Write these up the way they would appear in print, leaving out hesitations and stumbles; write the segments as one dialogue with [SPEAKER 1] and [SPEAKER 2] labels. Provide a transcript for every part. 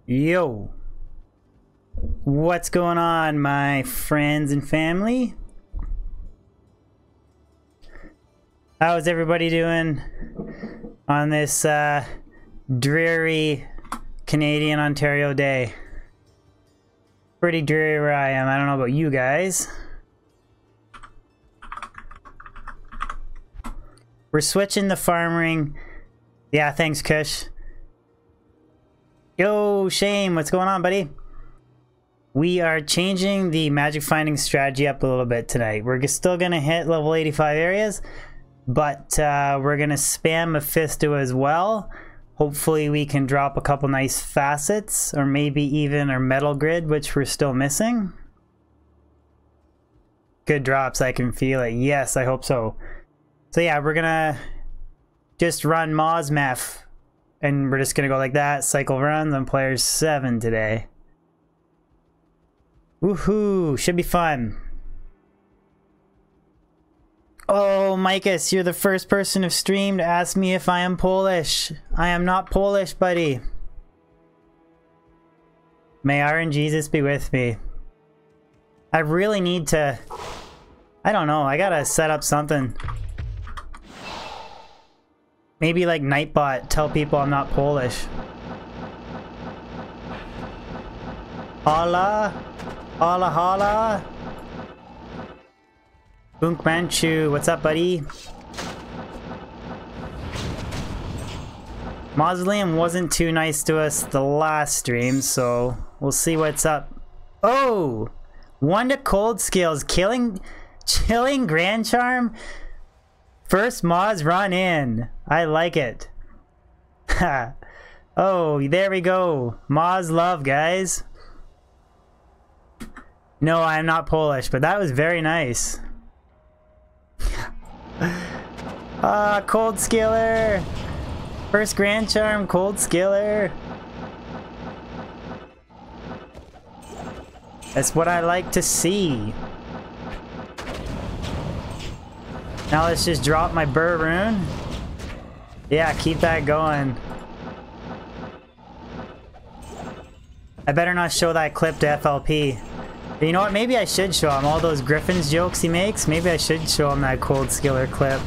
[SPEAKER 1] Yo, what's going on, my friends and family? How's everybody doing on this dreary Canadian Ontario day? Pretty dreary where I am. I don't know about you guys. We're switching the farming. Yeah, thanks, Kush. Yo, Shane, what's going on, buddy? We are changing the magic finding strategy up a little bit tonight. We're still gonna hit level 85 areas, but we're gonna spam Mephisto as well. Hopefully we can drop a couple nice facets, or maybe even our metal grid, which we're still missing. Good drops, I can feel it. Yes, I hope so. So yeah, we're gonna just run Meph. And we're just gonna go like that, cycle runs on players 7 today. Woohoo! Should be fun. Oh, Micus, you're the first person who streamed to ask me if I am Polish. I am not Polish, buddy. May our and Jesus be with me. I really need to... I don't know, I gotta set up something. Maybe like Nightbot, tell people I'm not Polish. Hola! Hola hola! Bunk Manchu, what's up, buddy? Mausoleum wasn't too nice to us the last stream, so we'll see what's up. Oh! 1 to cold skills, chilling Grand Charm? First Moz run in. I like it. Oh, there we go. Moz love, guys. No, I'm not Polish, but that was very nice. Cold skiller. First Grand Charm, cold skiller. That's what I like to see. Now let's just drop my burr rune. Yeah, keep that going. I better not show that clip to FLP. But you know what? Maybe I should show him all those Griffins jokes he makes. Maybe I should show him that cold skiller clip.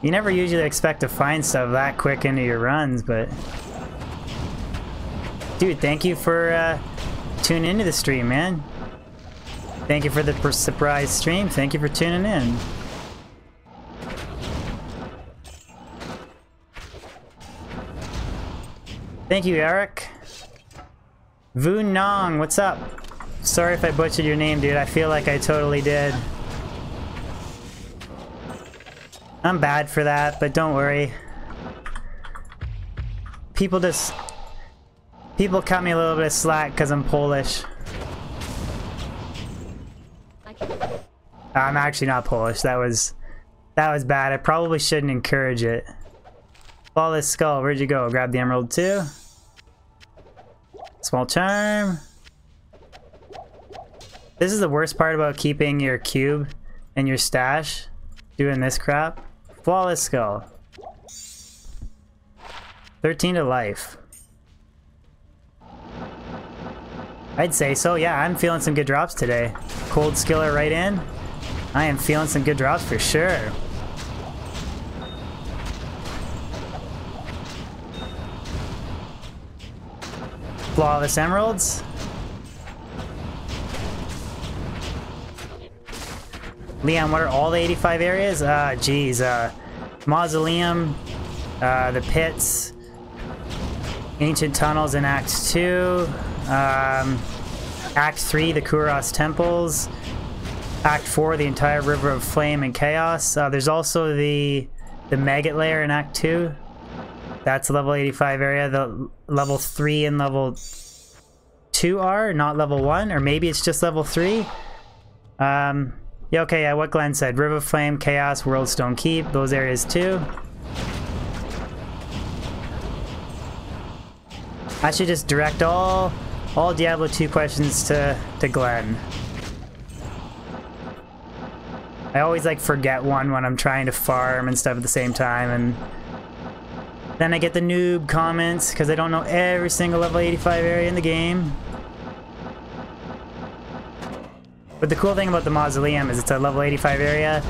[SPEAKER 1] You never usually expect to find stuff that quick into your runs, but... Dude, thank you for tuning into the stream, man. Thank you for the surprise stream. Thank you for tuning in. Thank you, Eric. Vu Nong, what's up? Sorry if I butchered your name, dude. I feel like I totally did. I'm bad for that, but don't worry. People cut me a little bit of slack because I'm Polish. I'm actually not Polish. That was bad. I probably shouldn't encourage it. Flawless Skull, where'd you go? Grab the emerald too. Small charm. This is the worst part about keeping your cube and your stash. Doing this crap. Flawless Skull. 13 to life. I'd say so. Yeah, I'm feeling some good drops today. Cold skiller right in. I am feeling some good drops for sure. Flawless emeralds. Leon, what are all the 85 areas? Geez. Mausoleum, the pits, ancient tunnels in Act 2, Act 3, the Kuros temples, Act 4, the entire River of Flame and Chaos. There's also the Maggot Lair in Act 2. That's level 85 area. The level 3 and level 2 are, not level 1. Or maybe it's just level 3. Yeah, okay, yeah, what Glenn said. River of Flame, Chaos, Worldstone Keep. Those areas too. I should just direct all Diablo 2 questions to Glenn. I always like forget one when I'm trying to farm and stuff at the same time, and Then I get the noob comments because I don't know every single level 85 area in the game. But the cool thing about the Mausoleum is it's a level 85 area,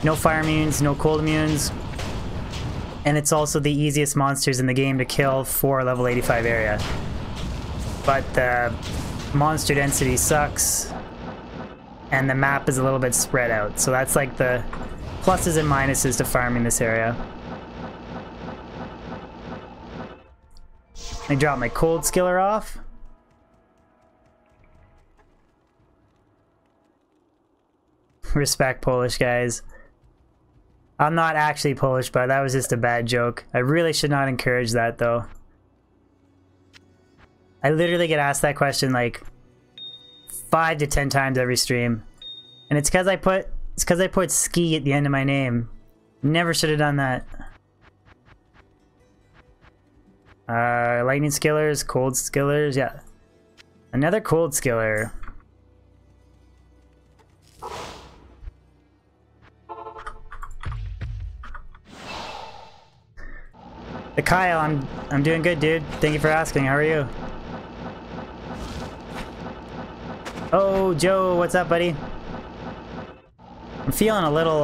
[SPEAKER 1] no fire immunes, no cold immunes, and it's also the easiest monsters in the game to kill for a level 85 area. But the monster density sucks, and the map is a little bit spread out, so that's like the pluses and minuses to farming this area. I drop my cold skiller off. Respect Polish guys. I'm not actually Polish, but that was just a bad joke. I really should not encourage that though. I literally get asked that question like 5 to 10 times every stream. And it's because I put ski at the end of my name. Never should have done that. Lightning skillers, cold skillers, yeah. Another cold skiller. The Kyle, I'm doing good, dude. Thank you for asking. How are you? Oh, Joe, what's up, buddy? I'm feeling a little,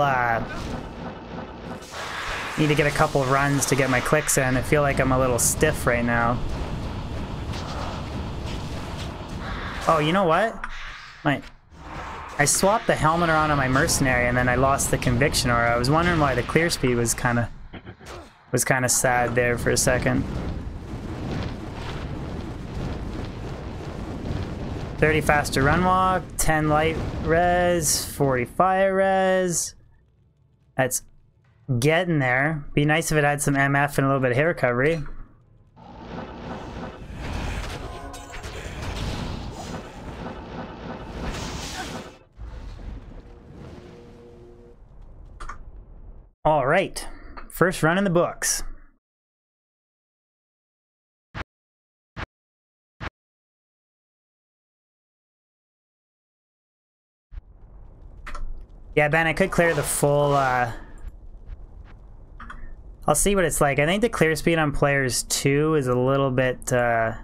[SPEAKER 1] need to get a couple of runs to get my clicks in. I feel like I'm a little stiff right now. Oh, you know what? I swapped the helmet around on my mercenary and then I lost the conviction aura. I was wondering why the clear speed was kind of sad there for a second. 30 faster run walk, 10 light res, 40 fire res. That's getting there. Be nice if it had some MF and a little bit of hit recovery. All right, first run in the books. Yeah, Ben, I could clear the full, I'll see what it's like. I think the clear speed on players 2 is a little bit, or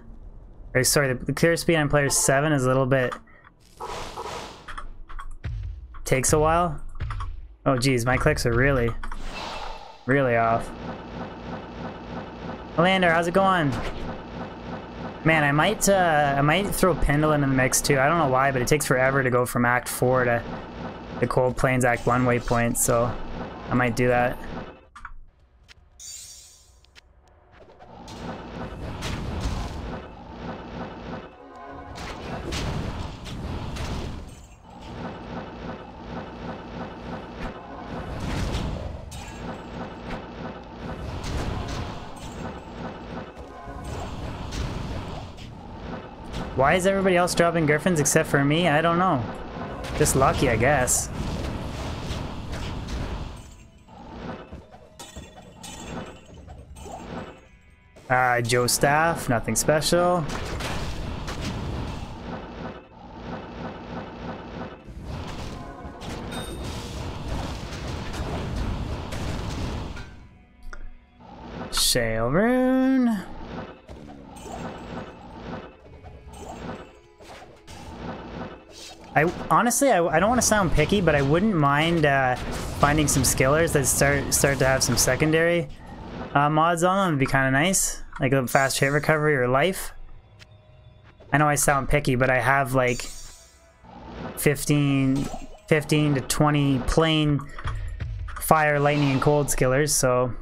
[SPEAKER 1] sorry, the clear speed on players 7 is a little bit, takes a while. Oh geez, my clicks are really off. Lander, how's it going? Man, I might throw Pendle in the mix too. I don't know why, but it takes forever to go from Act 4 to the Cold Plains Act 1 waypoint, so I might do that. Why is everybody else dropping Griffins except for me? I don't know. Just lucky, I guess. Joe Staff, nothing special. Shale Rune. Honestly, I don't want to sound picky, but I wouldn't mind finding some skillers that start to have some secondary mods on them. It'd be kind of nice, like a fast hit recovery or life. I know I sound picky, but I have like 15 to 20 plain fire, lightning, and cold skillers. So,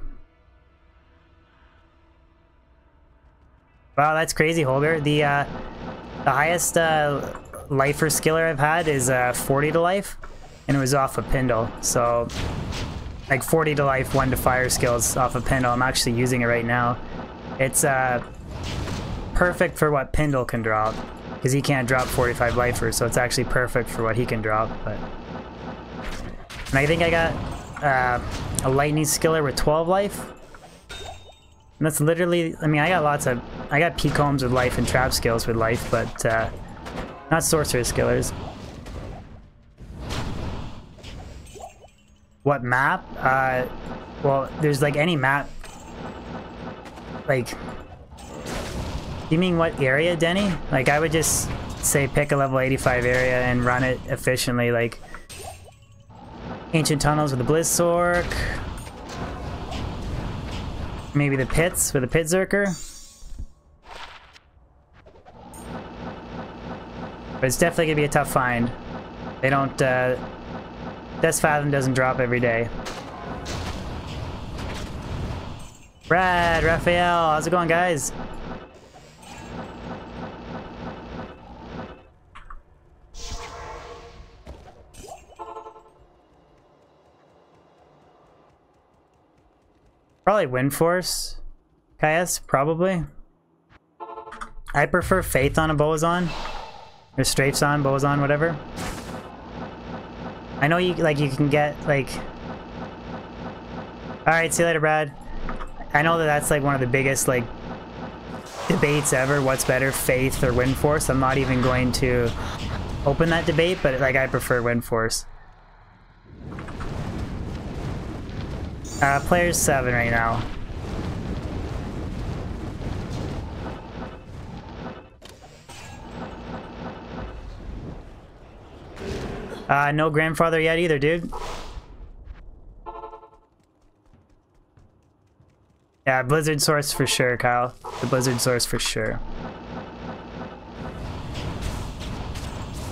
[SPEAKER 1] wow, that's crazy, Holger. The highest lifer skiller I've had is 40 to life, and it was off of Pindle. So like 40 to life, 1 to fire skills off of Pindle. I'm actually using it right now. It's perfect for what Pindle can drop, because he can't drop 45 lifers, so it's actually perfect for what he can drop. But and I think I got a lightning skiller with 12 life, and that's literally, I mean, I got P-combs with life and trap skills with life, but not sorcerer skillers. What map? Well, there's like any map. like... You mean what area, Denny? Like, I would just say pick a level 85 area and run it efficiently, like... Ancient tunnels with the Blizzork. Maybe the pits with a Pit Zerker. But it's definitely gonna be a tough find. They don't, Death's Fathom doesn't drop every day. Brad, Raphael, how's it going, guys? Probably Wind Force. KS, probably. I prefer Faith on a Bozon. Or Strafes on, Bozon, whatever. I know you can get like... Alright, see you later, Brad. I know that that's like one of the biggest like debates ever. What's better, Faith or Wind Force? I'm not even going to open that debate, but like I prefer Wind Force. Player's 7 right now. No grandfather yet either, dude. Yeah, Blizzard Source for sure, Kyle. The Blizzard Source for sure.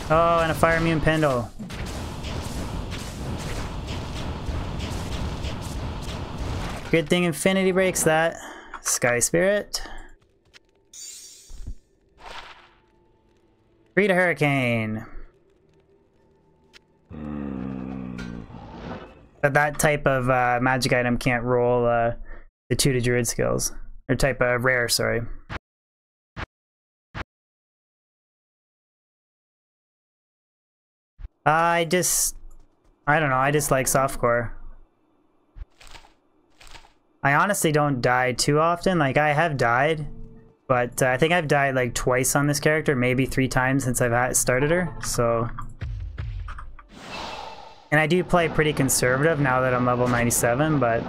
[SPEAKER 1] Oh, and a Fire Immune Pendle. Good thing Infinity breaks that. Sky Spirit. Read a Hurricane. But that type of magic item can't roll the 2 to Druid skills. Or type of rare, sorry. I don't know, I just like softcore. I honestly don't die too often. Like, I have died, but I think I've died like twice on this character, maybe 3 times since I've started her, so... And I do play pretty conservative now that I'm level 97, but...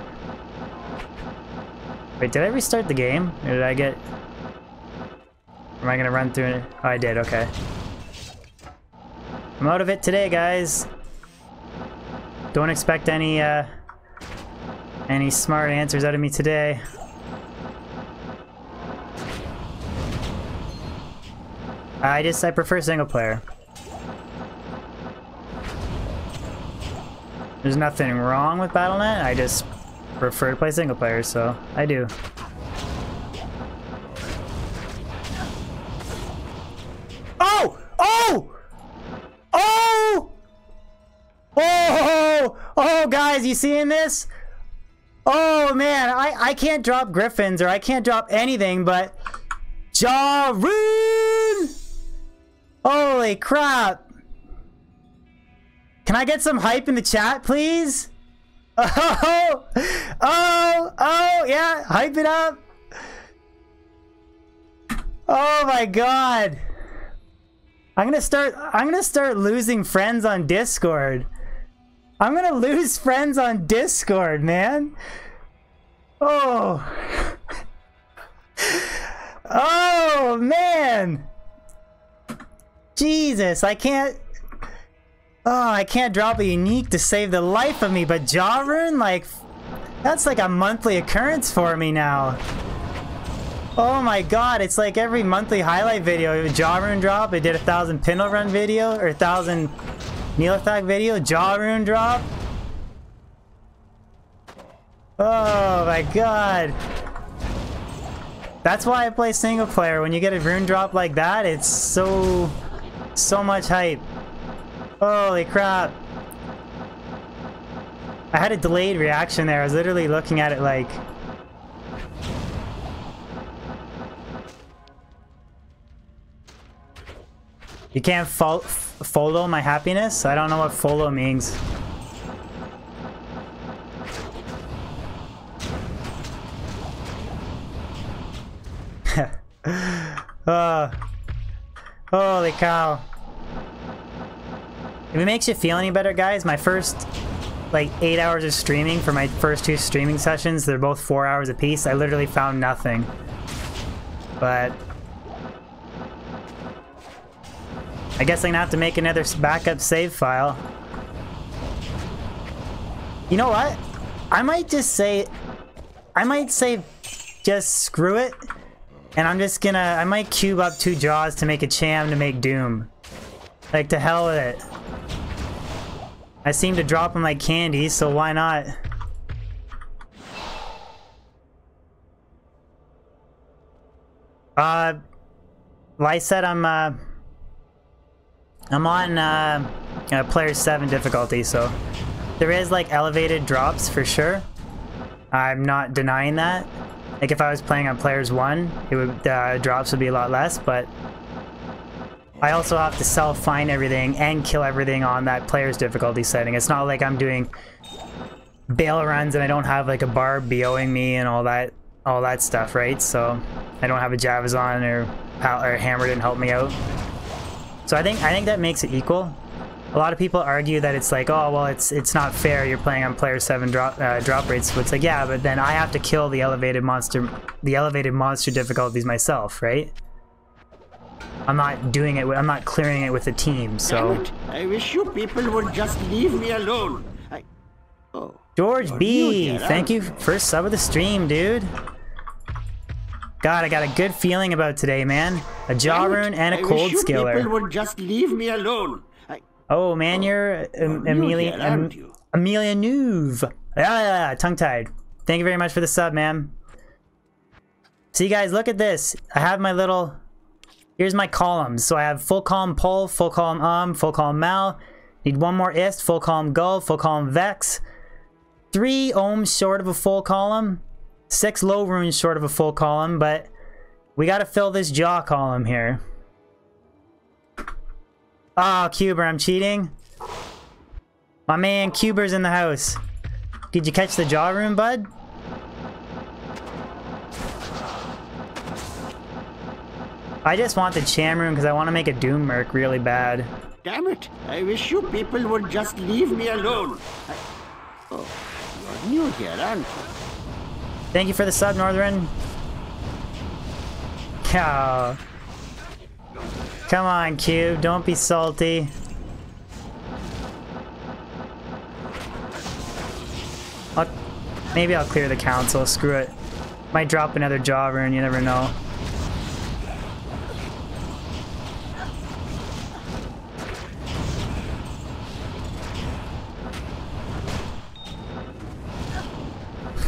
[SPEAKER 1] Wait, did I restart the game? Or did I get... Am I gonna run through it? Oh, I did, okay. I'm out of it today, guys. Don't expect any smart answers out of me today. I prefer single player. There's nothing wrong with Battle.net, I just prefer to play single player, so I do. Oh! Oh! Oh! Oh! Oh, guys, you seeing this? Oh, man, I can't drop Griffins, or I can't drop anything, but... Ja Rune! Holy crap! Can I get some hype in the chat, please? Oh! Oh! Oh! Yeah! Hype it up! Oh my god! I'm gonna start losing friends on Discord. I'm gonna lose friends on Discord, man. Oh. Oh, man. Jesus, I can't drop a unique to save the life of me, but Ja Rune, like, that's like a monthly occurrence for me now. Oh my god, it's like every monthly highlight video, Ja Rune drop, I did 1,000 Pindle Run video, or 1,000 Neelathak video, Ja Rune drop. Oh my god. That's why I play single player. When you get a rune drop like that, it's so much hype. Holy crap. I had a delayed reaction there. I was literally looking at it like... You can't follow my happiness? I don't know what follow means. Oh, holy cow. If it makes you feel any better, guys, my first like 8 hours of streaming for my first 2 streaming sessions. They're both 4 hours apiece. I literally found nothing. But I guess I'm gonna have to make another backup save file. You know what? I might say just screw it. And I'm just gonna, I might cube up 2 jaws to make a cham to make Doom. Like, to hell with it. I seem to drop them like candy, so why not? Like I said, I'm on player 7 difficulty, so there is like elevated drops for sure. I'm not denying that. Like if I was playing on players 1, it would drops would be a lot less, but I also have to self-find everything and kill everything on that player's difficulty setting. It's not like I'm doing bail runs and I don't have like a barb BOing me and all that stuff, right? So I don't have a Javazon or Hammer didn't help me out. So I think that makes it equal. A lot of people argue that it's like, oh well, it's not fair. You're playing on player 7 drop rates. So it's like, yeah, but then I have to kill the elevated monster difficulties myself, right? I'm not doing it. I'm not clearing it with a team. So.
[SPEAKER 2] Damn it. I wish you people would just leave me alone.
[SPEAKER 1] George B, thank you for sub of the stream, dude. God, I got a good feeling about today, man. A jaw rune and a cold skiller.
[SPEAKER 2] People would just leave me alone.
[SPEAKER 1] Oh man, you're Amelia Nuve. Yeah, tongue-tied. Thank you very much for the sub, man. See, guys, look at this. I have my little. Here's my columns. So I have full column Pol, full column full column Mal. Need one more Ist, full column Gull, full column Vex. 3 ohms short of a full column. 6 low runes short of a full column, but we gotta fill this jaw column here. Oh, Cuber, I'm cheating. My man Cuber's in the house. Did you catch the jaw rune, bud? I just want the cham rune because I want to make a Doom Merc really bad.
[SPEAKER 2] Damn it! I wish you people would just leave me alone. Oh, you're new here, aren't you?
[SPEAKER 1] Thank you for the sub, Northern. Cow. Come on, Cube. Don't be salty. Maybe I'll clear the council. Screw it. Might drop another jaw rune. You never know.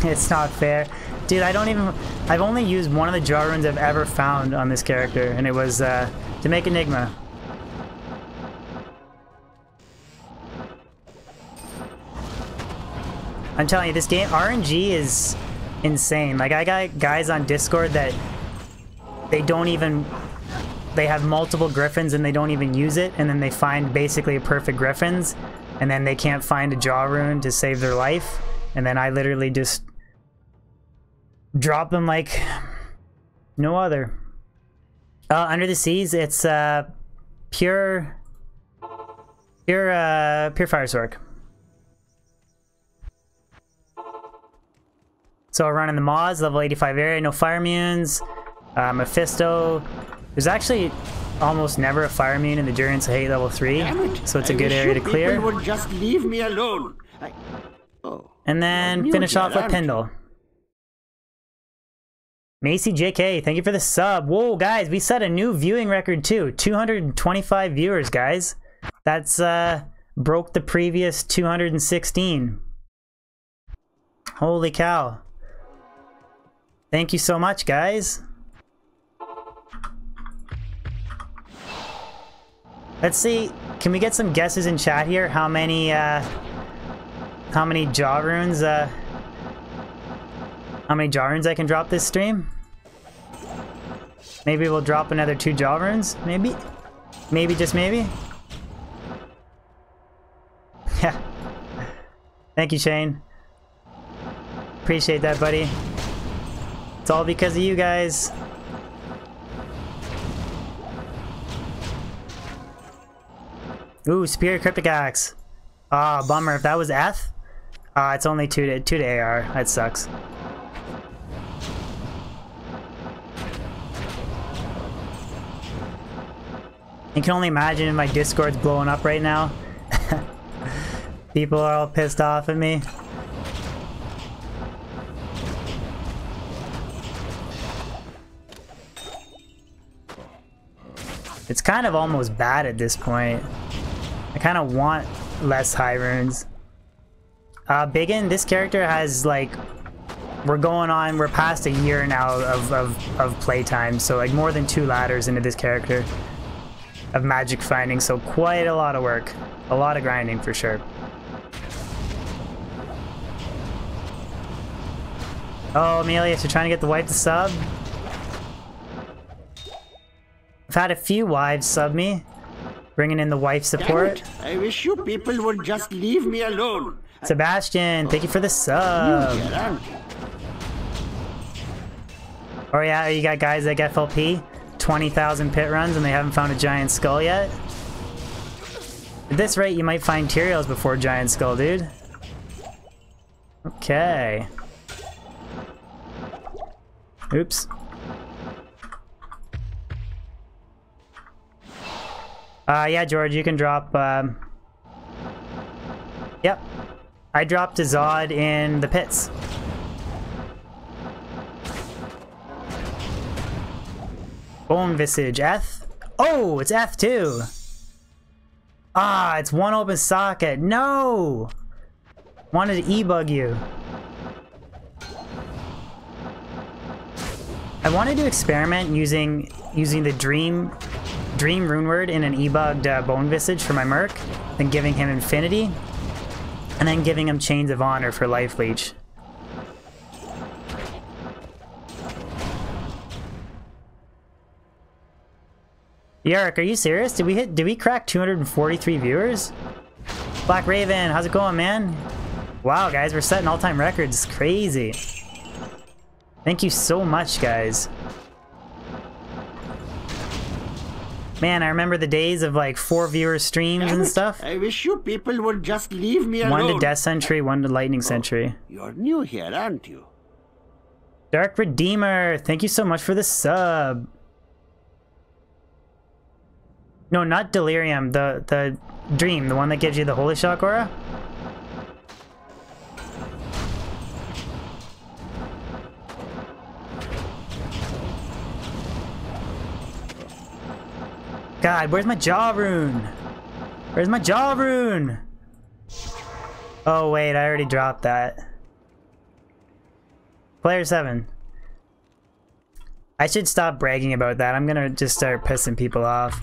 [SPEAKER 1] It's not fair. Dude, I've only used one of the jaw runes I've ever found on this character, and it was to make Enigma. I'm telling you, this game, RNG is insane. Like, I got guys on Discord that they have multiple griffins and they don't even use it, and then they find basically a perfect griffins, and then they can't find a jaw rune to save their life, and then I literally just drop them like no other. Under the Seas, it's pure fire sork. So running the mods, level 85 area, no fire immunes. Mephisto. There's actually almost never a fire immune in the Durance of Hate level 3, so it's a good area to clear.
[SPEAKER 2] People would just leave me alone.
[SPEAKER 1] And then finish off with Pendle. Macy JK, thank you for the sub. Whoa, guys, we set a new viewing record too. 225 viewers, guys. That's broke the previous 216. Holy cow. Thank you so much, guys. Let's see, can we get some guesses in chat here? How many jaw runes I can drop this stream? Maybe we'll drop another 2 jaw runes, maybe? Maybe, just maybe? Yeah. Thank you, Shane. Appreciate that, buddy. It's all because of you guys. Ooh, Superior Cryptic Axe. Ah, bummer. If that was Eth, It's only two to AR. That sucks. You can only imagine if my Discord's blowing up right now. People are all pissed off at me. It's kind of almost bad at this point. I kind of want less high runes. Biggin, this character has like, we're past a year now of playtime, so like more than 2 ladders into this character of magic finding, so quite a lot of work. A lot of grinding for sure. Oh, Amelius, you're trying to get the wife to sub? I've had a few wives sub me, bringing in the wife support.
[SPEAKER 2] I wish you people would just leave me alone.
[SPEAKER 1] Sebastian, thank you for the sub. Oh yeah, you got guys that get FLP, 20,000 pit runs and they haven't found a giant skull yet? At this rate, you might find Tyraels before giant skull, dude. Okay. Oops. Yeah, George, you can drop, Yep. I dropped a Zod in the pits. Bone Visage, Eth? Oh, it's Eth too! Ah, it's one open socket. No! Wanted to e-bug you. I wanted to experiment using the Dream rune word in an e-bugged Bone Visage for my Merc, then giving him Infinity, and then giving him Chains of Honor for Life Leech. Yarrick, are you serious? Did we crack 243 viewers? Black Raven, how's it going, man? Wow, guys, we're setting all-time records. Crazy. Thank you so much, guys. Man, I remember the days of like 4 viewer streams and stuff.
[SPEAKER 2] I wish you people would just leave me alone.
[SPEAKER 1] 1 to Death Sentry, 1 to Lightning Sentry.
[SPEAKER 2] You're new here, aren't you?
[SPEAKER 1] Dark Redeemer, thank you so much for the sub. No, not Delirium, the Dream, the one that gives you the Holy Shock aura. God, where's my jaw rune? Where's my jaw rune? Oh wait, I already dropped that. Player 7. I should stop bragging about that. I'm gonna just start pissing people off.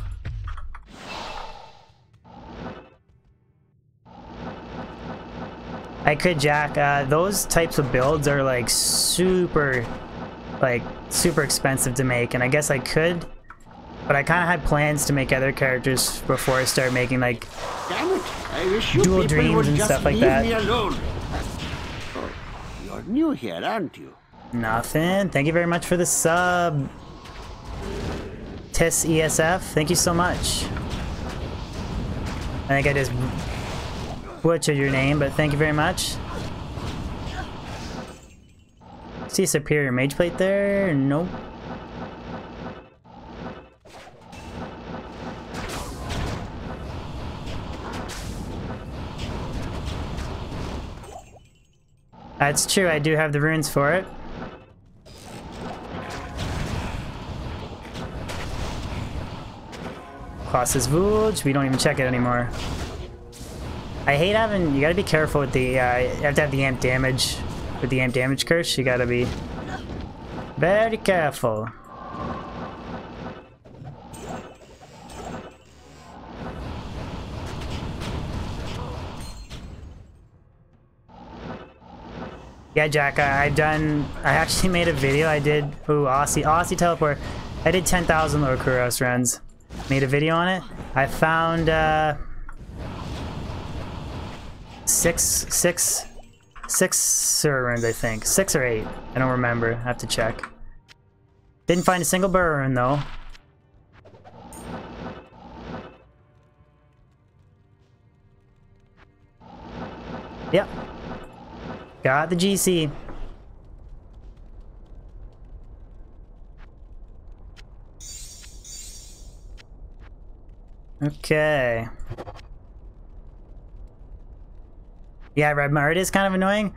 [SPEAKER 1] I could, Jack. Those types of builds are like super expensive to make, and I guess I could. But I kind of had plans to make other characters before I start making like dual dreams and stuff like that.
[SPEAKER 2] Me alone. Oh, you're new here, aren't you?
[SPEAKER 1] Nothing. Thank you very much for the sub. Tis ESF, thank you so much. I think I just butchered your name, but thank you very much. See a superior mage plate there? Nope. That's true, I do have the runes for it. Class's Vulge, we don't even check it anymore. I hate having, you gotta be careful with the, you have to have the amp damage, with the amp damage curse, you gotta be very careful. Yeah, Jack, I actually made a video, I did, Aussie Teleport, I did 10,000 Lord Kuros runs, made a video on it, I found, 6 Sur runes, I think, 6 or 8, I don't remember, I have to check. Didn't find a single burr rune though. Yep. Got the GC. Okay. Yeah, Red Mart is kind of annoying.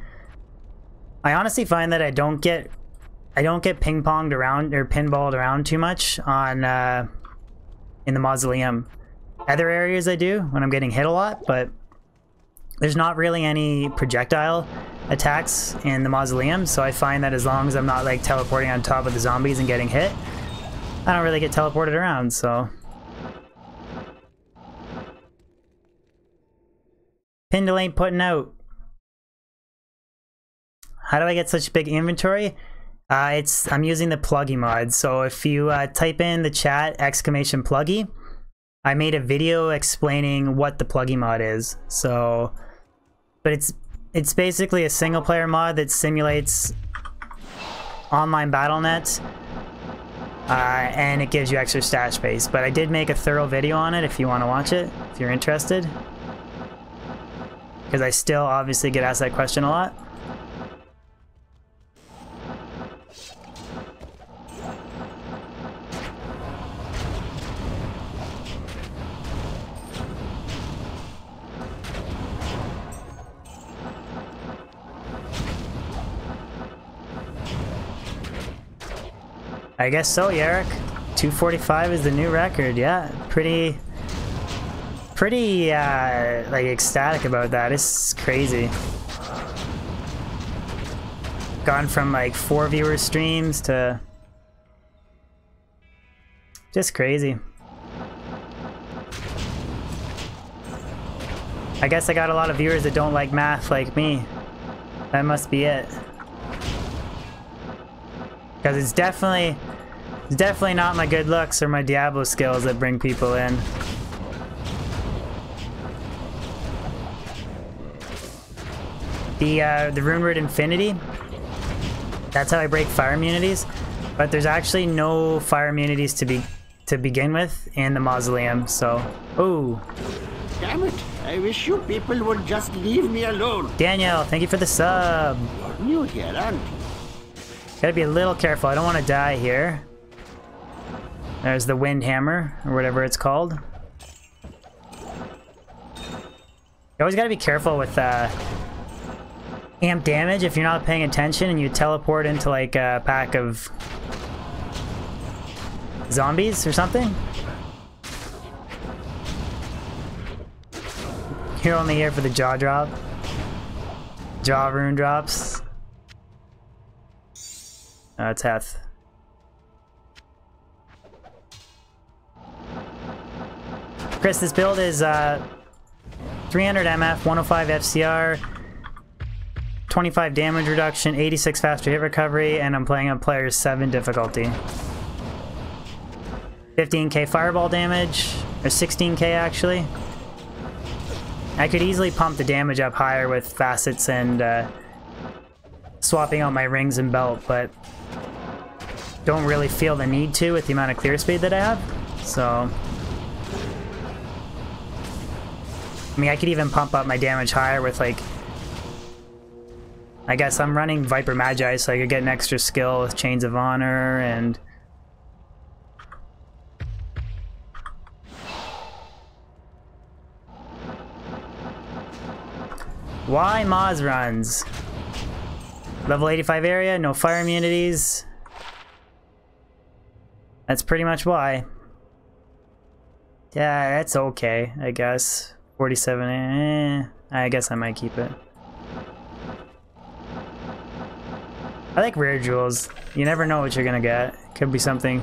[SPEAKER 1] I honestly find that I don't get ping-ponged around or pinballed around too much on in the Mausoleum. Other areas I do when I'm getting hit a lot, but there's not really any projectile attacks in the Mausoleum, so I find that as long as I'm not like teleporting on top of the zombies and getting hit, I don't really get teleported around, so. Pindle ain't putting out. How do I get such big inventory? I'm using the pluggy mod. So if you type in the chat !pluggy, I made a video explaining what the pluggy mod is. So, but it's basically a single player mod that simulates online BattleNet, and it gives you extra stash space. But I did make a thorough video on it if you want to watch it, if you're interested. Because I still obviously get asked that question a lot. I guess so, Yarrick. 245 is the new record. Yeah, pretty like ecstatic about that. It's crazy. Gone from like 4 viewer streams to just crazy. I guess I got a lot of viewers that don't like math like me. That must be it. Because it's definitely not my good looks or my Diablo skills that bring people in. The rune word infinity, that's how I break fire immunities, but there's actually no fire immunities to begin with in the Mausoleum, so ooh.
[SPEAKER 2] Damn it, I wish you people would just leave me alone.
[SPEAKER 1] Daniel, thank you for the sub.
[SPEAKER 2] You're new here, aren't you?
[SPEAKER 1] Gotta be a little careful, I don't want to die here. There's the wind hammer, or whatever it's called. You always gotta be careful with amp damage if you're not paying attention and you teleport into like a pack of zombies or something. You're only here for the jaw drop. Jaw rune drops. It's Heth. Chris, this build is 300 MF, 105 FCR, 25 damage reduction, 86 faster hit recovery, and I'm playing on player 7 difficulty. 15k fireball damage, or 16k actually. I could easily pump the damage up higher with facets and swapping out my rings and belt, but don't really feel the need to with the amount of clear speed that I have, so. I mean, I could even pump up my damage higher with like, I guess I'm running Viper Magi, so I could get an extra skill with Chains of Honor and why Moz runs? Level 85 area, no fire immunities. That's pretty much why. Yeah, that's okay, I guess. 47, I guess I might keep it. I like rare jewels. You never know what you're gonna get. Could be something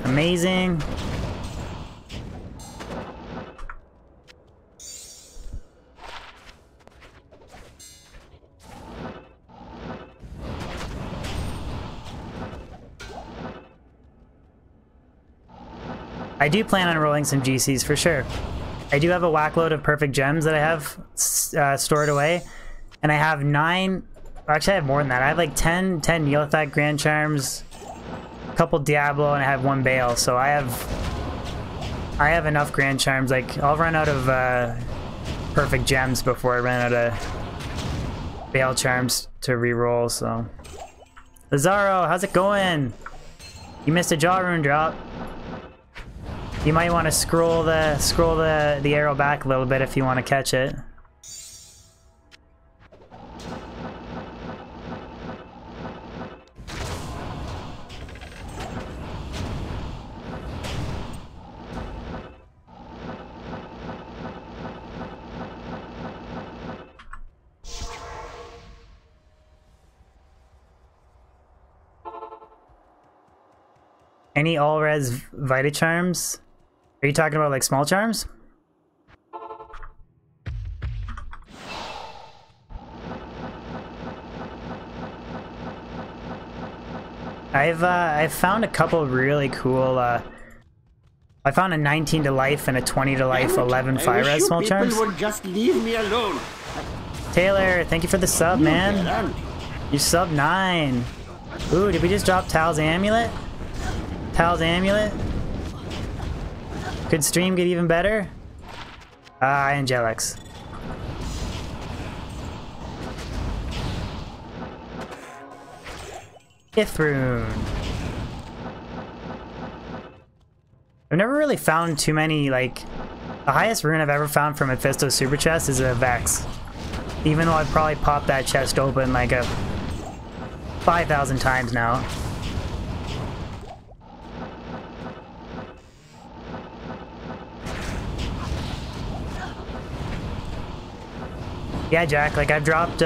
[SPEAKER 1] amazing. I do plan on rolling some GCs for sure. I do have a whack load of perfect gems that I have stored away, and I have 9. Actually, I have more than that. I have like 10 Neolithite Grand Charms, a couple Diablo, and I have 1 Bale. So I have enough Grand Charms. Like I'll run out of perfect gems before I run out of Bale Charms to reroll, so. Lazaro, how's it going? You missed a jaw rune drop. You might want to scroll the arrow back a little bit if you want to catch it. Any all-res Vita Charms? Are you talking about like small charms? I've found a couple really cool. I found a 19 to life and a 20 to life 11 fire res small charms.
[SPEAKER 2] Would just leave me alone.
[SPEAKER 1] Taylor, thank you for the sub, man. You sub 9. Ooh, did we just drop Tal's amulet? Tal's amulet? Could stream get even better? Angelics. Rune. I've never really found too many, like, the highest rune I've ever found from Mephisto's super chest is a Vex. Even though I've probably popped that chest open like a 5,000 times now. Yeah, Jack, like I've dropped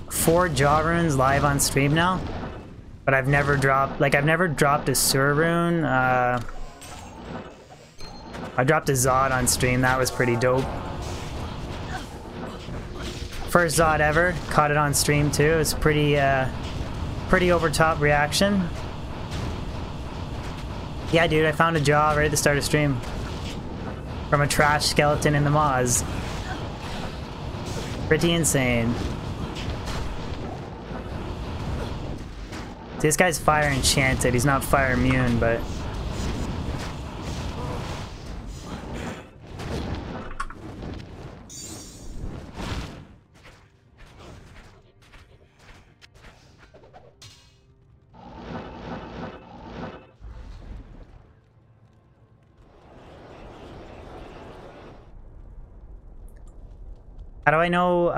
[SPEAKER 1] 4 jaw runes live on stream now, but I've never dropped a sewer rune. I dropped a Zod on stream, that was pretty dope. First Zod ever, caught it on stream too. It was pretty over top reaction. Yeah, dude, I found a jaw right at the start of stream from a trash skeleton in the Maws. Pretty insane. This guy's fire enchanted. He's not fire immune, but how do I know?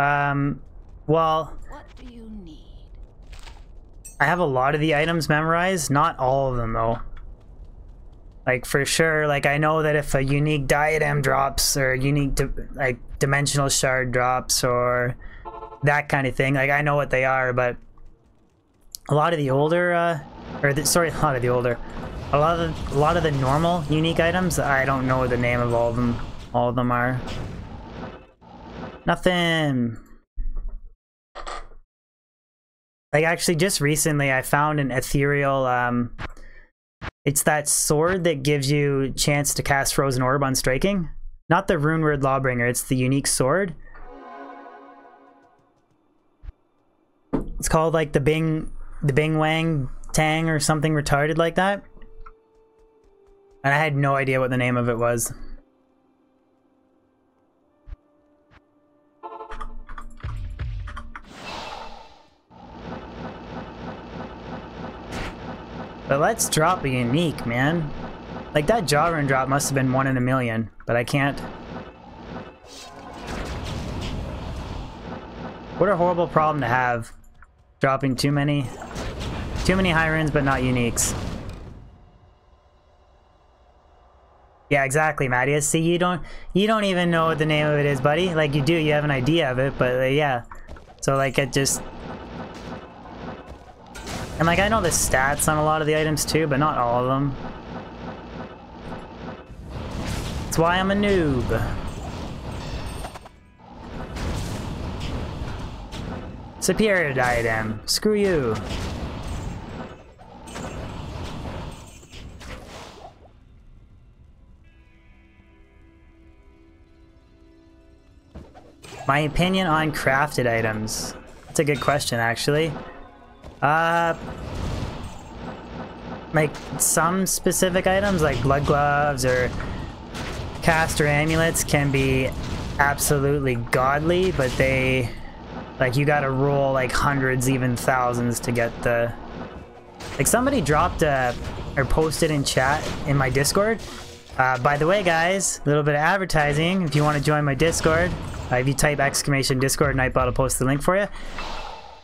[SPEAKER 1] Well,
[SPEAKER 3] what do you need?
[SPEAKER 1] I have a lot of the items memorized, not all of them though. Like for sure, like I know that if a unique diadem drops or a unique like dimensional shard drops or that kind of thing, like I know what they are, but a lot of the older, a lot of the normal unique items, I don't know the name of all of them. All of them are. Nothing. Like actually just recently I found an ethereal, it's that sword that gives you chance to cast Frozen Orb on striking. Not the Rune Word Lawbringer, it's the unique sword. It's called like the Bing Wang Tang or something retarded like that. And I had no idea what the name of it was. But let's drop a unique, man. Like that jaw rune drop must have been 1 in a million, but I can't. What a horrible problem to have. Dropping too many high runes but not uniques. Yeah, exactly, Mattias. See, you don't even know what the name of it is, buddy. Like you do, you have an idea of it, but yeah. So like it just. And like I know the stats on a lot of the items too, but not all of them. That's why I'm a noob. Superior diadem. Screw you. My opinion on crafted items. That's a good question, actually. Like some specific items like blood gloves or caster amulets can be absolutely godly, but they Like, you gotta roll like hundreds, even thousands to get the... Like, somebody dropped or posted in chat in my Discord. By the way, guys, a little bit of advertising. If you want to join my Discord, if you type !Discord, Nightbot will post the link for you.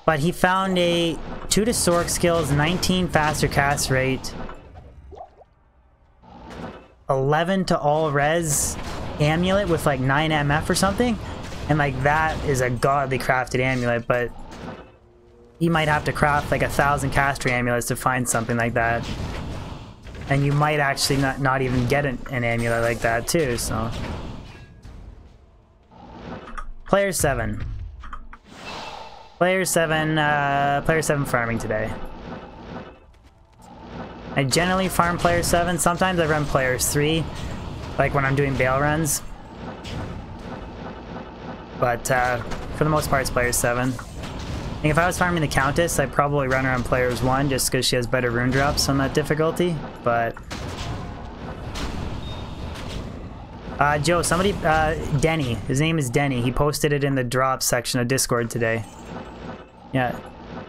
[SPEAKER 1] But he found a 2 to Sork skills, 19 faster cast rate, 11 to all res amulet with like 9 MF or something. And like that is a godly crafted amulet, but you might have to craft like 1,000 caster amulets to find something like that. And you might actually not even get an amulet like that too, so. Player 7. Player 7 farming today. I generally farm player 7. Sometimes I run players 3, like when I'm doing bail runs. But for the most part, it's player 7. I think if I was farming the Countess, I'd probably run her on players 1 just because she has better rune drops on that difficulty. But Joe, somebody, Denny, his name is Denny. He posted it in the drops section of Discord today. Yeah,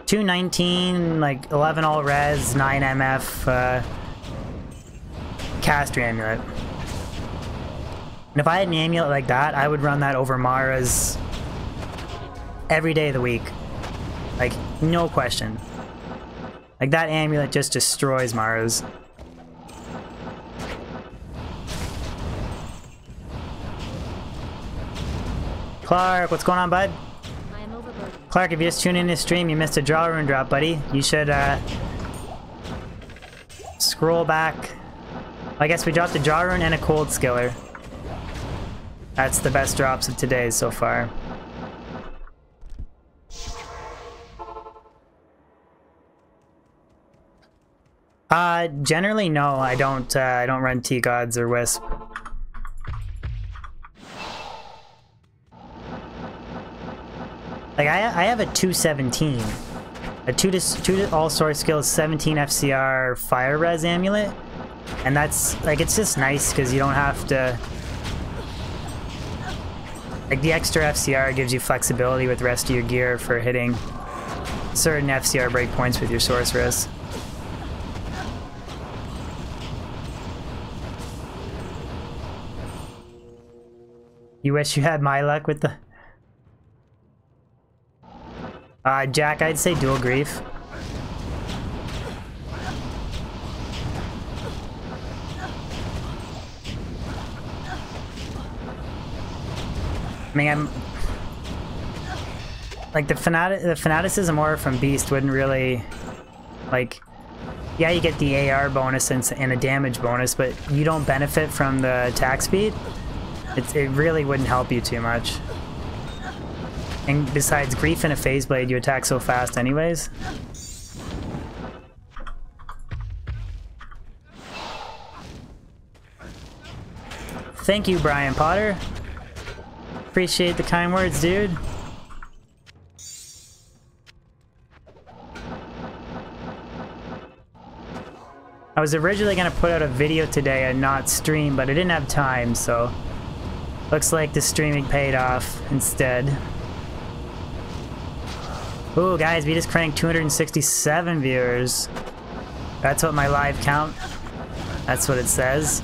[SPEAKER 1] 219, like 11 all res, 9 MF, caster amulet. And if I had an amulet like that, I would run that over Mara's every day of the week. Like, no question. Like, that amulet just destroys Mara's. Clark, what's going on, bud? Clark, if you just tuned in this stream, you missed a draw rune drop, buddy. You should, scroll back. I guess we dropped a draw rune and a cold skiller. That's the best drops of today so far. Generally, no, I don't run T-Gods or Wisp. Like, I have a 217. A 2 to all sword skills, 17 FCR fire res amulet. And that's, like, it's just nice because you don't have to... Like, the extra FCR gives you flexibility with the rest of your gear for hitting certain FCR breakpoints with your sorceress. You wish you had my luck with the... Jack, I'd say dual grief. I mean, I'm... Like, the fanaticism aura from Beast wouldn't really... Like... Yeah, you get the AR bonus and a damage bonus, but you don't benefit from the attack speed. It really wouldn't help you too much. And besides, Grief and a Phase Blade, you attack so fast anyways. Thank you, Brian Potter. Appreciate the kind words, dude. I was originally gonna put out a video today and not stream, but I didn't have time, so looks like the streaming paid off instead. Ooh, guys, we just cranked 267 viewers. That's what my live count. That's what it says.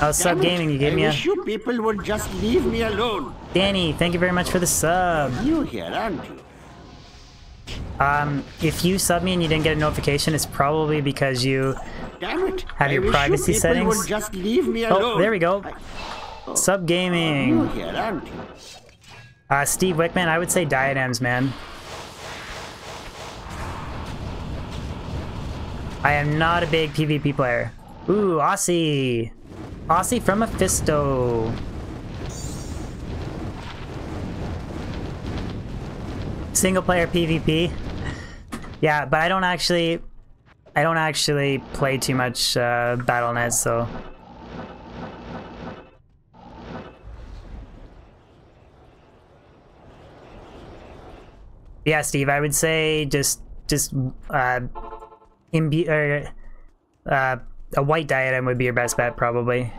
[SPEAKER 1] Oh, Sub Gaming, you gave me a...
[SPEAKER 2] I wish you people would just leave me alone.
[SPEAKER 1] Danny, thank you very much for the sub.
[SPEAKER 2] You here, aren't you?
[SPEAKER 1] If you sub me and you didn't get a notification, it's probably because you have your privacy settings.
[SPEAKER 2] Would just leave me alone.
[SPEAKER 1] Oh, there we go. Sub Gaming.
[SPEAKER 2] You here, aren't you?
[SPEAKER 1] Steve Wickman, I would say diadems, man. I am not a big PvP player. Ooh, Aussie. Aussie from Mephisto. Single player PvP. Yeah, but I don't actually play too much Battle.net, so. Yeah, Steve, I would say just a white diadem would be your best bet, probably.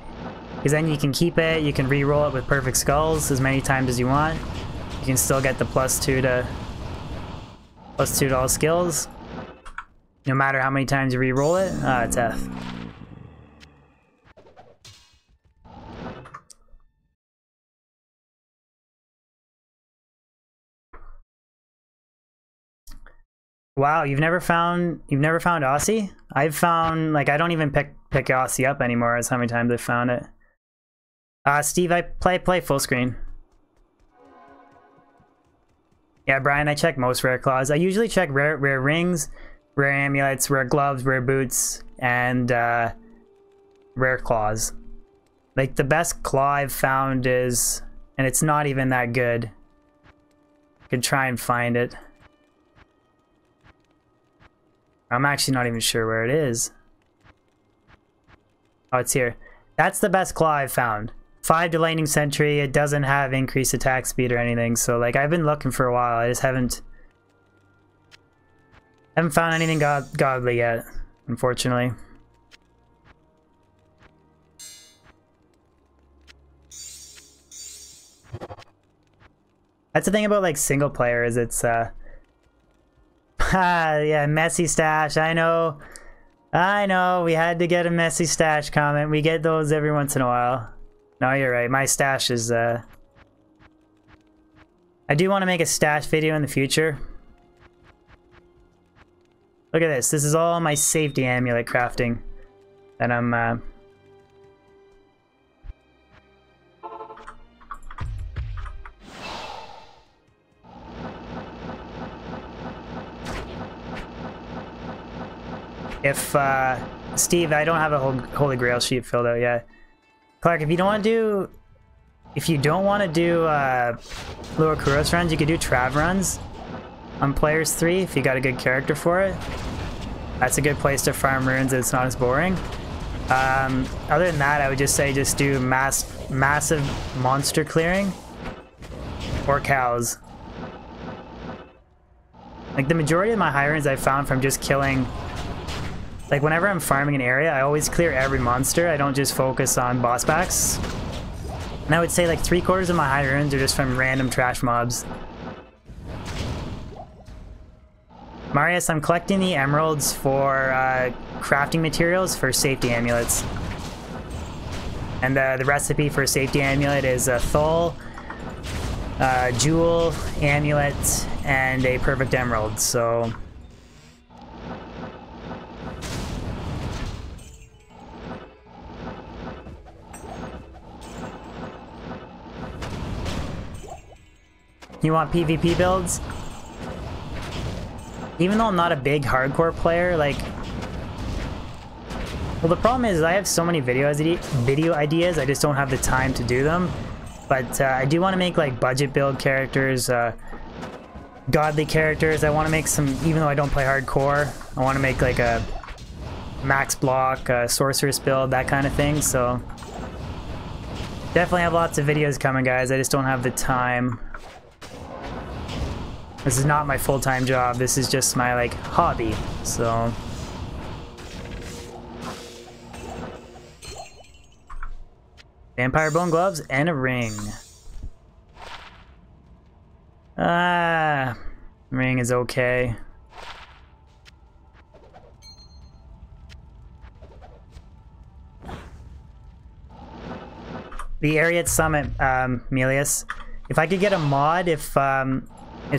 [SPEAKER 1] Because then you can keep it, you can re-roll it with perfect skulls as many times as you want. You can still get the +2 to all skills, no matter how many times you re-roll it. Ah, it's F. Wow, you've never found Aussie? I've found, like, I don't even pick Aussie up anymore. That's how many times I've found it. Steve, I play full screen. Yeah, Brian, I check most rare claws. I usually check rare rings, rare amulets, rare gloves, rare boots, and rare claws. Like, the best claw I've found is, and it's not even that good. I could try and find it. I'm actually not even sure where it is. Oh, it's here. That's the best claw I've found. 5 to lightning sentry. It doesn't have increased attack speed or anything. So, like, I've been looking for a while. I just haven't found anything godly yet, unfortunately. That's the thing about, like, single player is it's yeah, messy stash. I know, we had to get a messy stash comment. We get those every once in a while. No, you're right. My stash is I do want to make a stash video in the future. Look at this. This is all my safety amulet crafting that I'm If, Steve, I don't have a Holy Grail sheet filled out yet. Clark, if you don't want to do Lure Kuros runs, you could do Trav runs on Players 3 if you got a good character for it. That's a good place to farm runes and it's not as boring. Other than that, I would just say just do massive monster clearing or cows. Like, the majority of my high runes I found from just killing... Like, whenever I'm farming an area, I always clear every monster. I don't just focus on boss backs. And I would say, like, 3/4 of my high runes are just from random trash mobs. Marius, I'm collecting the emeralds for crafting materials for safety amulets. And the recipe for safety amulet is a Thul, jewel, amulet, and a perfect emerald. So... You want PvP builds? Even though I'm not a big hardcore player, like... Well, the problem is I have so many video ideas, I just don't have the time to do them. But I do want to make, like, budget build characters, godly characters. I want to make some, even though I don't play hardcore, I want to make, like, a max block, sorceress build, that kind of thing, so... Definitely have lots of videos coming, guys. I just don't have the time. This is not my full-time job, this is just my, like, hobby, so... Vampire bone gloves and a ring. Ring is okay. The area at Summit, Melius. If I could get a mod, if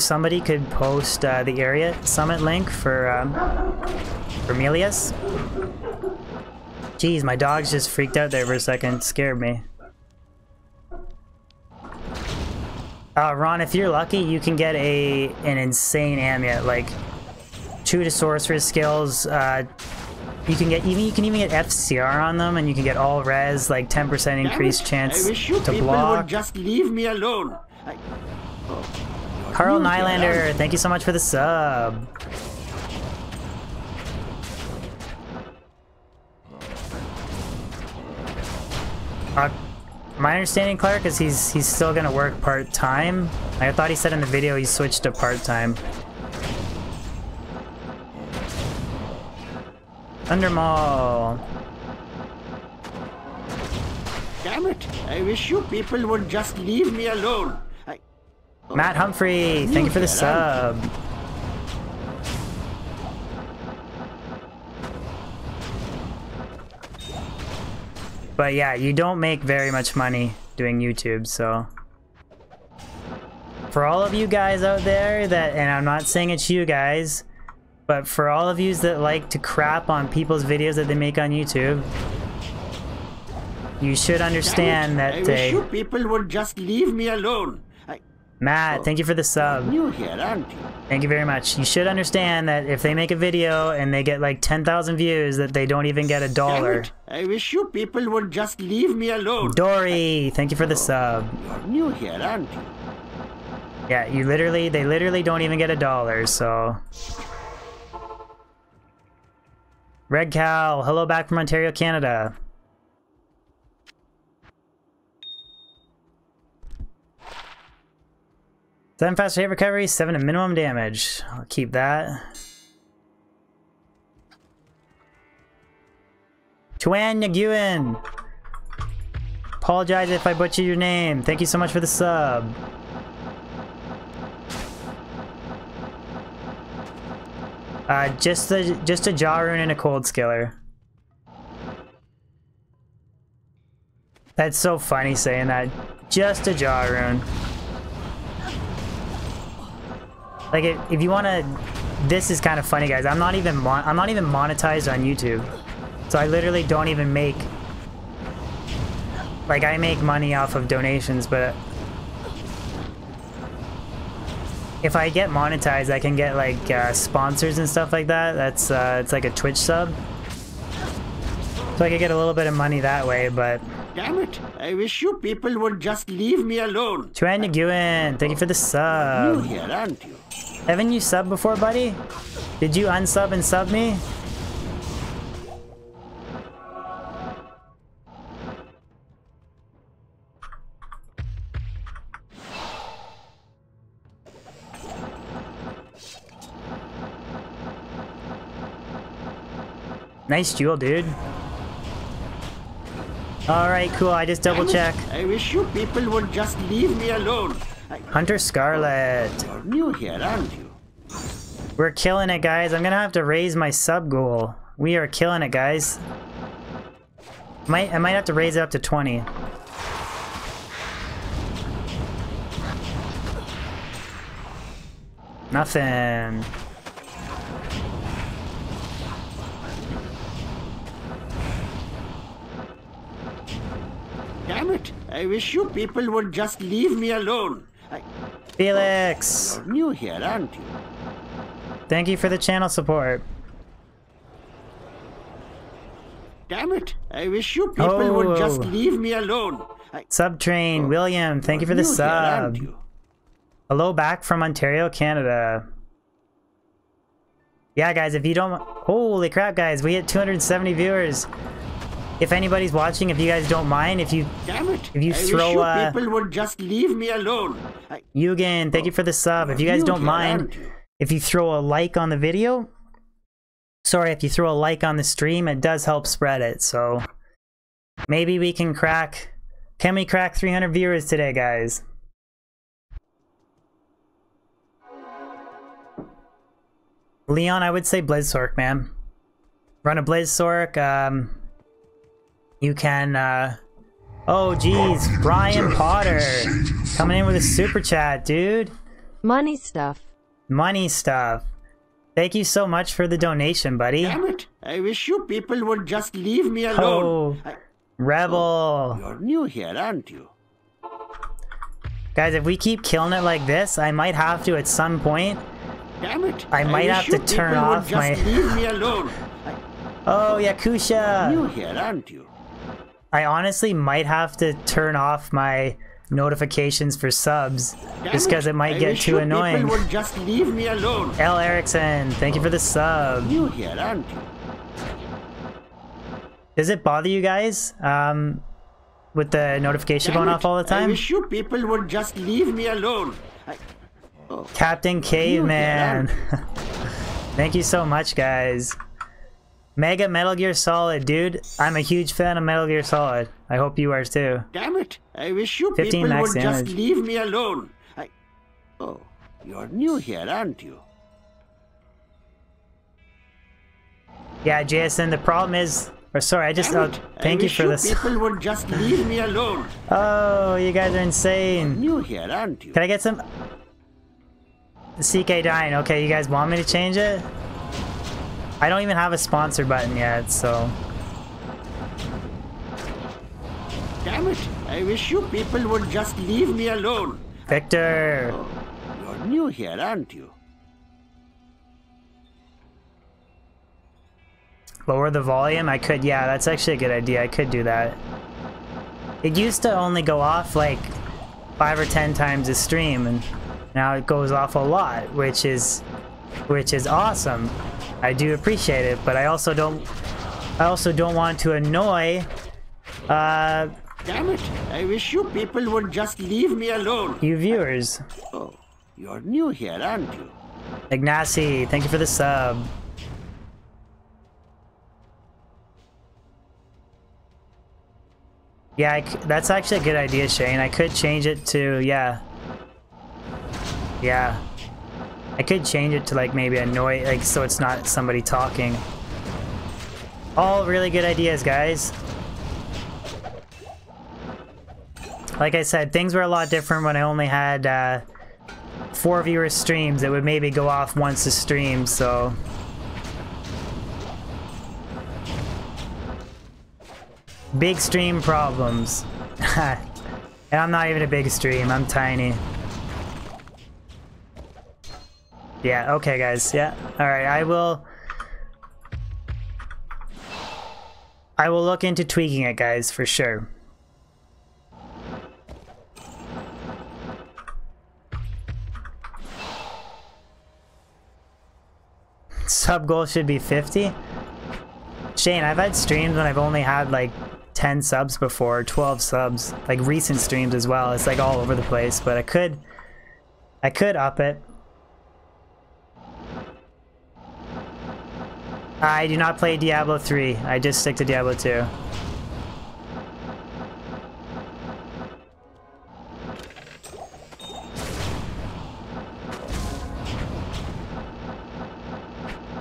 [SPEAKER 1] somebody could post the area Summit link for Melius. Jeez, my dog's just freaked out there for a second. Scared me. Ron, if you're lucky, you can get an insane amulet, like 2 to sorceress skills. You can even get FCR on them, and you can get all res, like 10% increased chance
[SPEAKER 2] I wish you
[SPEAKER 1] to
[SPEAKER 2] people
[SPEAKER 1] block.
[SPEAKER 2] would just leave me alone.
[SPEAKER 1] Carl Nylander, thank you so much for the sub. My understanding, Clark, is he's still gonna work part-time. I thought he said in the video he switched to part-time. Thundermaw.
[SPEAKER 2] Damn it! I wish you people would just leave me alone.
[SPEAKER 1] Matt Humphrey, thank you for the sub. But yeah, you don't make very much money doing YouTube, so... For all of you guys out there that, and I'm not saying it's you guys, but for all of you that like to crap on people's videos that they make on YouTube, you should understand that
[SPEAKER 2] I wish you people would just leave me alone.
[SPEAKER 1] Matt, thank you for the sub.
[SPEAKER 2] New here, aren't you?
[SPEAKER 1] Thank you very much. You should understand that if they make a video and they get like 10,000 views, that they don't even get $1.
[SPEAKER 2] I wish you people would just leave me alone.
[SPEAKER 1] Dory, thank you for the sub.
[SPEAKER 2] You're new here, aren't you?
[SPEAKER 1] Yeah, they literally don't even get $1, so... Red Cow, hello back from Ontario, Canada. 7 fast hit recovery, 7 to minimum damage. I'll keep that. Tuan Nguyen. Apologize if I butcher your name. Thank you so much for the sub. Just a jaw rune and a cold skiller. That's so funny saying that. Just a jaw rune. Like if you want to, this is kind of funny, guys. I'm not even monetized on YouTube, so I literally don't even make. Like I make money off of donations, but if I get monetized, I can get like sponsors and stuff like that. That's it's like a Twitch sub, so I could get a little bit of money that way. But
[SPEAKER 2] damn it! I wish you people would just leave me alone.
[SPEAKER 1] Tuan Nguyen, thank you for the sub.
[SPEAKER 2] New here, aren't you?
[SPEAKER 1] Haven't you subbed before, buddy? Did you unsub and sub me? Nice jewel, dude. Alright, cool. I just double check.
[SPEAKER 2] I wish you people would just leave me alone.
[SPEAKER 1] Hunter Scarlet.
[SPEAKER 2] You're new here, aren't you?
[SPEAKER 1] We're killing it, guys. I'm gonna have to raise my sub goal. We are killing it, guys. I might have to raise it up to 20. Nothing.
[SPEAKER 2] Damn it! I wish you people would just leave me alone.
[SPEAKER 1] Felix!
[SPEAKER 2] You're new here, aren't you?
[SPEAKER 1] Thank you for the channel support.
[SPEAKER 2] Damn it! I wish you people would just leave me alone.
[SPEAKER 1] Subtrain, William, thank you for the sub. Hello back from Ontario, Canada. Yeah, guys, if you don't... Holy crap, guys, we hit 270 viewers. If anybody's watching, if you guys don't mind, if you
[SPEAKER 2] damn it!
[SPEAKER 1] If you throw
[SPEAKER 2] I wish you people would just leave me alone.
[SPEAKER 1] Yugen, thank you for the sub. If you guys don't mind, if you throw a like on the video, sorry, if you throw a like on the stream, it does help spread it. So maybe we can crack. Can we crack 300 viewers today, guys? Leon, I would say Blizzsork, man. Run a Blizzsork. You can, oh geez, Brian Potter coming in with a super chat, dude.
[SPEAKER 3] Money stuff.
[SPEAKER 1] Money stuff. Thank you so much for the donation, buddy.
[SPEAKER 2] Damn it! I wish you people would just leave me alone.
[SPEAKER 1] Oh, Rebel.
[SPEAKER 2] You're new here, aren't you?
[SPEAKER 1] Guys, if we keep killing it like this, I might have to at some point.
[SPEAKER 2] Damn it!
[SPEAKER 1] I might have to turn off my.
[SPEAKER 2] Leave me alone.
[SPEAKER 1] Oh, Yakusha.
[SPEAKER 2] New here, aren't you?
[SPEAKER 1] I honestly might have to turn off my notifications for subs just because it might get too annoying.
[SPEAKER 2] People would just leave me alone.
[SPEAKER 1] L. Erickson, thank you for the sub.
[SPEAKER 2] New here, aren't you?
[SPEAKER 1] Does it bother you guys with the notification going off all the time?
[SPEAKER 2] I wish you people would just leave me alone.
[SPEAKER 1] Captain Caveman. Thank you so much, guys. Mega Metal Gear Solid, dude. I'm a huge fan of Metal Gear Solid. I hope you are too.
[SPEAKER 2] Damn it! I wish you
[SPEAKER 1] 15
[SPEAKER 2] people
[SPEAKER 1] max
[SPEAKER 2] would
[SPEAKER 1] damage.
[SPEAKER 2] just leave me alone. Oh, you're new here, aren't you?
[SPEAKER 1] Yeah, Jason, the problem is... Or sorry, I just... thank you for this.
[SPEAKER 2] People would just leave me alone.
[SPEAKER 1] Oh, you guys are insane.
[SPEAKER 2] You're new here, aren't you?
[SPEAKER 1] Can I get some... CK dying. Okay, you guys want me to change it? I don't even have a sponsor button yet, so...
[SPEAKER 2] Damn it! I wish you people would just leave me alone.
[SPEAKER 1] Victor!
[SPEAKER 2] Oh, you're new here, aren't you?
[SPEAKER 1] Lower the volume? I could, yeah, that's actually a good idea. I could do that. It used to only go off like 5 or 10 times a stream, and now it goes off a lot, which is awesome. I do appreciate it, but I also don't want to annoy
[SPEAKER 2] Damn it! I wish you people would just leave me alone.
[SPEAKER 1] you viewers.
[SPEAKER 2] Oh, you're new here, aren't you?
[SPEAKER 1] Ignacy, thank you for the sub. Yeah, that's actually a good idea, Shane. I could change it to, yeah. Yeah. I could change it to, like, maybe annoy, like, so it's not somebody talking. All really good ideas, guys. Like I said, things were a lot different when I only had 4 viewer streams. It would maybe go off once a stream, so... Big stream problems. And I'm not even a big stream, I'm tiny. Yeah, okay guys, yeah. Alright, I will look into tweaking it, guys, for sure. Sub goal should be 50. Shane, I've had streams when I've only had like 10 subs before, 12 subs, like recent streams as well. It's like all over the place, but I could up it. I do not play Diablo 3. I just stick to Diablo 2.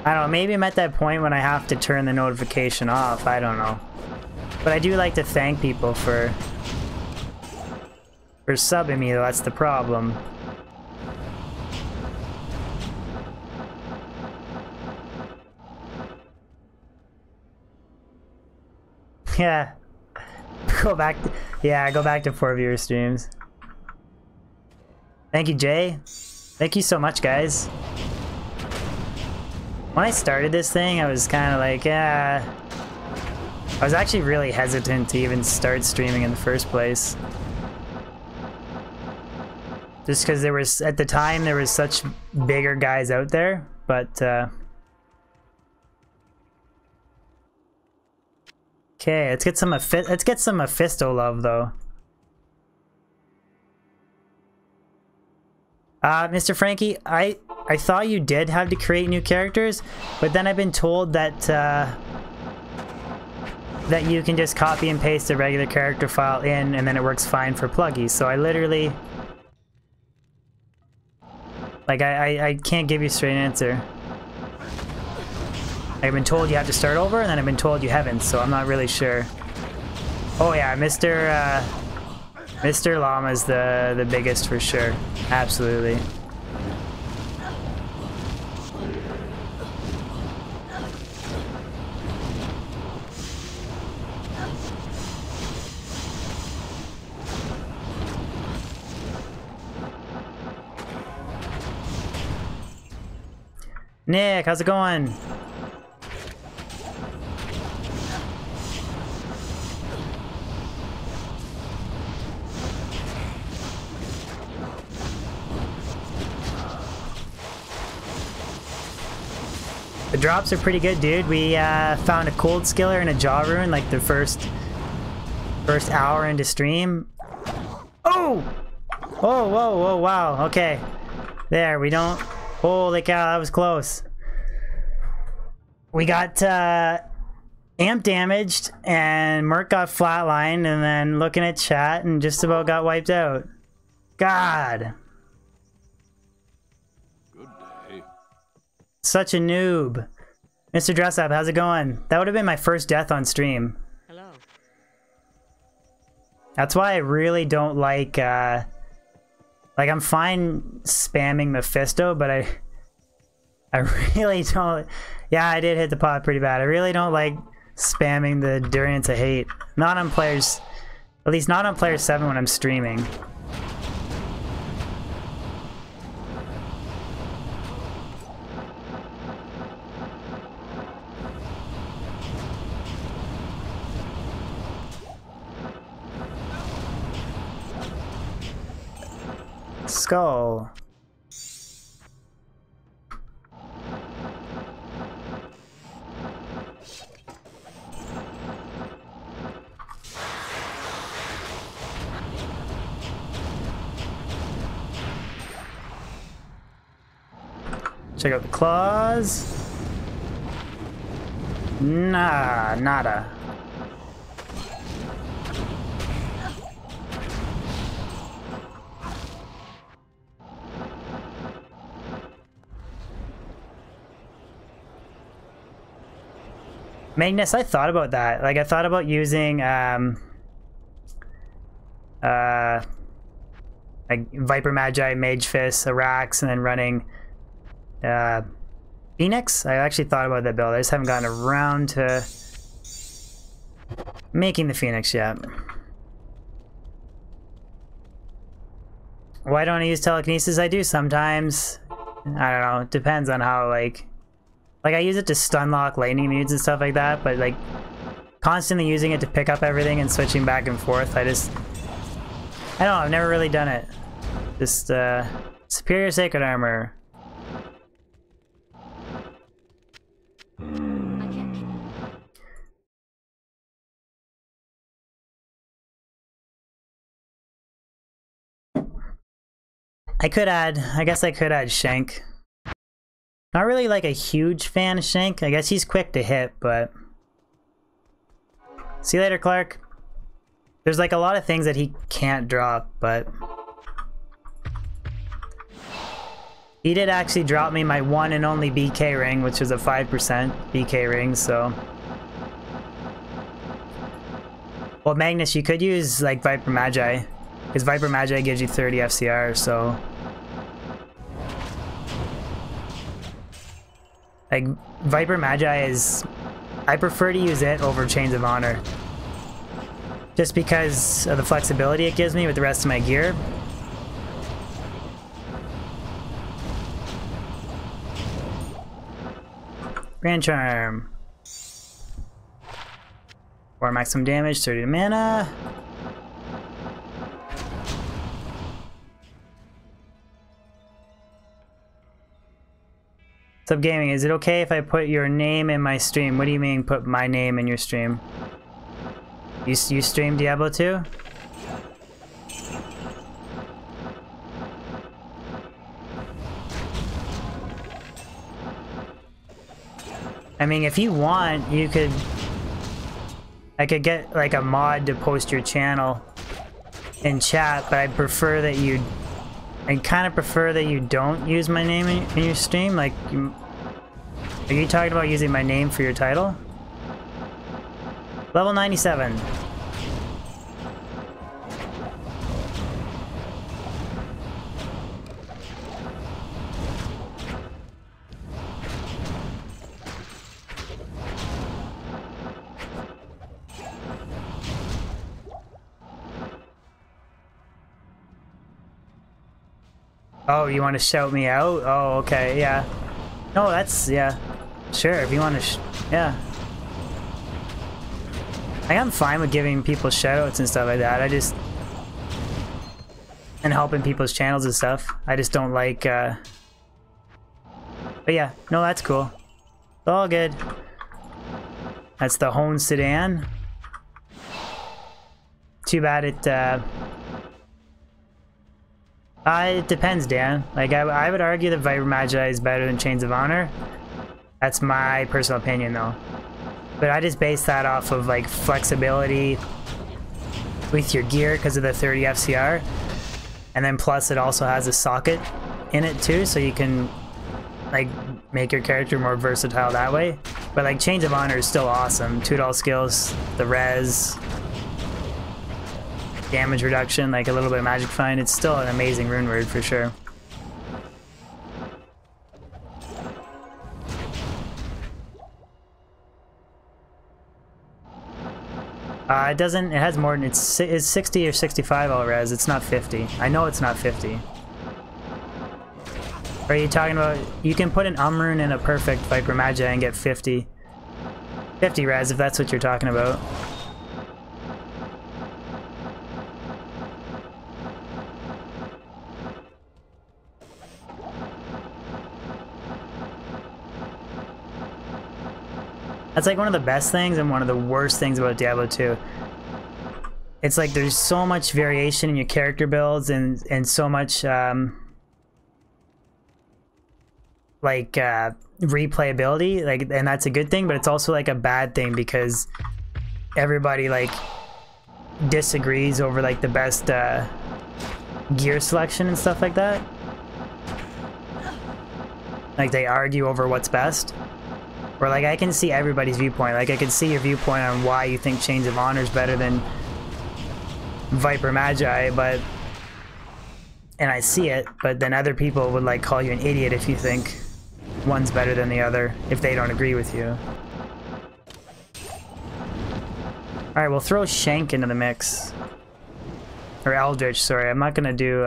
[SPEAKER 1] I don't know, maybe I'm at that point when I have to turn the notification off, I don't know. But I do like to thank people for subbing me, though, that's the problem. Yeah. Go back to 4 viewer streams. Thank you, Jay. Thank you so much, guys. When I started this thing, I was kind of like, I was actually really hesitant to even start streaming in the first place. Just because there was, at the time, there was such bigger guys out there, but, okay, let's get some Mephisto love, though. Mr. Frankie, I thought you did have to create new characters, but then I've been told that that you can just copy and paste a regular character file in, and then it works fine for pluggies. So I literally, like, I can't give you a straight answer. I've been told you have to start over, and then I've been told you haven't, so I'm not really sure. Oh yeah, Mr. Llama's the biggest for sure. Absolutely. Nick, how's it going? The drops are pretty good, dude. We found a cold skiller and a jaw rune like the first hour into stream. Oh! Oh, whoa, whoa, wow. Okay. There, we don't... Holy cow, that was close. We got amp damaged, and Merc got flatlined, and then looking at chat and just about got wiped out. God. Such a noob. Mr. Dress Up, how's it going? That would have been my first death on stream.
[SPEAKER 3] Hello.
[SPEAKER 1] That's why I really don't like I'm fine spamming Mephisto, but I really don't. Yeah, I did hit the pot pretty bad. I really don't like spamming the Durians I hate. Not on players, at least not on player 7 when I'm streaming. Skull. Check out the claws. Nah, nada. Magnus, I thought about that. Like, I thought about using, like Viper Magi, Mage Fist, Arax, and then running, Phoenix. I actually thought about that build. I just haven't gotten around to making the Phoenix yet. Why don't I use telekinesis? I do sometimes. I don't know. It depends on how, like I use it to stun lock lightning mutes and stuff like that, but like constantly using it to pick up everything and switching back and forth, I don't know, I've never really done it. Just superior sacred armor. I guess I could add Shank. Not really like a huge fan of Shank. I guess he's quick to hit, but... See you later, Clark. There's like a lot of things that he can't drop, but... He did actually drop me my one and only BK ring, which was a 5% BK ring, so... Well, Magnus, you could use like Viper Magi, because Viper Magi gives you 30 FCR, so... Like, Viper Magi is... I prefer to use it over Chains of Honor. Just because of the flexibility it gives me with the rest of my gear. Grand Charm. 4 maximum damage, 30 mana. What's up, gaming? Is it okay if I put your name in my stream? What do you mean, put my name in your stream? You stream Diablo 2? I mean, if you want, you could... I could get like a mod to post your channel in chat, but I'd prefer that you... I kind of prefer that you don't use my name in your stream. Like, are you talking about using my name for your title? Level 97. Oh, you want to shout me out? Oh, okay, yeah. No, that's, yeah. Sure, if you want to, yeah. I'm fine with giving people shoutouts and stuff like that. I just... And helping people's channels and stuff. I just don't like, But yeah, no, that's cool. It's all good. That's the Hone Sedan. Too bad it depends, Dan. Like, I would argue that Viper Magi is better than Chains of Honor. That's my personal opinion, though. But I just base that off of, like, flexibility with your gear because of the 30 FCR. And then plus it also has a socket in it, too, so you can like make your character more versatile that way. But like Change of Honor is still awesome. 2 skills, the res, damage reduction, like a little bit of magic find. It's still an amazing rune word for sure. It doesn't, it has more than, it's 60 or 65 all res, it's not 50. I know it's not 50. Are you talking about, you can put an rune in a perfect Viper Magi and get 50 res if that's what you're talking about. That's like one of the best things and one of the worst things about Diablo 2. It's like there's so much variation in your character builds and so much replayability, like, and that's a good thing, but it's also like a bad thing because everybody like disagrees over like the best gear selection and stuff like that. Like they argue over what's best. Or like I can see everybody's viewpoint. Like I can see your viewpoint on why you think Chains of Honor is better than Viper Magi, but and I see it, but then other people would like call you an idiot if you think one's better than the other if they don't agree with you. Alright, we'll throw Shank into the mix. Or Eldritch, sorry. I'm not gonna do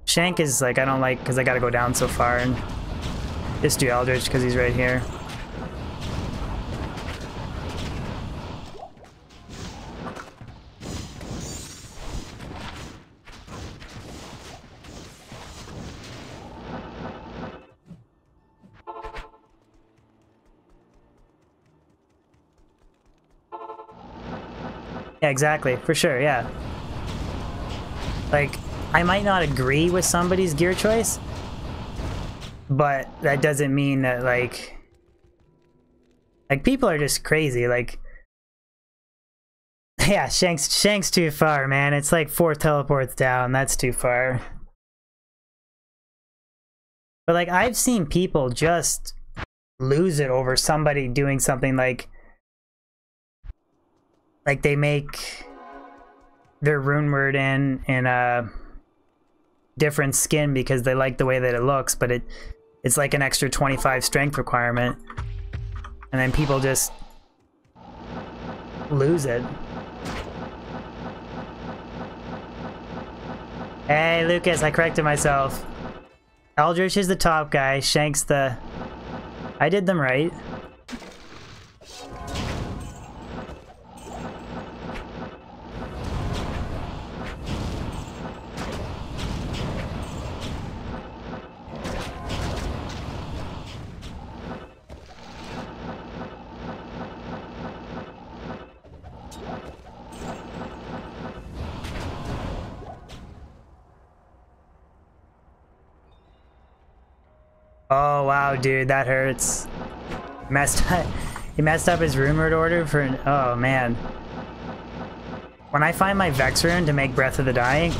[SPEAKER 1] Shank is like I don't like because I gotta go down so far, and just do Eldritch because he's right here. Yeah, exactly, for sure, yeah. Like, I might not agree with somebody's gear choice, but that doesn't mean that like people are just crazy. Like, yeah, Shank's too far, man. It's like 4 teleports down. That's too far. But like I've seen people just lose it over somebody doing something like they make their rune word in a different skin because they like the way that it looks, but it's like an extra 25 strength requirement, and then people just lose it. Hey Lucas, I corrected myself. Eldritch is the top guy, Shank's the... I did them right. Oh wow, dude, that hurts. He messed up his rune word order for an, oh man. When I find my Vex rune to make Breath of the Dying,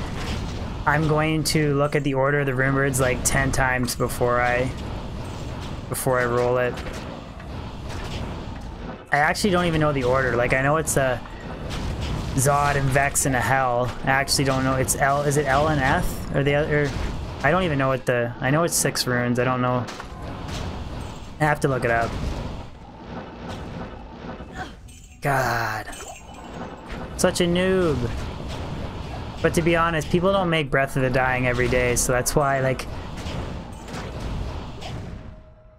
[SPEAKER 1] I'm going to look at the order of the rune words like 10 times before I roll it. I actually don't even know the order. Like I know it's a Zod and Vex and a Hell. I actually don't know. It's L. Is it L and F or the other? I don't even know what the... I know it's 6 runes. I don't know. I have to look it up. God. Such a noob. But to be honest, people don't make Breath of the Dying every day, so that's why, like...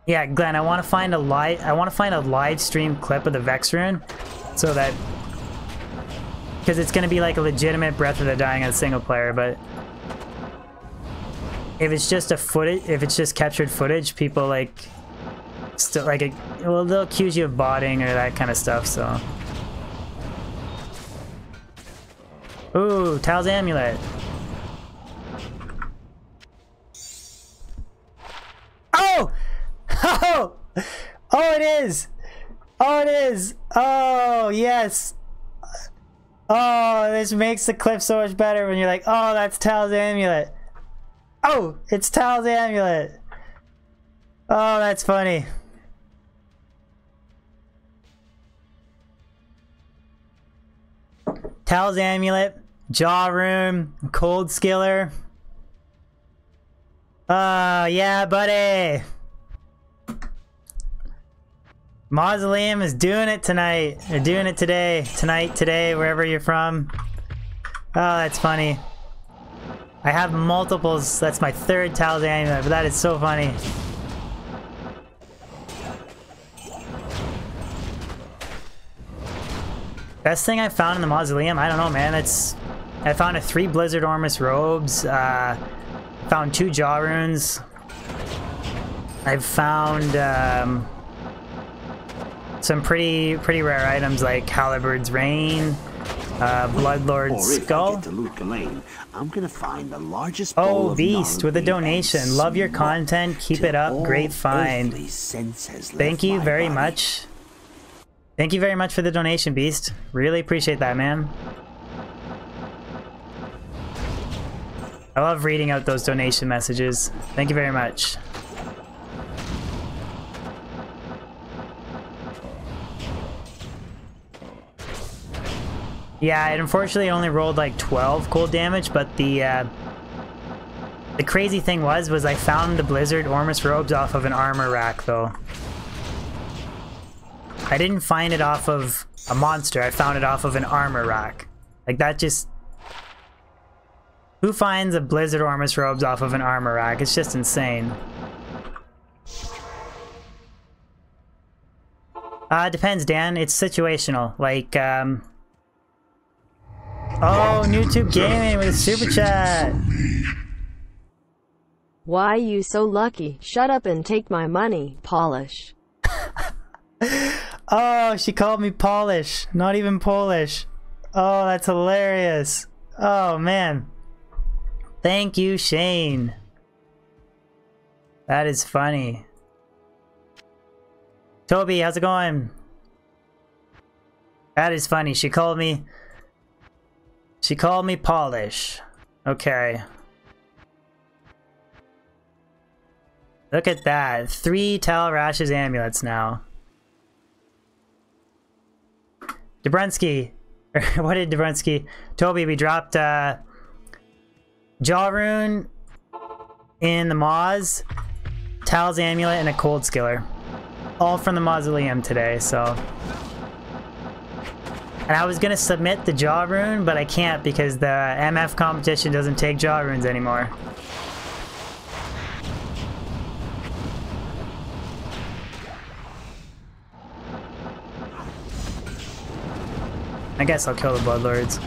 [SPEAKER 1] Yeah, Glenn, I want to find a live stream clip of the Vex rune, so that... Because it's going to be like a legitimate Breath of the Dying on single player, but... If it's just if it's just captured footage, people like still like well, they'll accuse you of botting or that kind of stuff. So, ooh, Tal's amulet. Oh, oh, oh! It is. Oh, it is. Oh, yes. Oh, this makes the clip so much better when you're like, oh, that's Tal's amulet. Oh, it's Tal's amulet. Oh, that's funny. Tal's amulet, jaw rune, cold skiller. Yeah, buddy. Mausoleum is doing it tonight. They're doing it today. Tonight, today, wherever you're from. Oh, that's funny. I have multiples. That's my third Tal's amulet, but that is so funny. Best thing I found in the Mausoleum? I don't know, man. I found 3 Blizzard Ormus robes. Found 2 jaw runes. I've found some pretty rare items like Halberd's Rain, Bloodlord's Skull.
[SPEAKER 2] If I get to Loot Lane, I'm gonna find the largest
[SPEAKER 1] Oh, Beast with a donation. Love your content. Keep it up. Great find. Thank you very much. Thank you very much for the donation, Beast. Really appreciate that, man. I love reading out those donation messages. Thank you very much. Yeah, it unfortunately only rolled like 12 cold damage, but the crazy thing was I found the Blizzard Ormus robes off of an armor rack, though. I didn't find it off of a monster, I found it off of an armor rack. Like, that just... Who finds a Blizzard Ormus robes off of an armor rack? It's just insane. Depends, Dan. It's situational. Like, Oh, NewTube Gaming with a super chat!
[SPEAKER 3] Why you so lucky? Shut up and take my money, Polish.
[SPEAKER 1] Oh, she called me Polish, not even Polish. Oh, that's hilarious. Oh, man. Thank you, Shane. That is funny. Toby, how's it going? That is funny. She called me Polish. Okay. Look at that. 3 Tal Rasha's amulets now. Dobrunsky. What did Dobrunsky? Toby, we dropped jaw rune in the Maws, Tal's amulet, and a cold skiller. All from the Mausoleum today, so. And I was gonna submit the jaw rune, but I can't because the MF competition doesn't take jaw runes anymore. I guess I'll kill the Bloodlords.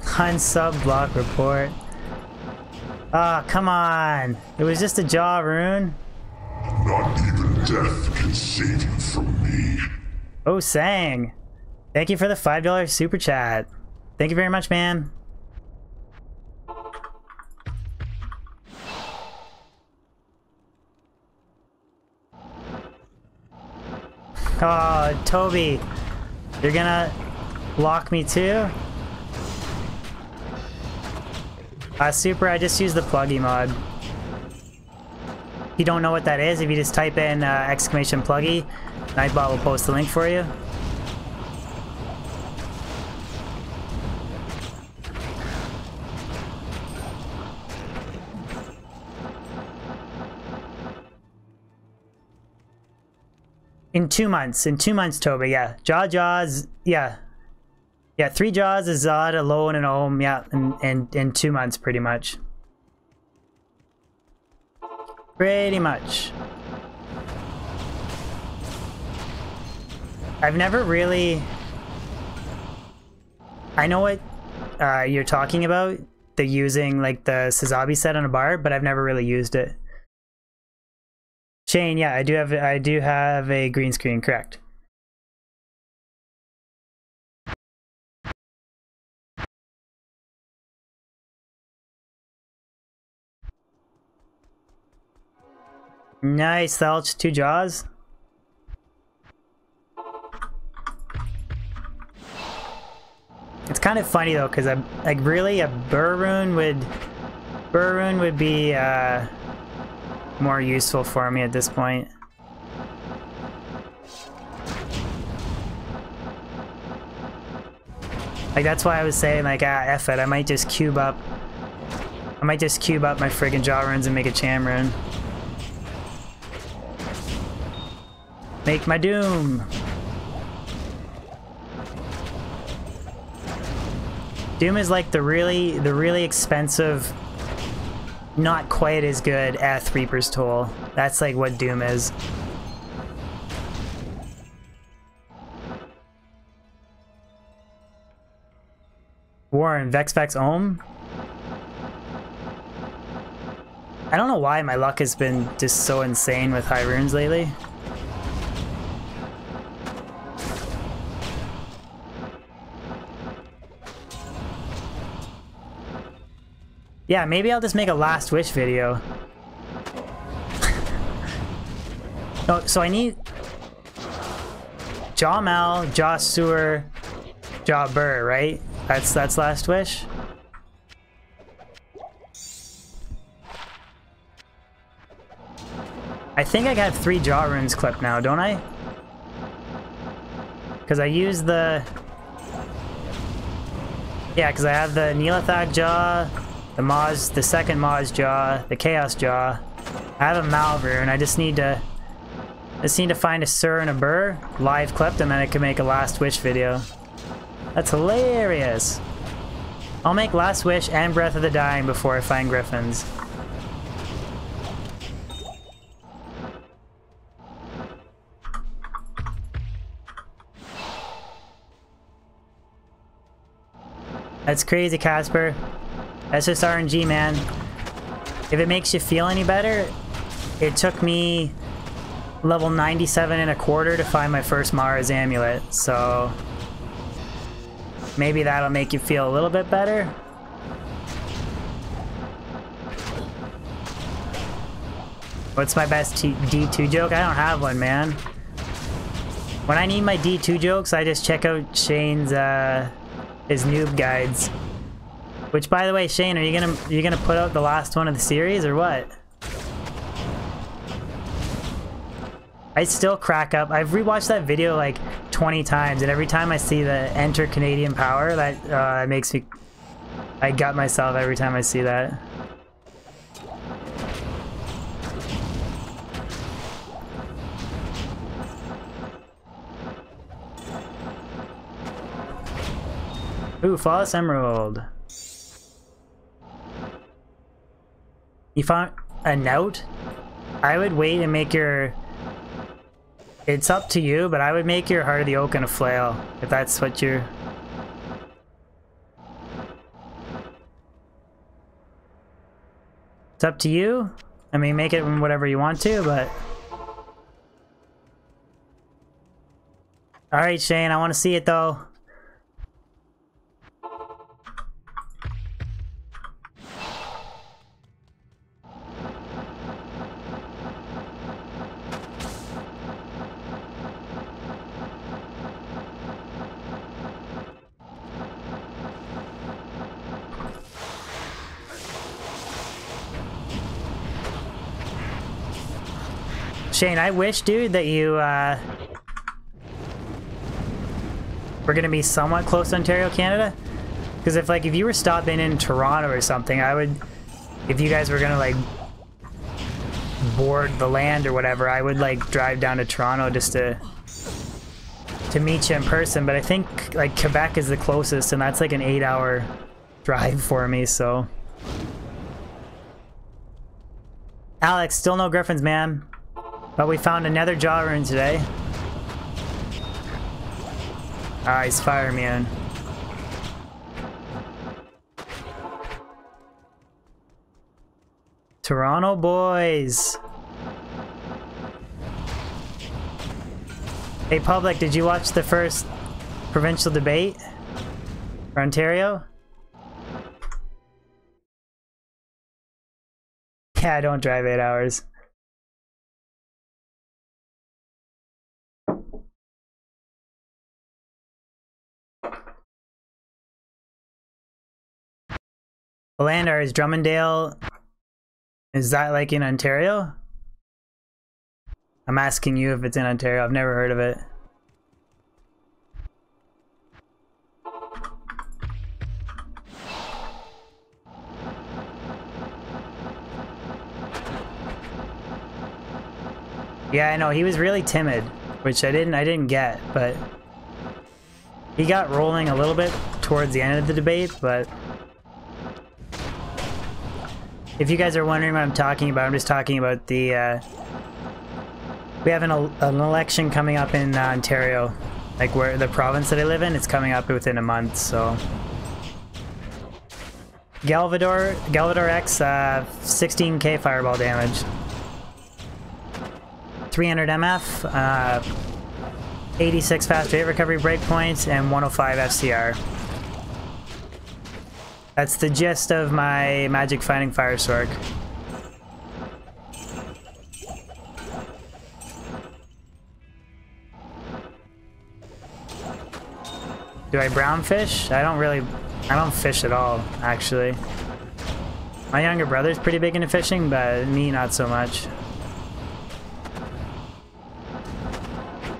[SPEAKER 1] Unsub block report. Ah, oh, come on. It was just a jaw rune.
[SPEAKER 4] Not even death can save you from me.
[SPEAKER 1] Oh, Sang. Thank you for the $5 super chat. Thank you very much, man. Oh, Toby. You're gonna block me too? Super, I just used the pluggy mod. If you don't know what that is, if you just type in exclamation pluggy, Nightbot will post the link for you. In 2 months, Toby, yeah. Jaws, yeah. Yeah, 3 jaws, a Zod, a low, and an ohm, yeah, in 2 months, pretty much. Pretty much. I've never really... I know what you're talking about, the using, like, the Sazabi set on a bar, but I've never really used it. Shane, yeah, I do have a green screen, correct. Nice, Thelch. 2 jaws. It's kind of funny though, because like really a burr rune would be more useful for me at this point. Like that's why I was saying like F it, I might just cube up my friggin' jaw runes and make a cham rune. Make my doom. Doom is like the really expensive, not quite as good Reaper's Toll. That's like what Doom is. Warren, Vex Ohm? I don't know why my luck has been just so insane with high runes lately. Yeah, maybe I'll just make a last wish video. Oh, so I need Jaw Mal, Jaw Sewer, Jaw Burr, right? That's last wish. I think I got 3 jaw runes clipped now, don't I? Because I use the... Yeah, because I have the Neelathak jaw, the second Maz jaw, the Chaos jaw. I have a Mal rune. I just need to find a Sur and a Burr, live clipped, and then I can make a last wish video. That's hilarious. I'll make last wish and Breath of the Dying before I find Griffins. That's crazy, Casper. That's just RNG, man. If it makes you feel any better, it took me level 97.25 to find my first Mara's amulet, so maybe that'll make you feel a little bit better. What's my best D2 joke? I don't have one, man. When I need my D2 jokes, I just check out Shane's his noob guides. Which, by the way, Shane, are you gonna put out the last one of the series or what? I still crack up. I've rewatched that video like 20 times, and every time I see the Enter Canadian Power, that makes me... I gut myself every time I see that. Ooh, Flawless Emerald. You found a note? I would wait and make your... It's up to you, but I would make your Heart of the Oak and a flail, if that's what you're... It's up to you. I mean, make it whatever you want to, but... Alright, Shane, I want to see it, though. Shane, I wish, dude, that you were gonna be somewhat close to Ontario, Canada. Because if you were stopping in Toronto or something, I would, if you guys were gonna like board the land or whatever, I would like drive down to Toronto just to meet you in person. But I think like Quebec is the closest, and that's like an 8-hour drive for me. So, Alex, still no Griffins, man. But we found another jaw rune today. Ah, he's fire immune. Toronto boys. Hey, Public, did you watch the first provincial debate for Ontario? Yeah, don't drive 8 hours. Landar, is Drummondale, is that like in Ontario? I'm asking you if it's in Ontario. I've never heard of it. Yeah, I know, he was really timid, which I didn't get, but he got rolling a little bit towards the end of the debate, but if you guys are wondering what I'm talking about, I'm just talking about the we have an election coming up in Ontario, like where the province that I live in. It's coming up within a month, so Galvador X, 16k fireball damage, 300 MF, 86 fast rate recovery breakpoints, and 105 FCR. That's the gist of my magic fighting fire sword. Do I brown fish? I don't fish at all, actually. My younger brother's pretty big into fishing, but me not so much.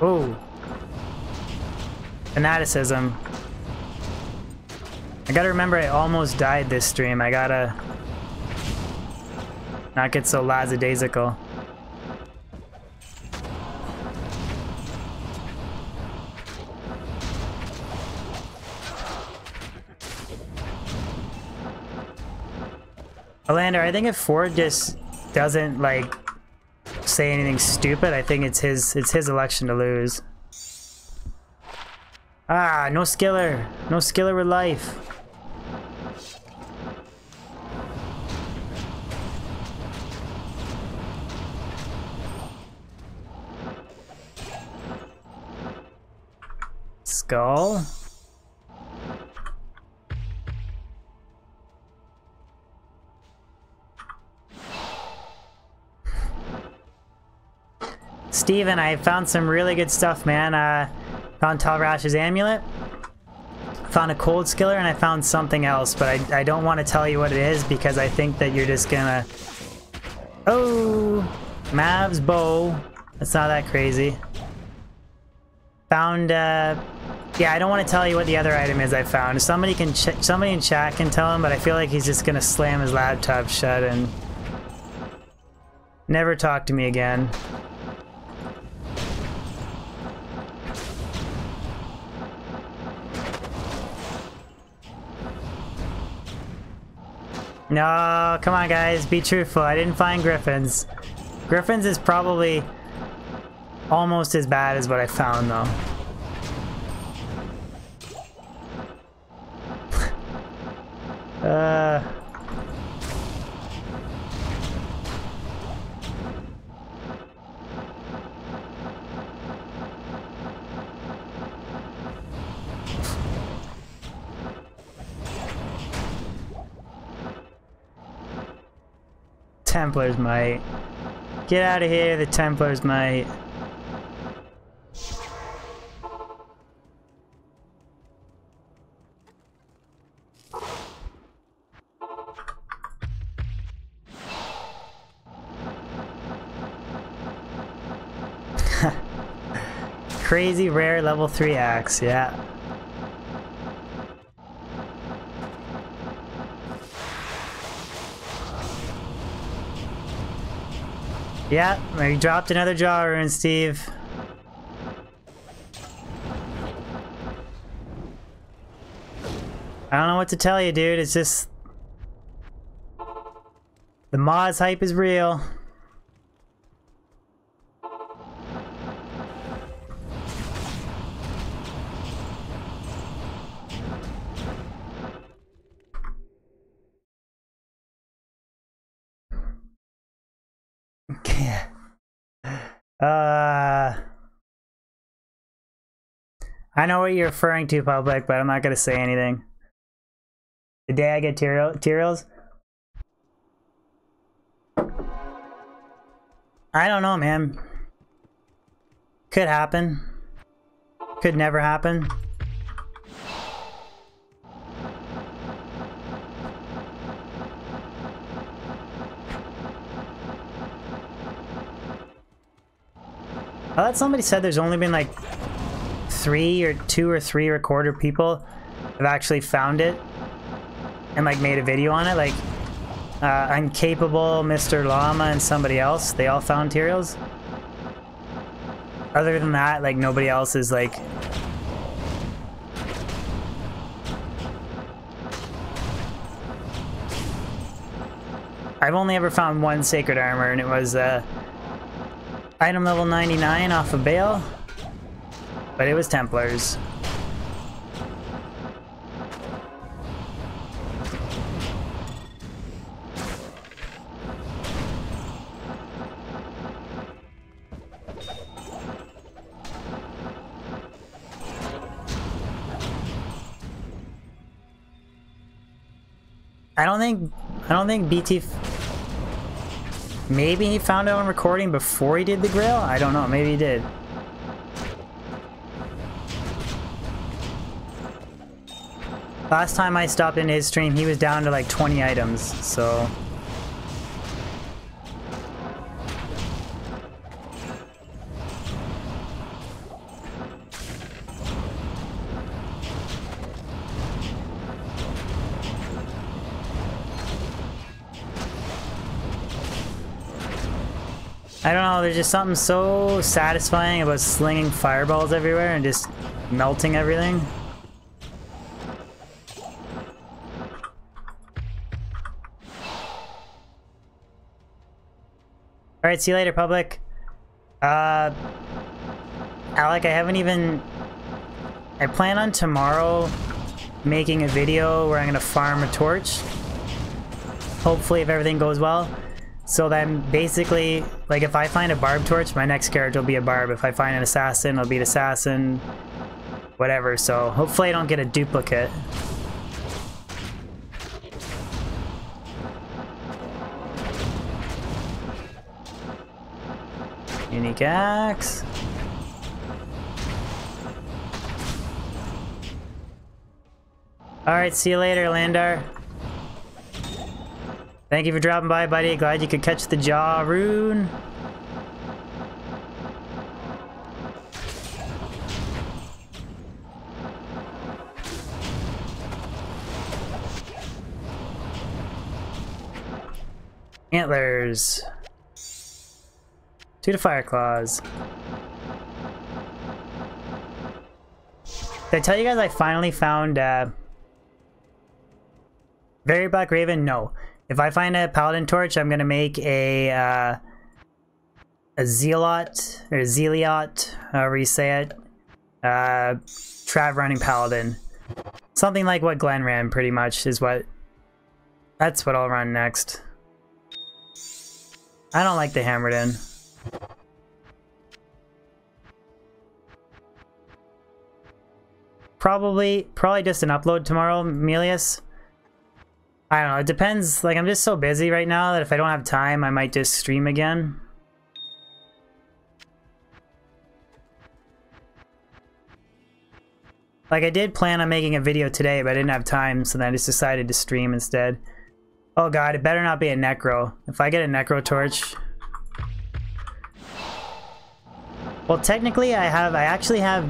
[SPEAKER 1] Ooh. Fanaticism. I gotta remember I almost died this stream. I gotta not get so lackadaisical. Olander, I think if Ford just doesn't like say anything stupid, I think it's his election to lose. Ah, no skiller. No skiller with life. Skull. Steven, I found some really good stuff, man. Found Tal Rasha's amulet, found a cold skiller, and I found something else, but I don't want to tell you what it is because I think that you're just gonna... Oh! Mav's bow. That's not that crazy. Found, yeah, I don't want to tell you what the other item is I found. Somebody in chat can tell him, but I feel like he's just gonna slam his laptop shut and never talk to me again. No, come on guys, be truthful. I didn't find Griffins. Griffins is probably almost as bad as what I found though. Templar's might. Get out of here, the Templar's might. Crazy rare level 3 axe, yeah. Yeah, we dropped another jaw rune, Steve. I don't know what to tell you, dude. It's just... the Moz hype is real. I know what you're referring to, public, but I'm not gonna say anything. The day I get Tyrells? I don't know, man. Could happen. Could never happen. I thought somebody said there's only been like 2 or 3 recorded people have actually found it and like made a video on it. Like Uncapable, Mr. Llama, and somebody else. They all found materials. Other than that, like nobody else is like... I've only ever found 1 sacred armor, and it was item level 99 off of Bale, but it was Templars. I don't think BT... Maybe he found it on recording before he did the Grail? I don't know, maybe he did. Last time I stopped in his stream, he was down to like 20 items, so... I don't know, there's just something so satisfying about slinging fireballs everywhere and just melting everything. Alright, see you later, public. Alec, I haven't even... I plan on tomorrow making a video where I'm gonna farm a torch. Hopefully, if everything goes well. So then, basically, like if I find a barb torch, my next character will be a barb. If I find an assassin, it'll be an assassin. Whatever, so hopefully I don't get a duplicate. Unique axe. Alright, see you later, Landar. Thank you for dropping by, buddy. Glad you could catch the jaw rune. Antlers. 2 to fire claws. Did I tell you guys I finally found Very Black Raven? No. If I find a paladin torch, I'm gonna make a zealot or zealiot, however you say it, trav running paladin. Something like what Glenn ran, pretty much, is what. That's what I'll run next. I don't like the hammered in. Probably just an upload tomorrow, Melius. I don't know, it depends. Like, I'm just so busy right now that if I don't have time, I might just stream again. Like, I did plan on making a video today, but I didn't have time, so then I just decided to stream instead. Oh god, it better not be a necro. If I get a necro torch... Well, technically, I actually have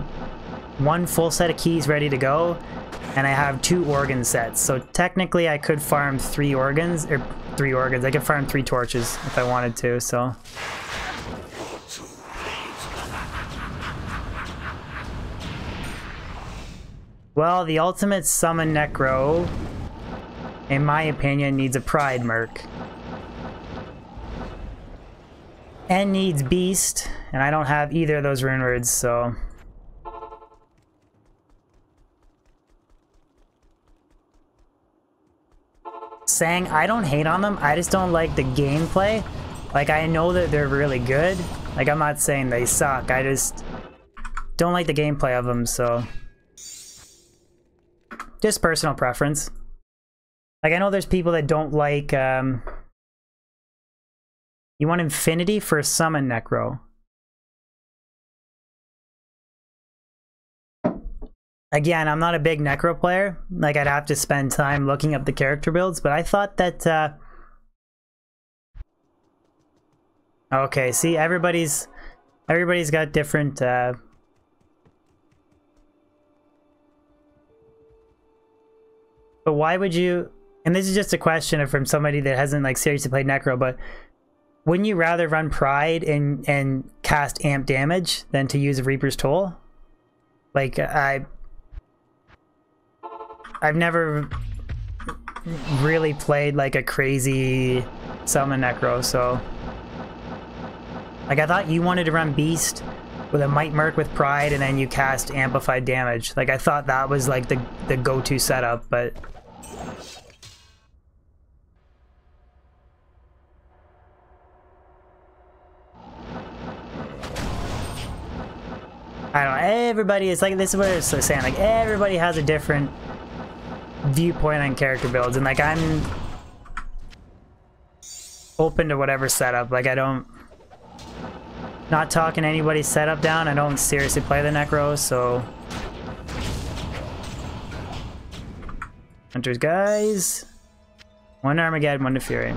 [SPEAKER 1] 1 full set of keys ready to go. And I have 2 organ sets, so technically I could farm 3 organs, or 3 organs. I could farm 3 torches if I wanted to, so. Well, the ultimate summon necro, in my opinion, needs a pride merc. And needs beast, and I don't have either of those rune words, so. Saying I don't hate on them, I just don't like the gameplay. Like, I know that they're really good. Like, I'm not saying they suck, I just don't like the gameplay of them, so. Just personal preference. Like, I know there's people that don't like, you want infinity for a summon necro. Again, I'm not a big necro player. Like, I'd have to spend time looking up the character builds, but I thought that, okay, see, everybody's Everybody's got different but why would you, and this is just a question from somebody that hasn't like seriously played Necro, but wouldn't you rather run Pride and cast amp damage than to use a Reaper's Toll? Like I've never really played like a crazy summon Necro, so like I thought you wanted to run Beast with a Might Merc with Pride and then you cast amplified damage. Like I thought that was like the go-to setup, but I don't know, everybody is like, this is what I was saying, like everybody has a different viewpoint on character builds, and like I'm open to whatever setup. Like I don't, not talking anybody's setup down, I don't seriously play the Necros, so Hunters guys, one to Armageddon, one to Fury.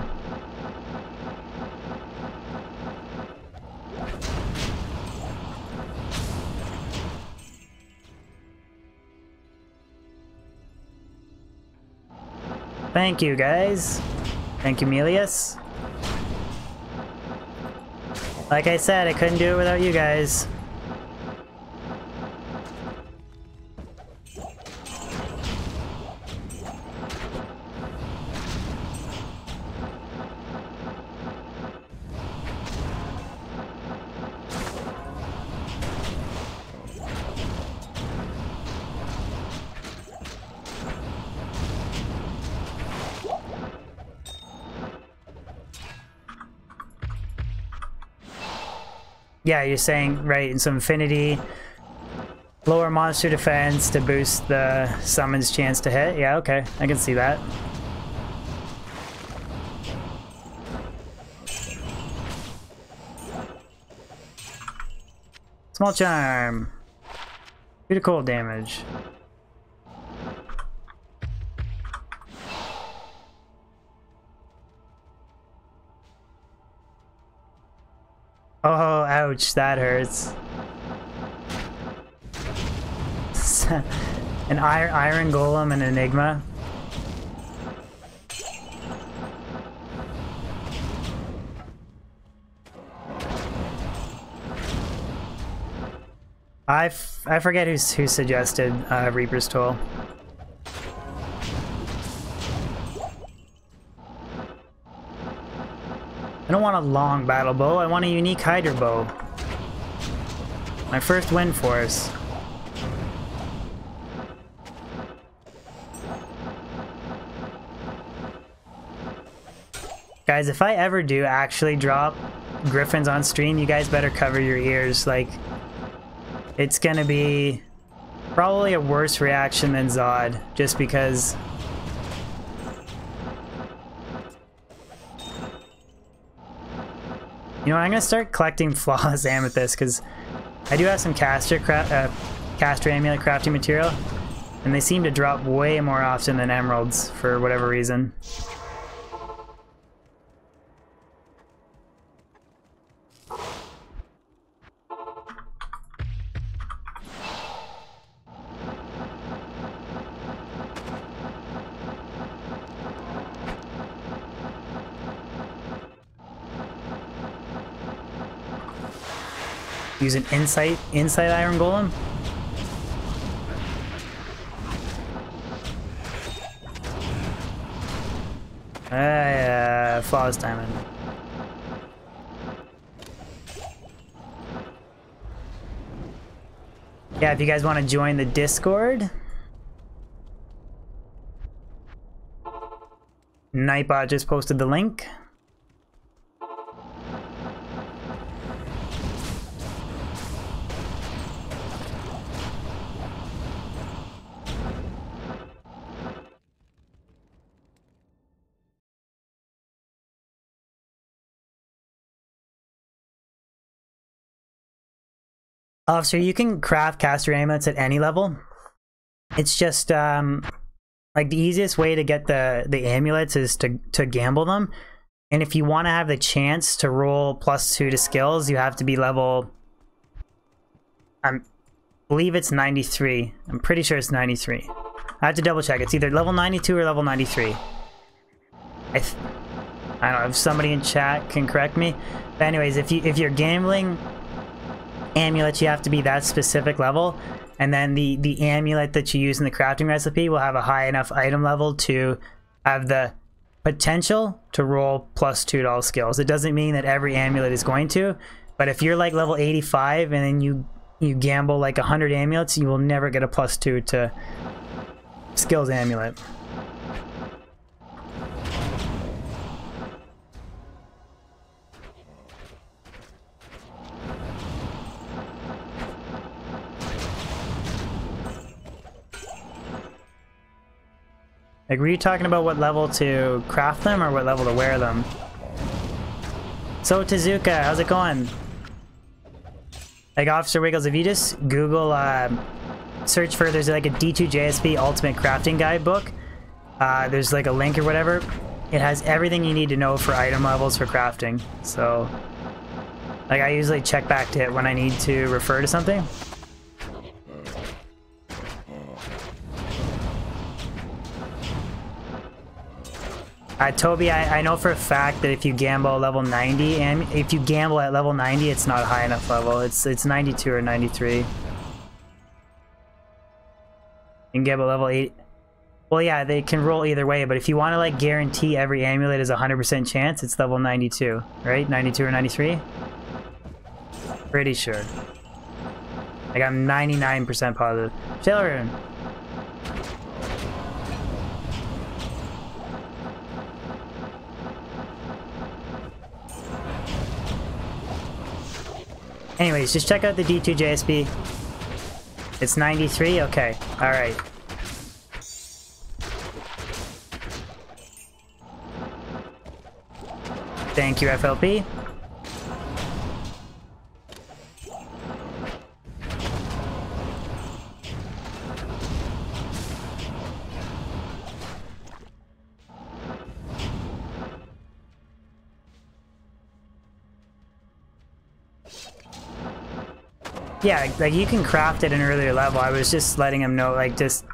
[SPEAKER 1] Thank you, guys. Thank you, Melius. Like I said, I couldn't do it without you guys. Yeah, you're saying, right, in some Infinity, lower monster defense to boost the summon's chance to hit. Yeah, okay, I can see that. Small charm. Do the cold damage. Oh, ouch, that hurts. An iron golem and Enigma. I forget who suggested Reaper's Toll. I don't want a long battle bow, I want a unique Hydra bow. My first wind force. Guys, if I ever do actually drop Griffins on stream, you guys better cover your ears. Like, it's gonna be probably a worse reaction than Zod, just because you know, I'm gonna start collecting flawless amethyst because I do have some caster amulet crafting material, and they seem to drop way more often than emeralds for whatever reason. Use an insight iron golem. Flawless diamond. Yeah, if you guys want to join the Discord, Nightbot just posted the link. So you can craft caster amulets at any level. It's just like the easiest way to get the amulets is to gamble them. And if you want to have the chance to roll +2 to skills, you have to be level I believe it's 93. I'm pretty sure it's 93. I have to double check. It's either level 92 or level 93. I don't know if somebody in chat can correct me. But anyways, if you're gambling amulets, you have to be that specific level, and then the amulet that you use in the crafting recipe will have a high enough item level to have the potential to roll +2 to all skills. It doesn't mean that every amulet is going to, but if you're like level 85 and then you gamble like 100 amulets, you will never get a +2 to skills amulet. Like, were you talking about what level to craft them or what level to wear them? So, Tezuka, how's it going? Like, Officer Wiggles, if you just Google, search for, there's like a D2JSP Ultimate Crafting Guide book. There's like a link or whatever. It has everything you need to know for item levels for crafting. So, like, I usually check back to it when I need to refer to something. Toby, I know for a fact that if you gamble level 90, and if you gamble at level 90, it's not a high enough level. It's 92 or 93. You can gamble level 8. Well, yeah, they can roll either way, but if you want to like guarantee every amulet is 100% chance, it's level 92, right? 92 or 93? Pretty sure. Like, I'm 99% positive. Children. Anyways, just check out the D2JSP. It's 93? Okay. Alright. Thank you, FLP. Yeah, like you can craft at an earlier level. I was just letting him know, like, just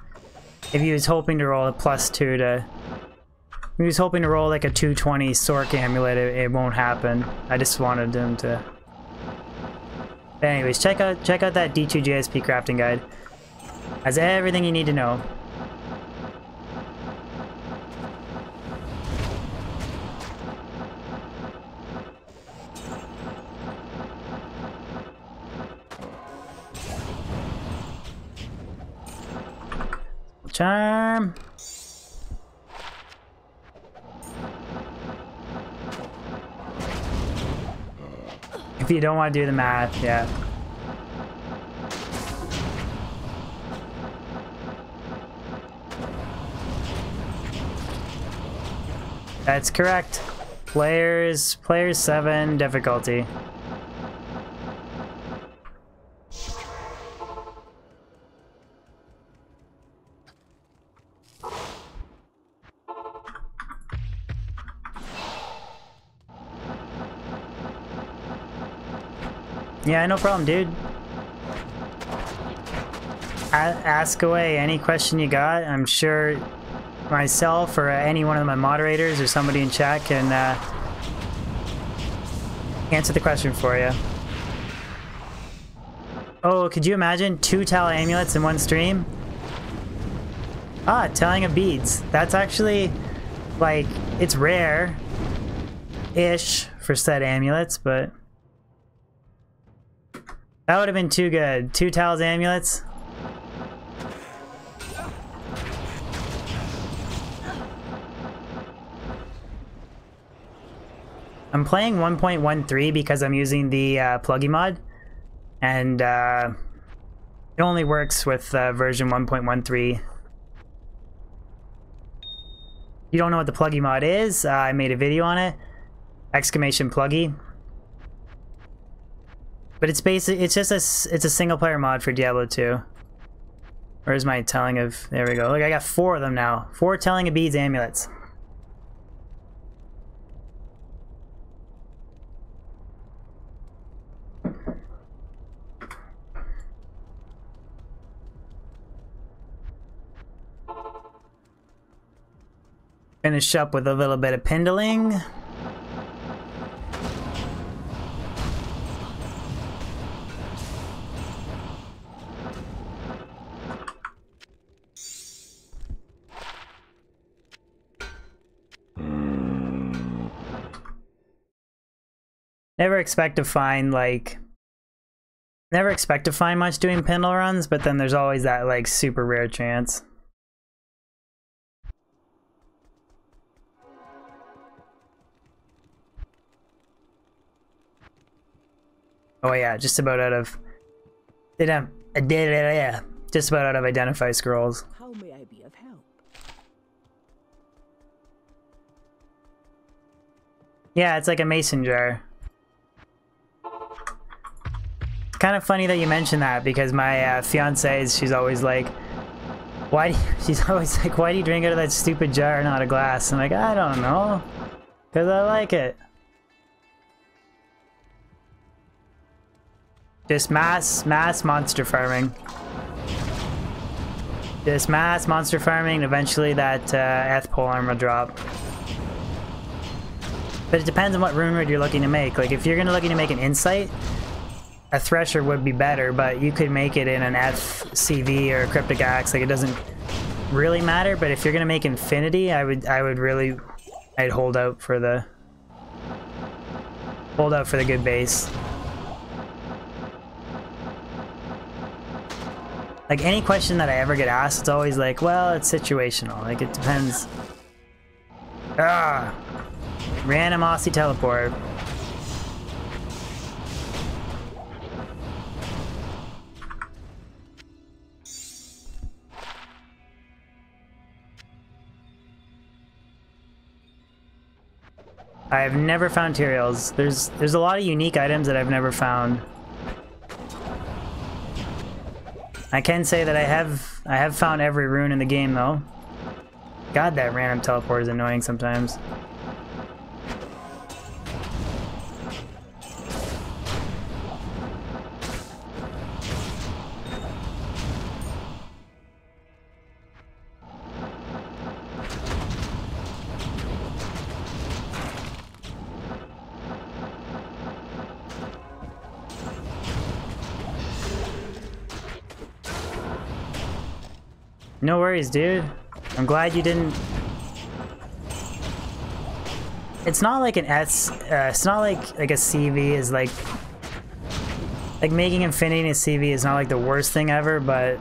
[SPEAKER 1] if he was hoping to roll a +2 to, if he was hoping to roll like a 220 Sork amulet, it won't happen. I just wanted him to. But anyways, check out that D2JSP crafting guide. Has everything you need to know. Charm. If you don't want to do the math, yeah. That's correct. Players 7 difficulty. Yeah, no problem, dude. Ask away any question you got. I'm sure myself or any one of my moderators or somebody in chat can answer the question for you. Oh, could you imagine 2 Tal amulets in one stream? Ah, telling of beads. That's actually, like, it's rare-ish for said amulets, but that would have been too good. 2 Tal's amulets. I'm playing 1.13 because I'm using the pluggy mod, and it only works with version 1.13. You don't know what the pluggy mod is? I made a video on it. Exclamation pluggy. But it's basic. It's just it's a single player mod for Diablo 2. Where's my telling of? There we go. Look, I got 4 of them now. 4 telling of beads amulets. Finish up with a little bit of pindling. Never expect to find much doing pindle runs, but then there's always that like super rare chance. Oh yeah, just about out of just about out of identify scrolls.
[SPEAKER 5] How may I be of help?
[SPEAKER 1] Yeah, it's like a mason jar. It's kind of funny that you mentioned that because my fiance, she's always like, she's always like, why do you drink out of that stupid jar, not a glass? I'm like, I don't know, because I like it. Just mass monster farming. Just mass monster farming, and eventually that Eth polearm will drop. But it depends on what rune rid you're looking to make. Like if you're looking to make an insight, a thresher would be better, but you could make it in an Eth CV or a cryptic axe. Like it doesn't really matter. But if you're gonna make infinity, I'd hold out for the good base. Like any question that I ever get asked, it's always like, well, it's situational. Like it depends. Random Aussie teleport. I have never found Tyraels. There's a lot of unique items that I've never found. I can say that I have found every rune in the game though. God, that random teleport is annoying sometimes. No worries, dude. I'm glad you didn't... It's not like an S... it's not like a CV is like... Like making infinity a CV is not like the worst thing ever, but...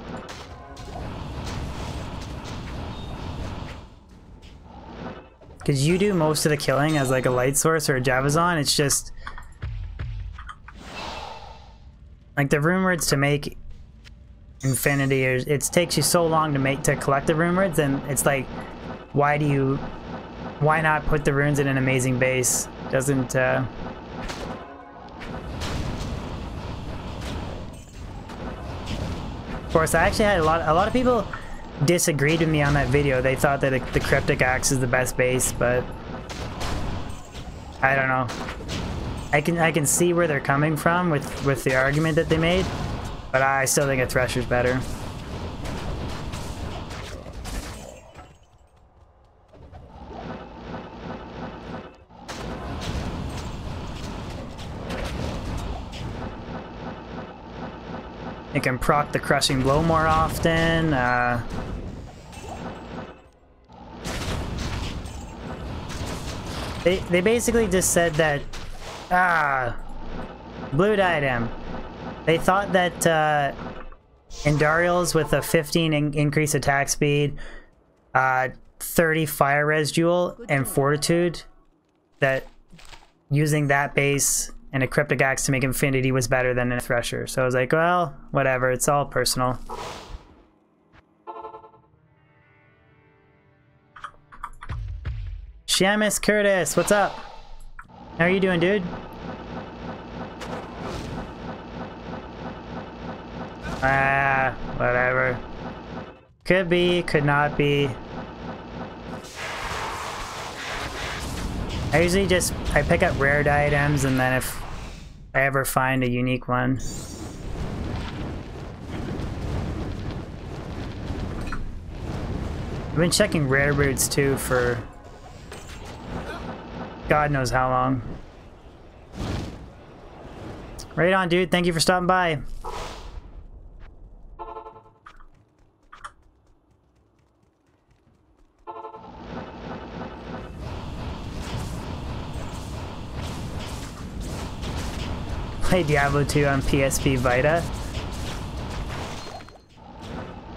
[SPEAKER 1] Because you do most of the killing as like a light source or a Javazon, it's just... Like the rune words to make infinity, or it takes you so long to collect the rune words, and it's like, why not put the runes in an amazing base? Doesn't of course, I actually had a lot of people disagreed with me on that video. They thought that the cryptic axe is the best base, but I don't know. I can see where they're coming from with the argument that they made. But I still think a thresher's better. It can proc the crushing blow more often. They basically just said that blue diadem. They thought that Andariel's with a 15 increase attack speed, 30 fire res jewel, and fortitude, that using that base and a cryptic axe to make infinity was better than a thresher. So I was like, well, whatever, it's all personal. Shamus Curtis, what's up? How are you doing, dude? Whatever. Could be, could not be. I usually I pick up rare diadems, and then if I ever find a unique one. I've been checking rare roots too for God knows how long. Right on, dude. Thank you for stopping by. Play Diablo 2 on PSP Vita.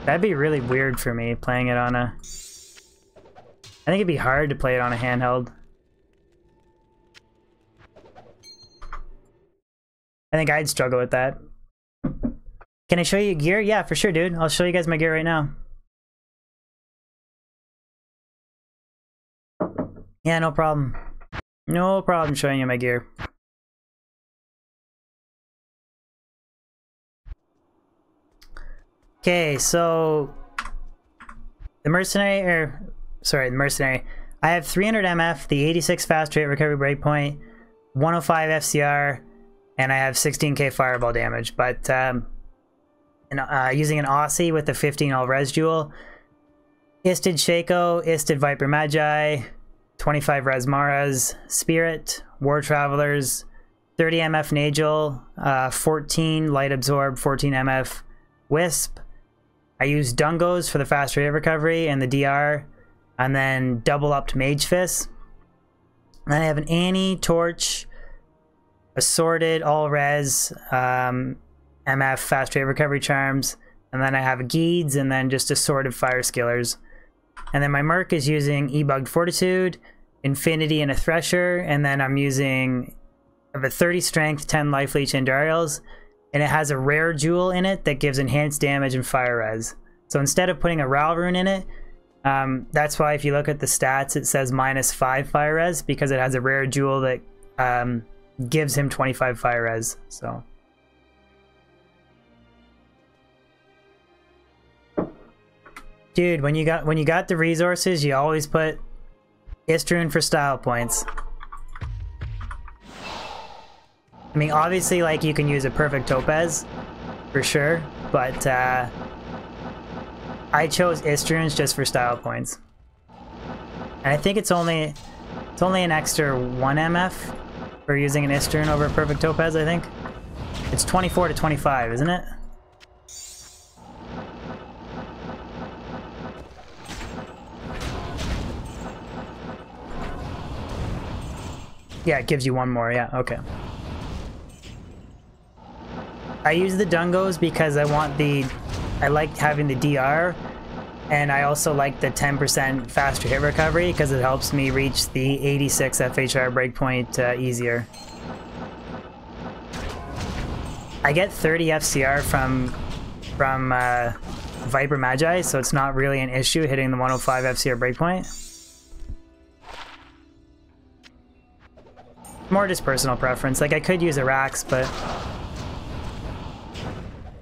[SPEAKER 1] That'd be really weird for me, playing it on a... I think it'd be hard to play it on a handheld. I think I'd struggle with that. Can I show you gear? Yeah, for sure, dude. I'll show you guys my gear right now. Yeah, no problem. No problem showing you my gear. Okay, so the mercenary, the mercenary. I have 300 MF, the 86 fast rate recovery breakpoint, 105 FCR, and I have 16k fireball damage. But using an Aussie with the 15 all res jewel, Isted Shaco, Isted Viper Magi, 25 res Maras, Spirit, War Travelers, 30 MF Nagel, 14 light absorb, 14 MF Wisp. I use Dungos for the fast rate of recovery and the DR, and then double upped Mage Fist. Then I have an Annie, Torch, Assorted, All Res, MF fast rate recovery charms, and then I have Geeds, and then just assorted fire skillers. And then my Merc is using E-Bugged Fortitude, Infinity, and a Thresher, and then I'm using a 30 Strength, 10 Life Leech Andariels. And it has a rare jewel in it that gives enhanced damage and fire res. So instead of putting a Ral rune in it, that's why if you look at the stats, it says -5 fire res, because it has a rare jewel that gives him 25 fire res. So, dude, when you got the resources, you always put Istrune for style points. I mean, obviously, like, you can use a perfect topaz, for sure, but I chose Istrunes just for style points. And I think it's only an extra 1 MF for using an Istrune over a perfect topaz, I think. It's 24 to 25, isn't it? Yeah, it gives you one more, yeah, okay. I use the Dungos because I like having the DR, and I also like the 10% faster hit recovery because it helps me reach the 86 FHR breakpoint easier. I get 30 FCR from Viper Magi, so it's not really an issue hitting the 105 FCR breakpoint. More just personal preference. Like, I could use a Rax, but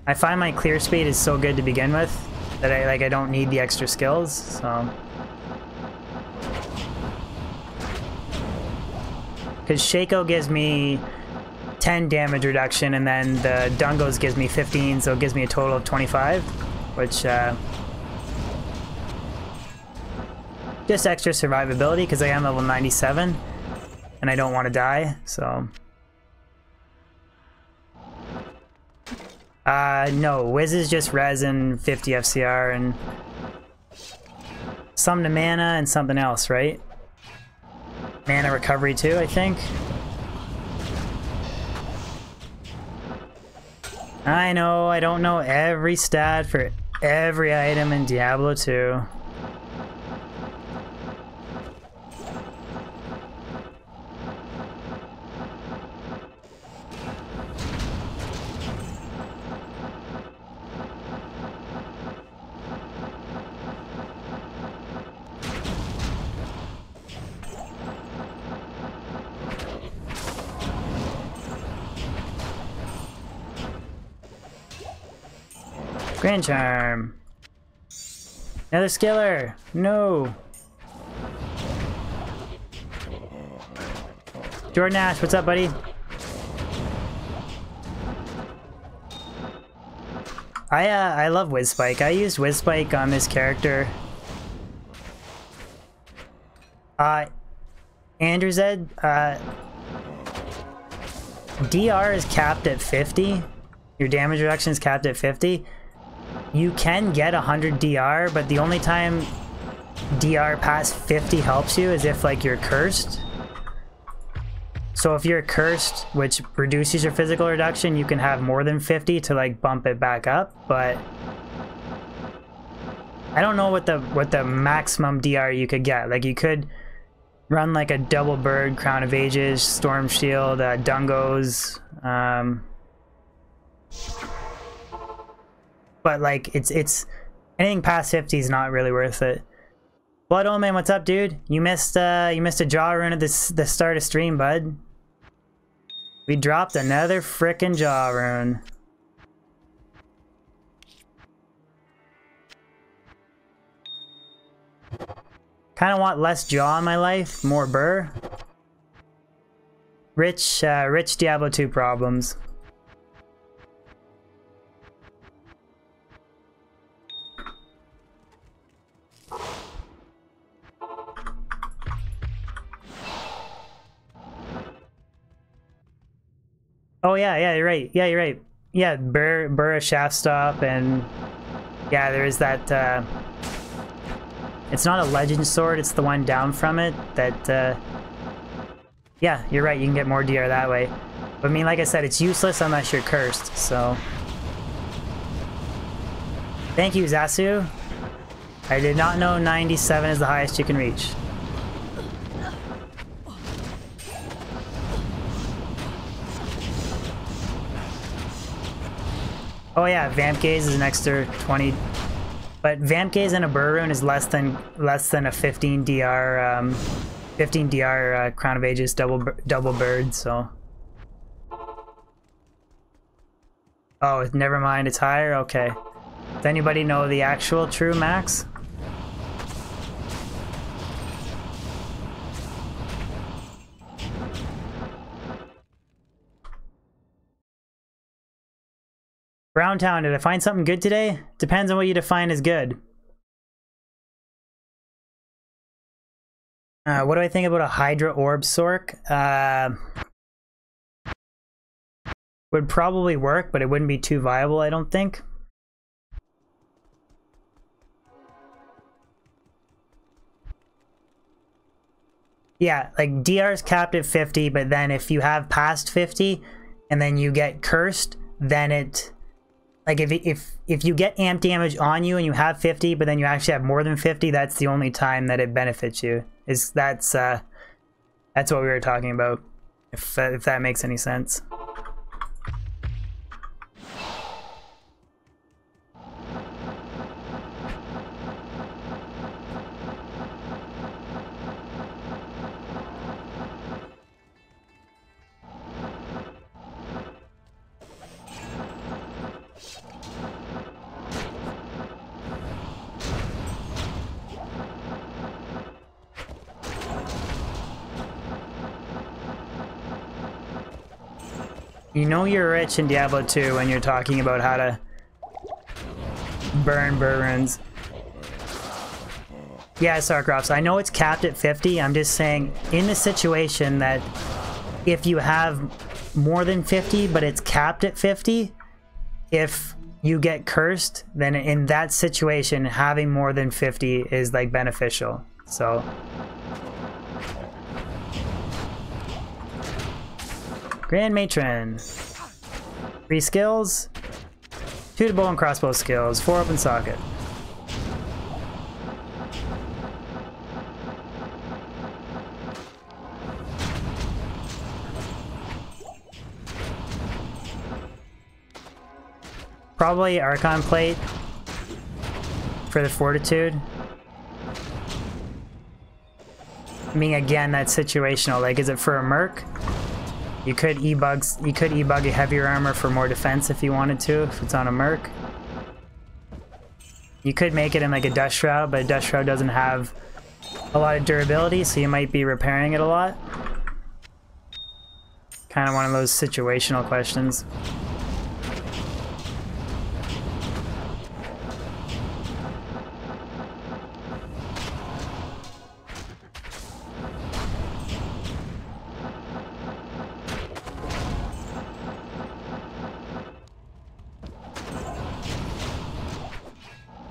[SPEAKER 1] I find my clear speed is so good to begin with that I don't need the extra skills, so. Because Shaco gives me 10 damage reduction, and then the Dungos gives me 15, so it gives me a total of 25, which just extra survivability because I am level 97 and I don't want to die, so. No, Wiz is just res and 50 FCR and some to mana and something else, right? Mana recovery too, I think. I know, I don't know every stat for every item in Diablo 2. Grand Charm. Another skiller. No. Jordan Ash, what's up, buddy? I love Wiz Spike. I used Wiz Spike on this character. Andrew said, DR is capped at 50. Your damage reduction is capped at 50. You can get 100 DR, but the only time DR past 50 helps you is if, like, you're cursed. So if you're cursed, which reduces your physical reduction, you can have more than 50 to, like, bump it back up, but I don't know what the maximum DR you could get. Like, you could run like a double bird, Crown of Ages, Storm Shield, Dungos, but like it's anything past 50 is not really worth it. Blood Old Man, what's up, dude? You missed a jaw rune at the start of stream, bud. We dropped another frickin' jaw rune. Kind of want less jaw in my life, more burr. Rich Diablo 2 problems. Oh yeah, you're right. Yeah, you're right. Yeah, burr shaft stop, and yeah, there is that. It's not a legend sword, it's the one down from it that, yeah, you're right, you can get more DR that way. But I mean, like I said, it's useless unless you're cursed, so. Thank you, Zasu. I did not know 97 is the highest you can reach. Oh yeah, Vamp Gaze is an extra 20. But Vamp Gaze and a burr rune is less than a 15 DR 15 DR Crown of Ages double bird. So. Oh, never mind. It's higher. Okay. Does anybody know the actual true max? Browntown, did I find something good today? Depends on what you define as good. What do I think about a Hydra Orb Sork? Would probably work, but it wouldn't be too viable, I don't think. Yeah, like DR is capped at 50, but then if you have past 50 and then you get cursed, then it... Like, if you get amp damage on you and you have 50, but then you actually have more than 50, that's the only time that it benefits you. That's what we were talking about, if that makes any sense. You know you're rich in Diablo 2 when you're talking about how to burn runes. Yeah, Sarkrops, I know it's capped at 50. I'm just saying, in the situation that if you have more than 50, but it's capped at 50, if you get cursed, then in that situation, having more than 50 is like beneficial. So. Grand Matron. 3 skills. 2 to bow and crossbow skills. 4 open socket. Probably Archon Plate for the Fortitude. I mean, again, that's situational. Like, is it for a merc? You could e-bug a heavier armor for more defense if you wanted to, if it's on a merc. You could make it in like a Dust Shroud, but a Dust Shroud doesn't have a lot of durability, so you might be repairing it a lot. Kind of one of those situational questions.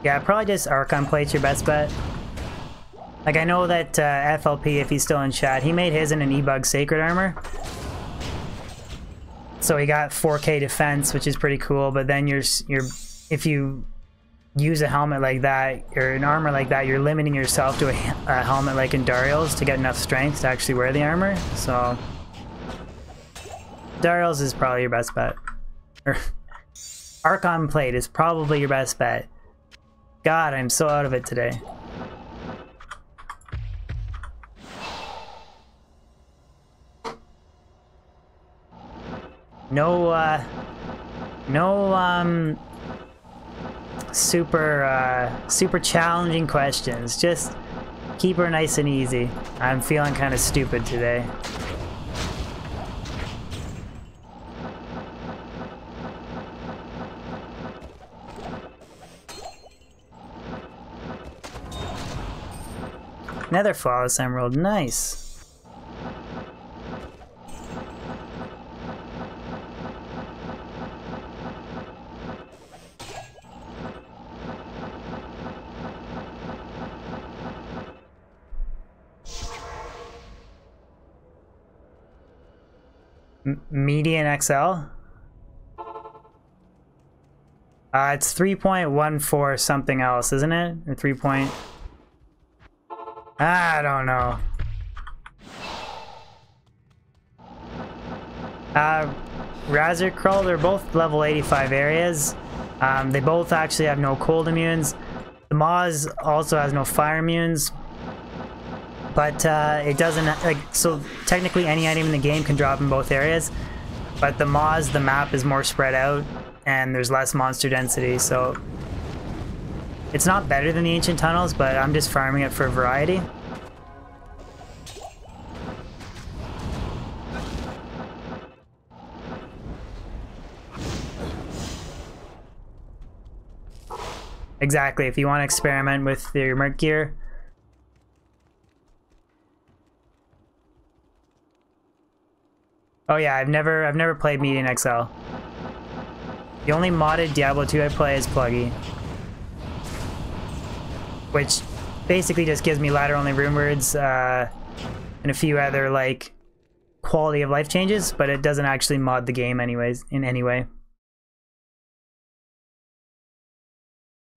[SPEAKER 1] Yeah, probably just Archon Plate's your best bet. Like, I know that FLP, if he's still in chat, he made his in an E-Bug Sacred Armor. So he got 4K defense, which is pretty cool, but then if you use a helmet like that, or an armor like that, you're limiting yourself to a helmet like Andariel's to get enough strength to actually wear the armor, so... Andariel's is probably your best bet. Or Archon Plate is probably your best bet. God, I'm so out of it today. No super challenging questions. Just keep her nice and easy. I'm feeling kind of stupid today. Another flawless emerald, nice. Median XL? It's 3.14 something else, isn't it? Or 3 point... I don't know. Razorkrull, they're both level 85 areas. They both actually have no cold immunes. The Moz also has no fire immunes. But it doesn't, like, so technically any item in the game can drop in both areas. But the Moz, the map is more spread out and there's less monster density, so it's not better than the Ancient Tunnels, but I'm just farming it for variety. Exactly, if you want to experiment with your Merc gear. Oh yeah, I've never played Median XL. The only modded Diablo 2 I play is Pluggy, which basically just gives me ladder-only rune words and a few other like quality of life changes, but it doesn't actually mod the game anyways in any way.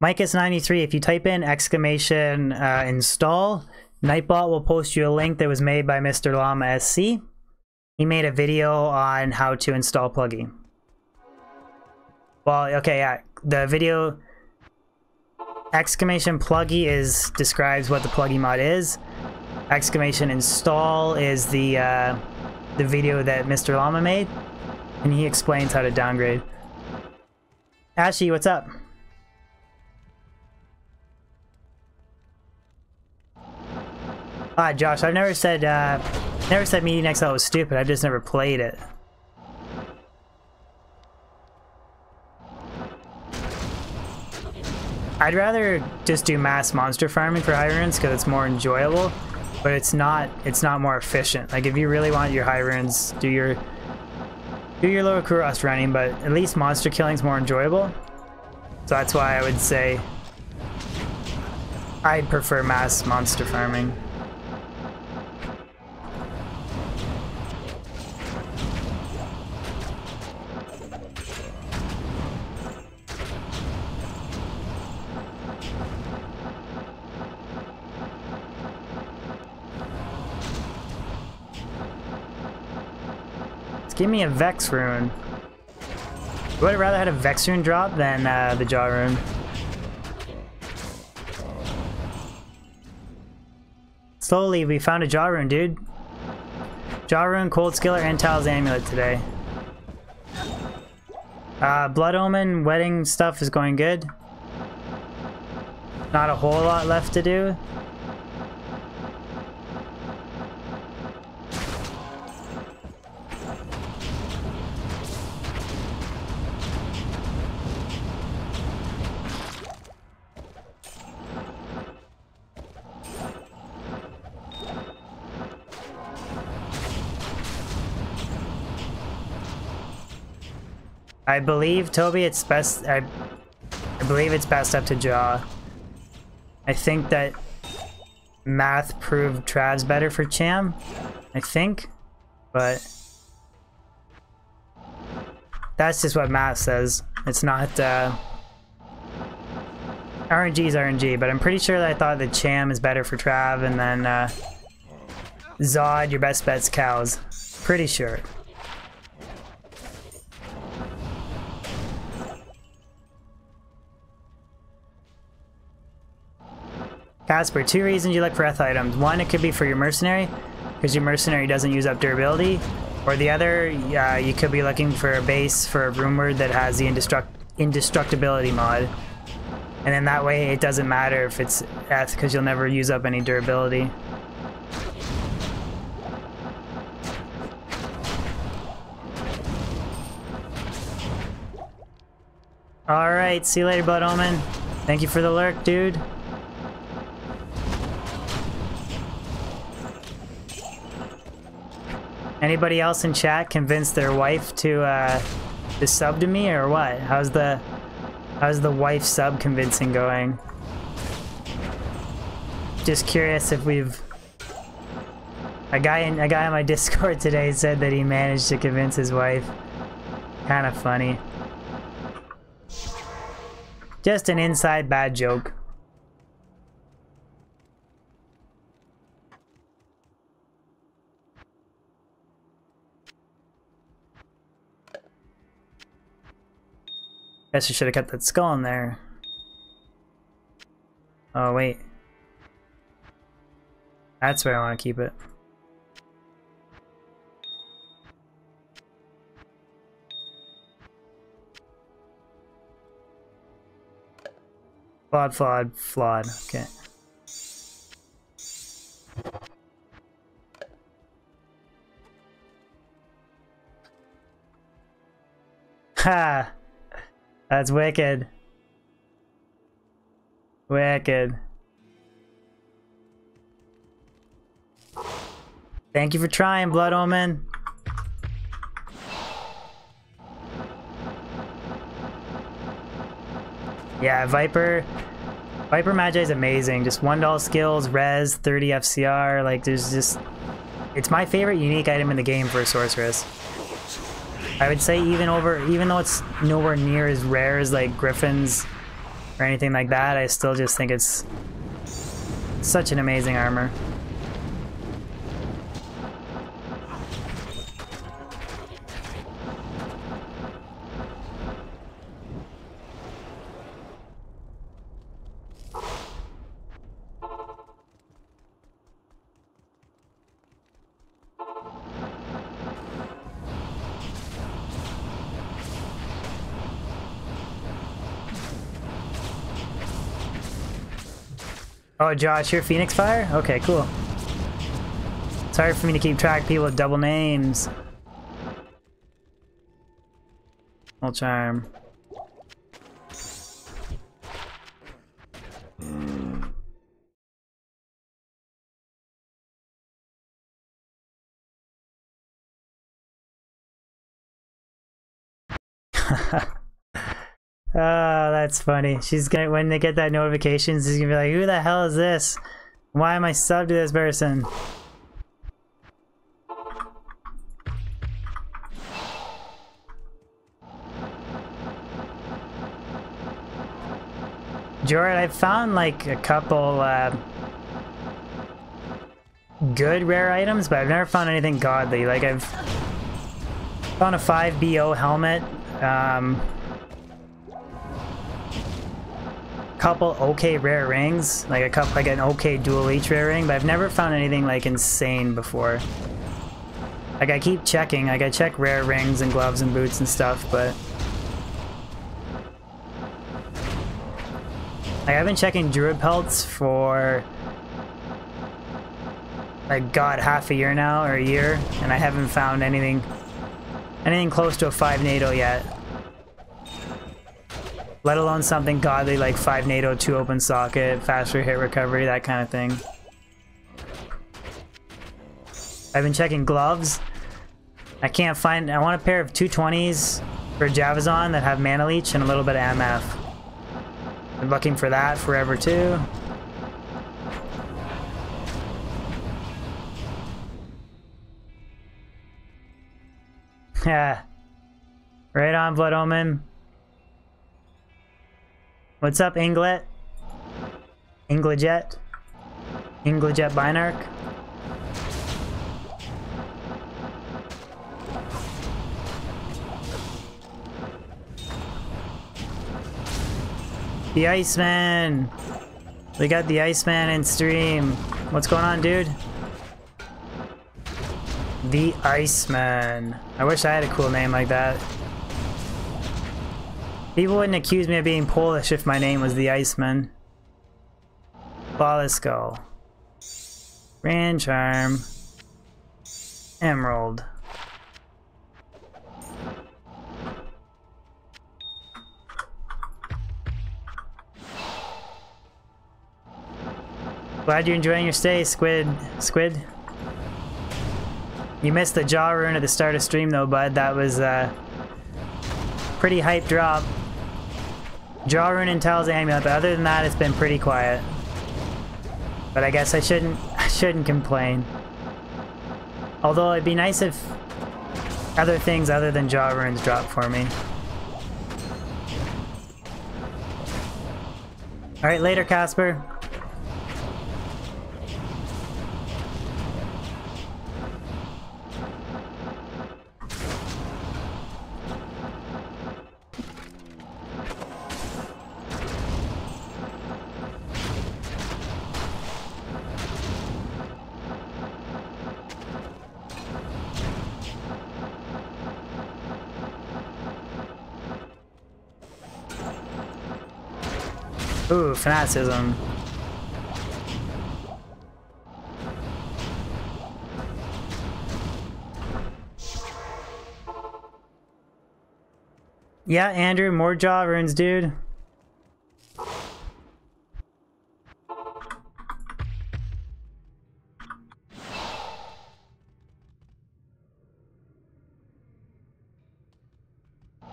[SPEAKER 1] Micus93, if you type in exclamation install, Nightbot will post you a link that was made by Mr. Llama SC. He made a video on how to install Pluggy. Well, okay, yeah, the video exclamation Pluggy describes what the Pluggy mod is. Exclamation install is the video that Mr. Llama made, and he explains how to downgrade. Ashy, what's up? Josh, I've never said Median XL was stupid. I've just never played it. I'd rather just do mass monster farming for high runes because it's more enjoyable, but it's not more efficient. Like if you really want your high runes, do your lower Kuros running, but at least monster killing's more enjoyable. So that's why I would say I'd prefer mass monster farming. Give me a Vex rune. Would I rather had a Vex rune drop than the Jaw rune? Slowly, we found a Jaw rune, dude. Jaw rune, Cold Skiller, and Tal's Amulet today. Blood Omen, wedding stuff is going good. Not a whole lot left to do. I believe, Toby, it's best. I believe it's best up to Jaw. I think that math proved Trav's better for Cham. I think. But that's just what math says. It's not RNG is RNG, but I'm pretty sure that I thought that Cham is better for Trav, and then Zod, your best bet's cows. Pretty sure. Casper, 2 reasons you look for Eth items. One, it could be for your mercenary, because your mercenary doesn't use up durability. Or the other, you could be looking for a base for a rune word that has the indestructibility mod. And then that way it doesn't matter if it's Eth, because you'll never use up any durability. Alright, see you later, Blood Omen. Thank you for the lurk, dude. Anybody else in chat convinced their wife to sub to me, or what? How's the wife sub convincing going? Just curious if we've... A guy on my Discord today said that he managed to convince his wife. Kind of funny. Just an inside bad joke. Guess I should have kept that skull in there. Oh, wait. That's where I want to keep it. Flawed. Okay. Ha! That's wicked. Wicked. Thank you for trying, Blood Omen. Yeah, Viper Magi is amazing. Just $1 skills, res, 30 FCR. Like, there's just... It's my favorite unique item in the game for a sorceress. I would say even though it's nowhere near as rare as like Griffins or anything like that, I still just think it's such an amazing armor. Oh, Josh, you're Phoenix Fire? Okay, cool. It's hard for me to keep track of people with double names. Old charm. Oh, that's funny. She's gonna, when they get that notification, she's gonna be like, who the hell is this? Why am I subbed to this person? Jordan, I've found like a couple good rare items, but I've never found anything godly. Like I've found a 5BO helmet, couple okay rare rings, like an okay dual leech rare ring, but I've never found anything like insane before. Like I keep checking, like I check rare rings and gloves and boots and stuff, but like I've been checking druid pelts for like god half a year now, or a year, and I haven't found anything close to a 5 NATO yet. Let alone something godly like 5 NATO, 2 open socket, faster hit recovery, that kind of thing. I've been checking gloves. I can't find... I want a pair of 220s for Javazon that have mana leech and a little bit of MF. Been looking for that forever too. Yeah. Right on, Blood Omen. What's up, Inglet? Inglejet? Inglejet Binarch? The Iceman! We got the Iceman in stream. What's going on, dude? The Iceman. I wish I had a cool name like that. People wouldn't accuse me of being Polish if my name was the Iceman. Flawless Skull. Grand Charm. Emerald. Glad you're enjoying your stay, Squid. Squid? You missed the jaw rune at the start of stream though, bud. That was pretty hype drop. Jaw rune and Tal's amulet, but other than that it's been pretty quiet. But I guess I shouldn't complain. Although it'd be nice if other things other than jaw runes dropped for me. Alright, later, Casper. Ooh, fanaticism. Yeah, Andrew, more jaw runes, dude.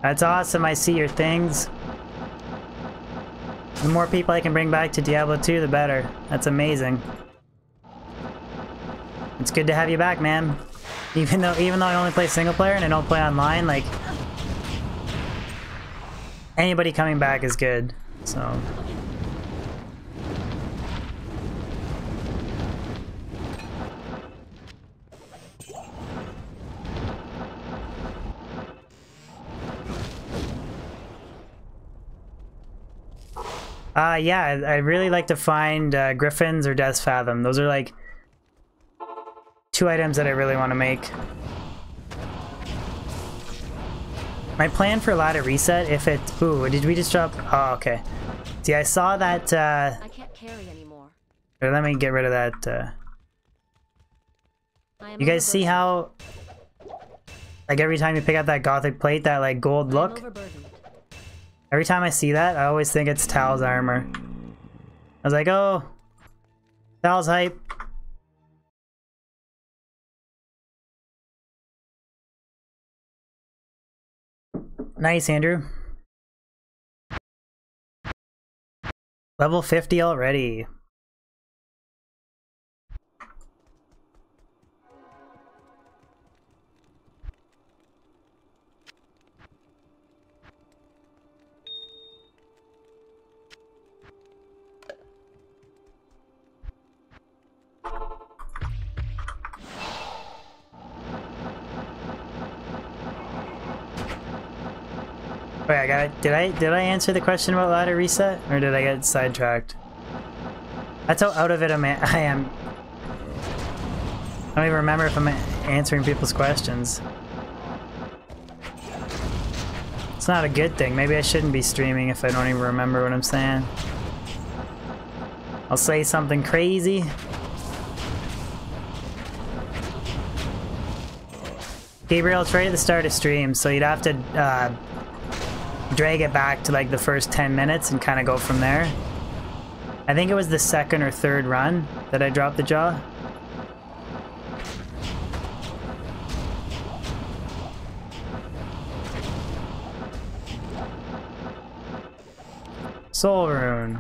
[SPEAKER 1] That's awesome, I see your things. The more people I can bring back to Diablo 2, the better. That's amazing. It's good to have you back, man. Even though I only play single player and I don't play online, like anybody coming back is good. So yeah, I really like to find Griffins or Death's Fathom. Those are like two items that I really want to make. My plan for ladder reset, if it... Ooh, did we just drop... Oh, okay. See, I saw that...
[SPEAKER 5] I can't carry anymore.
[SPEAKER 1] Let me get rid of that... You guys see how... Like every time you pick up that gothic plate, that like gold look? Every time I see that, I always think it's Tal's armor. I was like, oh, Tal's hype. Nice, Andrew. Level 50 already. Wait, I got it. Did I answer the question about ladder reset, or did I get sidetracked? That's how out of it I am. I don't even remember if I'm answering people's questions. It's not a good thing. Maybe I shouldn't be streaming if I don't even remember what I'm saying. I'll say something crazy. Gabriel, it's right at the start of stream, so you'd have to drag it back to like the first 10 minutes and kind of go from there. I think it was the second or third run that I dropped the jaw. Soul rune.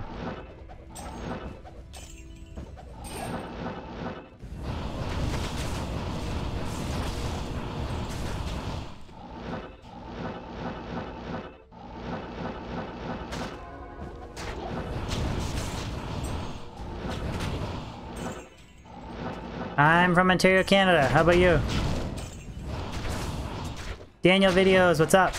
[SPEAKER 1] I'm from Ontario, Canada. How about you? Daniel Videos, what's up?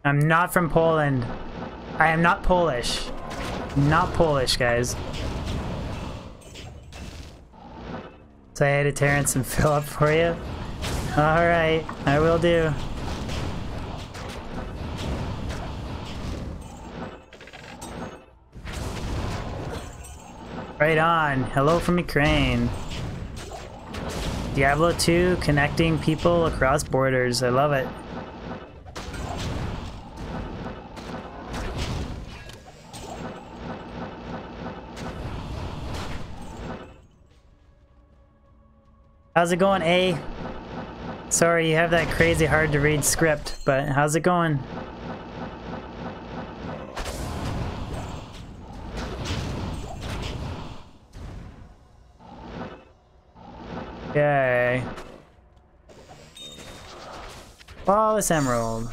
[SPEAKER 1] I'm not from Poland. I am not Polish. Not Polish, guys. So I had to Terrence and fill up for you? Alright, I will do. Right on. Hello from Ukraine. Diablo 2 connecting people across borders. I love it. How's it going, A? Sorry, you have that crazy hard to read script, but how's it going? Okay. Flawless emerald.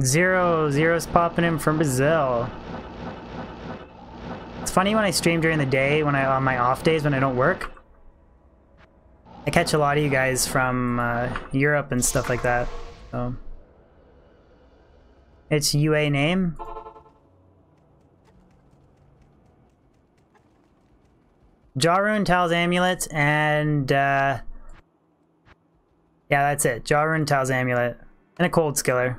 [SPEAKER 1] Zero's popping in from Brazil. It's funny when I stream during the day, when on my off days when I don't work. I catch a lot of you guys from Europe and stuff like that. So it's UA name. Jaw rune, Tal's amulet, and yeah, that's it. Jaw rune, Tal's amulet, and a cold skiller.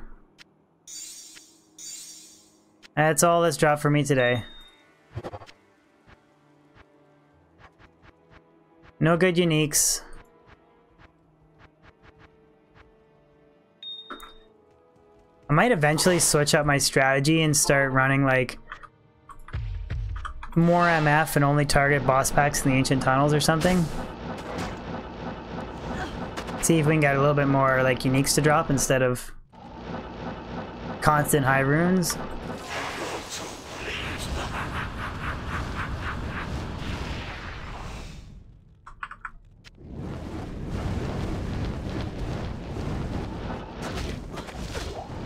[SPEAKER 1] That's all that's dropped for me today. No good uniques. I might eventually switch up my strategy and start running like more MF and only target boss packs in the ancient tunnels or something. See if we can get a little bit more like uniques to drop instead of constant high runes.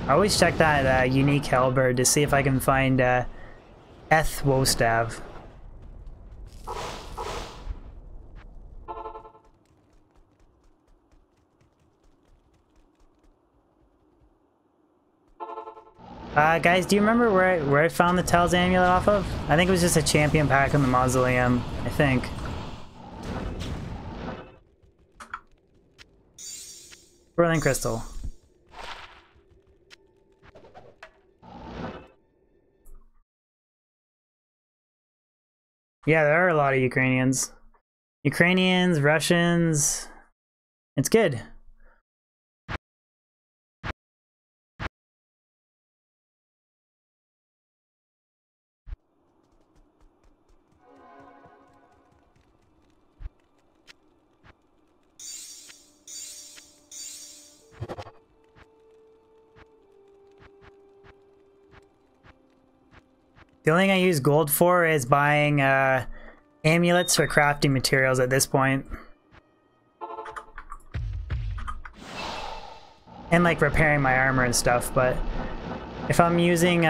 [SPEAKER 1] I always check that unique halberd to see if I can find Eth Wostav. Guys, do you remember where I found the Tal's amulet off of? I think it was just a champion pack in the Mausoleum, I think. Whirling crystal. Yeah, there are a lot of Ukrainians. Ukrainians, Russians. It's good. The only thing I use gold for is buying amulets for crafting materials at this point. And like repairing my armor and stuff, but if I'm using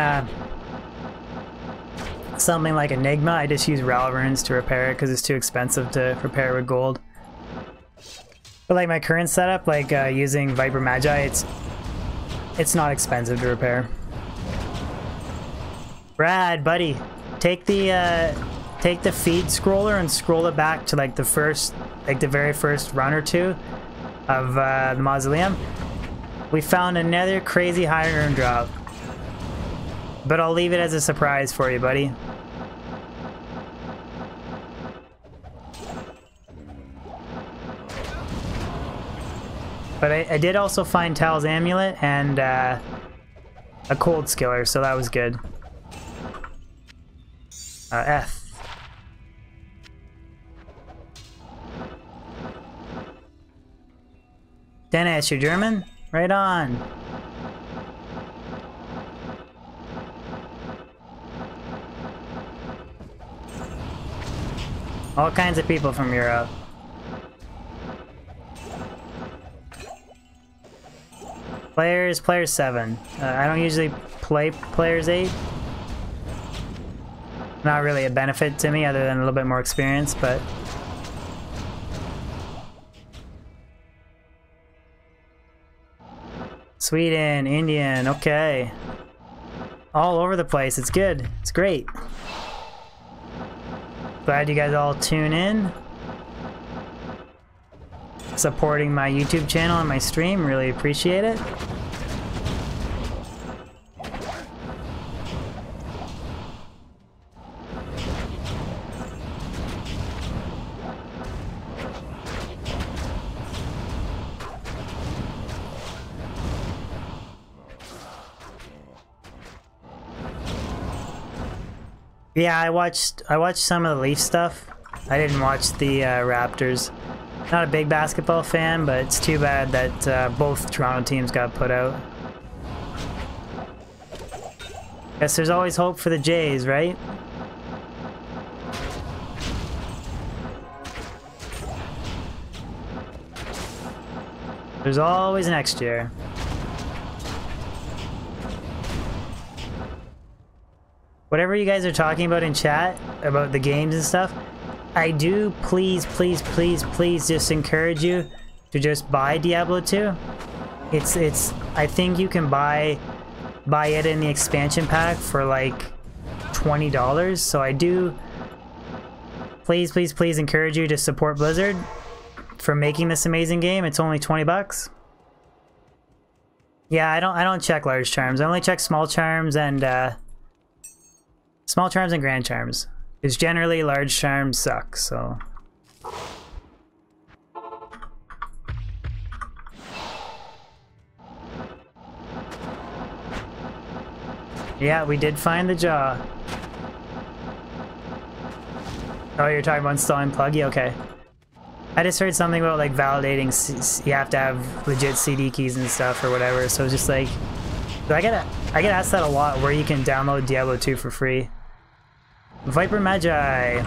[SPEAKER 1] something like Enigma, I just use Ral runes to repair it because it's too expensive to repair with gold. But like my current setup, like using Viper Magi, it's not expensive to repair. Brad, buddy, take the feed scroller and scroll it back to like the very first run or two of the Mausoleum. We found another crazy high rune drop, but I'll leave it as a surprise for you, buddy. But I did also find Tal's amulet and a cold skiller, so that was good. F. Dennis, you're German? Right on. All kinds of people from Europe. Players 7. I don't usually play players 8. Not really a benefit to me other than a little bit more experience, but... Sweden, Indian, okay. All over the place, it's good. It's great. Glad you guys all tune in. Supporting my YouTube channel and my stream, really appreciate it. Yeah, I watched some of the Leaf stuff. I didn't watch the Raptors. Not a big basketball fan, but it's too bad that both Toronto teams got put out. Guess there's always hope for the Jays, right? There's always next year. Whatever you guys are talking about in chat, about the games and stuff, I do please just encourage you to just buy Diablo 2. It's I think you can buy it in the expansion pack for like $20. So I do please encourage you to support Blizzard for making this amazing game. It's only 20 bucks. Yeah, I don't check large charms. I only check small charms and grand charms. Because generally large charms suck, so. Yeah, we did find the jaw. Oh, you're talking about installing pluggy? Okay. I just heard something about like validating, you have to have legit CD keys and stuff or whatever, so it's just like, I get asked that a lot, where you can download Diablo 2 for free. Viper Magi.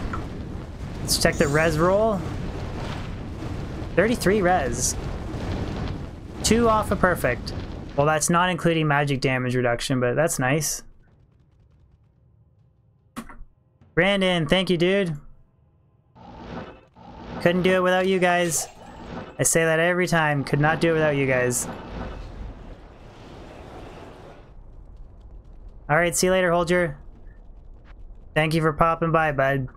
[SPEAKER 1] Let's check the res roll. 33 res. 2 off of perfect. Well, that's not including magic damage reduction, but that's nice. Brandon, thank you, dude. Couldn't do it without you guys. I say that every time. Could not do it without you guys. Alright, see you later, Holger. Thank you for popping by, bud.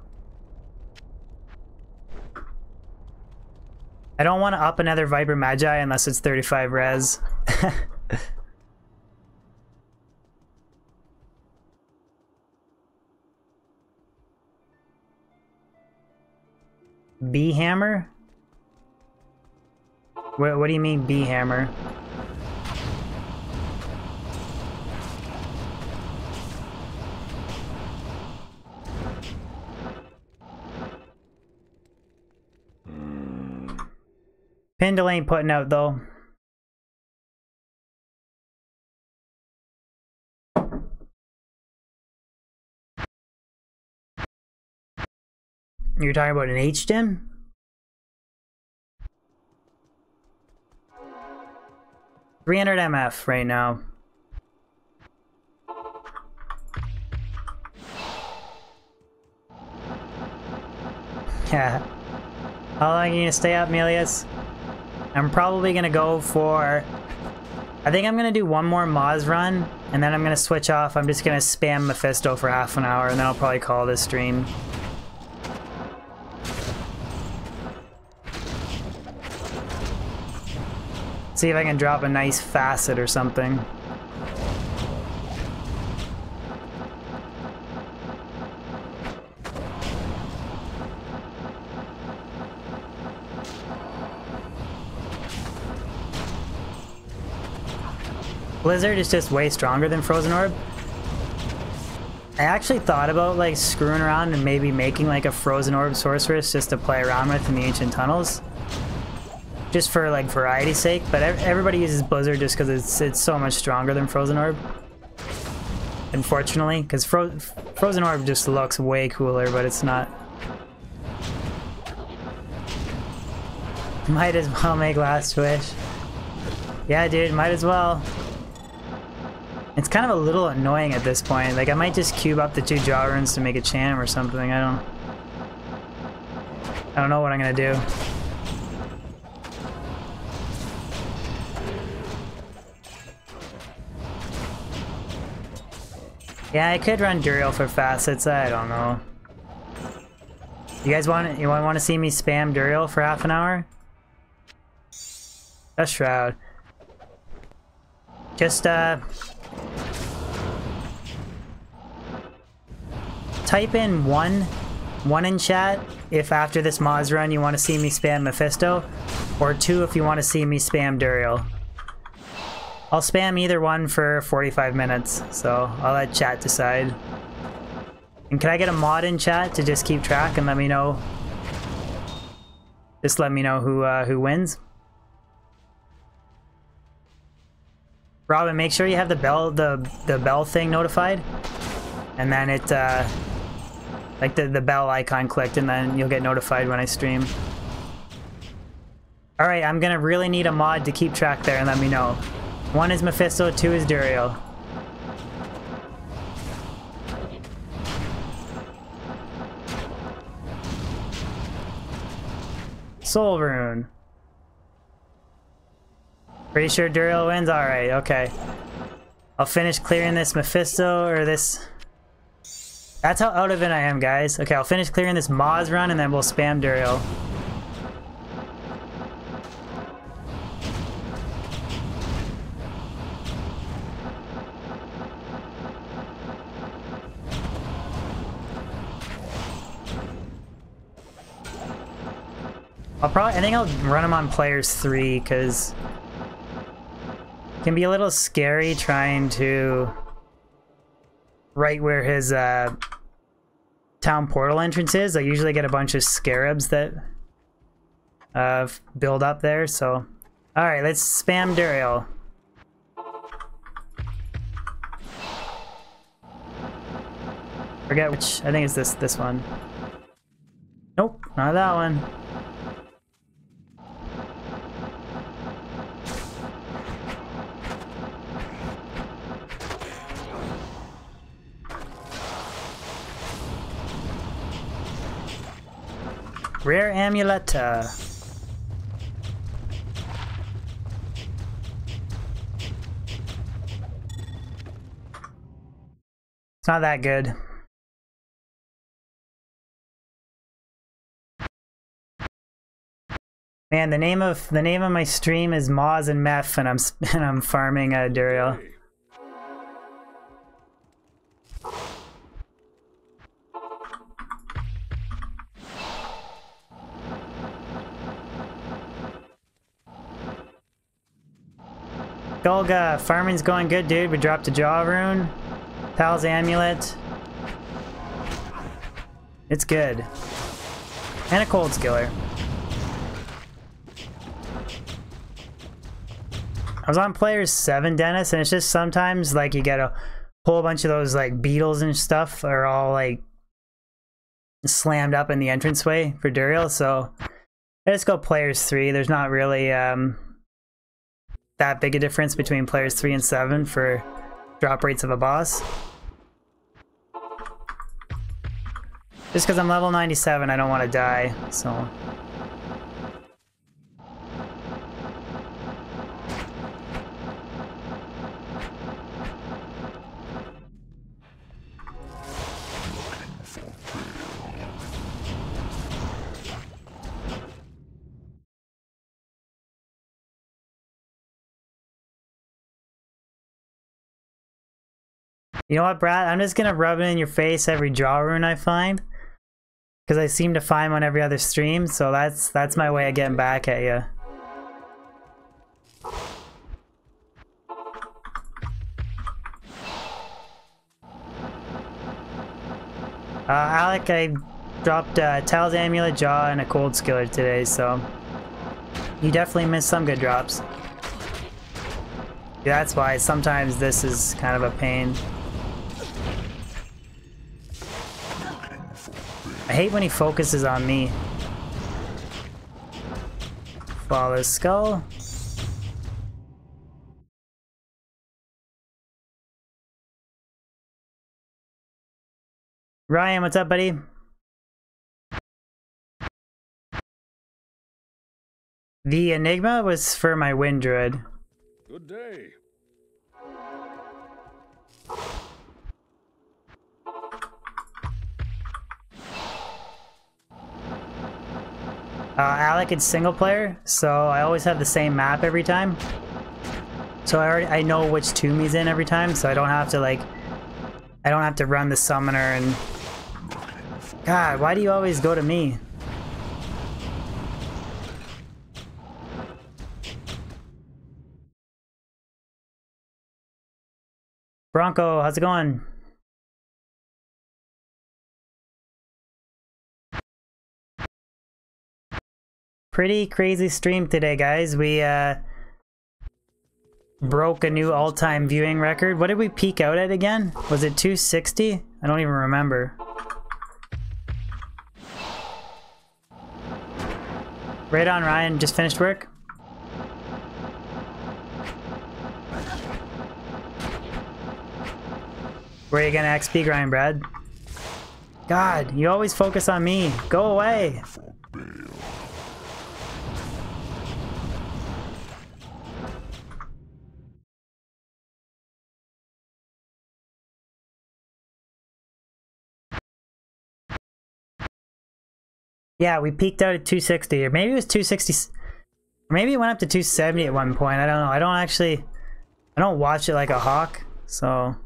[SPEAKER 1] I don't want to up another Viper Magi unless it's 35 res. B hammer? What do you mean B hammer? Pendle ain't putting out though. You're talking about an HDIM? $300 MF right now. Yeah. How long are you gonna stay up, Melius? I'm probably gonna go for... I think I'm gonna do one more Moz run, and then I'm gonna switch off. I'm just gonna spam Mephisto for half an hour, and then I'll probably call this stream. See if I can drop a nice facet or something. Blizzard is just way stronger than Frozen Orb. I actually thought about like screwing around and maybe making like a Frozen Orb sorceress just to play around with in the Ancient Tunnels. Just for like variety's sake, but everybody uses Blizzard just because it's so much stronger than Frozen Orb. Unfortunately, because Frozen Orb just looks way cooler, but it's not. Might as well make Last Wish. Yeah, dude, might as well. It's kind of a little annoying at this point. Like, I might just cube up the 2 jaw runes to make a chant or something. I don't know what I'm gonna do. Yeah, I could run Duriel for facets. I don't know. You guys want to see me spam Duriel for half an hour? A Shroud. Just type in one in chat if after this Moz run you want to see me spam Mephisto, or 2 if you want to see me spam Duriel. I'll spam either one for 45 minutes, so I'll let chat decide. And can I get a mod in chat to just keep track and let me know? Just let me know who wins. Robin, make sure you have the bell thing notified, and then it like the bell icon clicked, and then you'll get notified when I stream. All right, I'm gonna really need a mod to keep track there, and let me know. 1 is Mephisto, 2 is Duriel. Soul Rune. Pretty sure Duriel wins? Alright, okay. I'll finish clearing this Mephisto, or this... That's how out of it I am, guys. Okay, I'll finish clearing this Moz run, and then we'll spam Duriel. I think I'll run him on players 3, because it can be a little scary trying to right where his town portal entrance is. I usually get a bunch of scarabs that build up there, so alright, let's spam Duriel. Forget which, I think it's this one. Nope, not that one. Rare amulet. It's not that good. Man, the name of my stream is Moz and Meph, and I'm farming Andariel. Golga, farming's going good, dude. We dropped a jaw rune. Tal's amulet. It's good. And a cold skiller. I was on players 7, Dennis, and it's just sometimes like you get a whole bunch of those like beetles and stuff are all like slammed up in the entranceway for Duriel, so I just go players 3. There's not really that big a difference between players 3 and 7 for drop rates of a boss. Just because I'm level 97, I don't want to die, so... You know what, Brad? I'm just gonna rub it in your face every jaw rune I find, because I seem to find one every other stream, so that's my way of getting back at you. Alec, I dropped Tal's amulet, jaw, and a cold skiller today, so you definitely missed some good drops. Yeah, that's why sometimes this is kind of a pain. I hate when he focuses on me. Follow his skull. Ryan, what's up, buddy? The Enigma was for my wind druid.
[SPEAKER 6] Good day.
[SPEAKER 1] Alec, it's single player, so I always have the same map every time. So I know which tomb he's in every time, so I don't have to run the summoner and... God, why do you always go to me? Bronco, how's it going? Pretty crazy stream today, guys. We broke a new all-time viewing record. What did we peak out at again? Was it 260? I don't even remember. Right on, Ryan. Just finished work? Where are you gonna XP grind, Brad? God, you always focus on me. Go away. Yeah, we peaked out at 260, or maybe it was 260, or maybe it went up to 270 at one point. I don't know. I don't watch it like a hawk, so.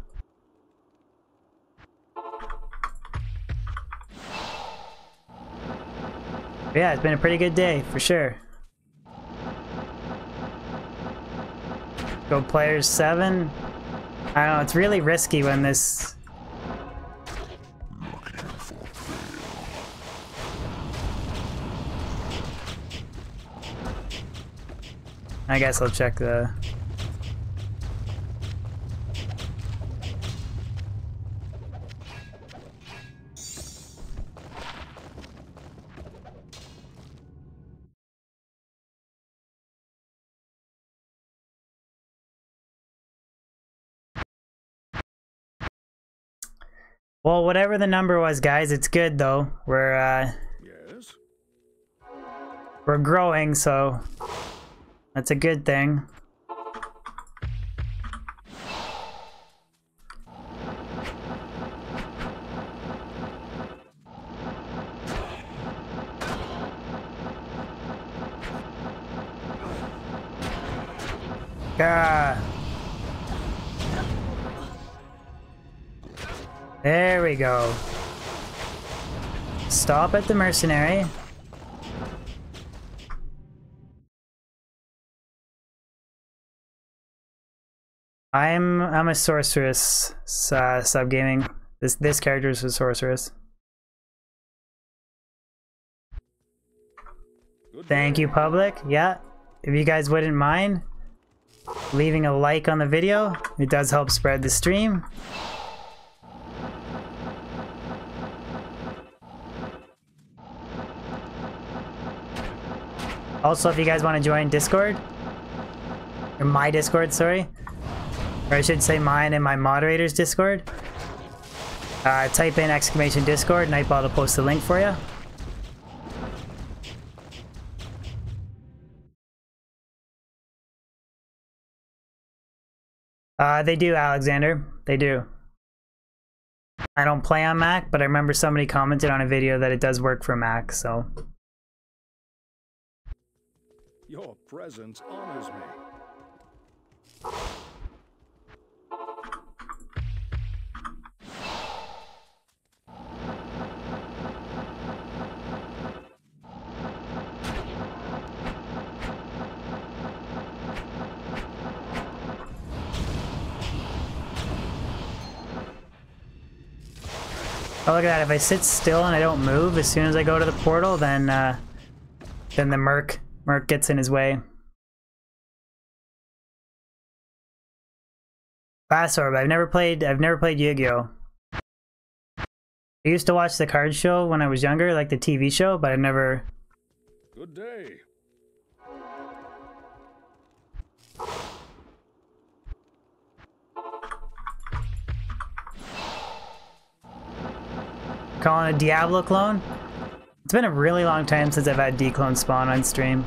[SPEAKER 1] But yeah, it's been a pretty good day, for sure. Go players 7. I don't know, it's really risky when this... I guess I'll check the... Well, whatever the number was, guys, it's good though. We're
[SPEAKER 6] Yes.
[SPEAKER 1] we're growing, so that's a good thing. Ah. There we go. Stop at the mercenary. I'm a sorceress subgaming. This character is a sorceress. Thank you, public. Yeah, if you guys wouldn't mind leaving a like on the video, it does help spread the stream. Also, if you guys want to join Discord, or my Discord, sorry, or I should say mine and my moderator's Discord, type in !Discord, Nightball will post the link for you. They do, Alexander. They do. I don't play on Mac, but I remember somebody commented on a video that it does work for Mac, so...
[SPEAKER 6] Your presence honors me.
[SPEAKER 1] Oh, look at that. If I sit still and I don't move as soon as I go to the portal, then the Merc gets in his way. Fast Orb. I've never played Yu-Gi-Oh! I used to watch the card show when I was younger, like the TV show, but I've never...
[SPEAKER 6] Good day.
[SPEAKER 1] Calling a Diablo clone? It's been a really long time since I've had D-clone spawn on stream.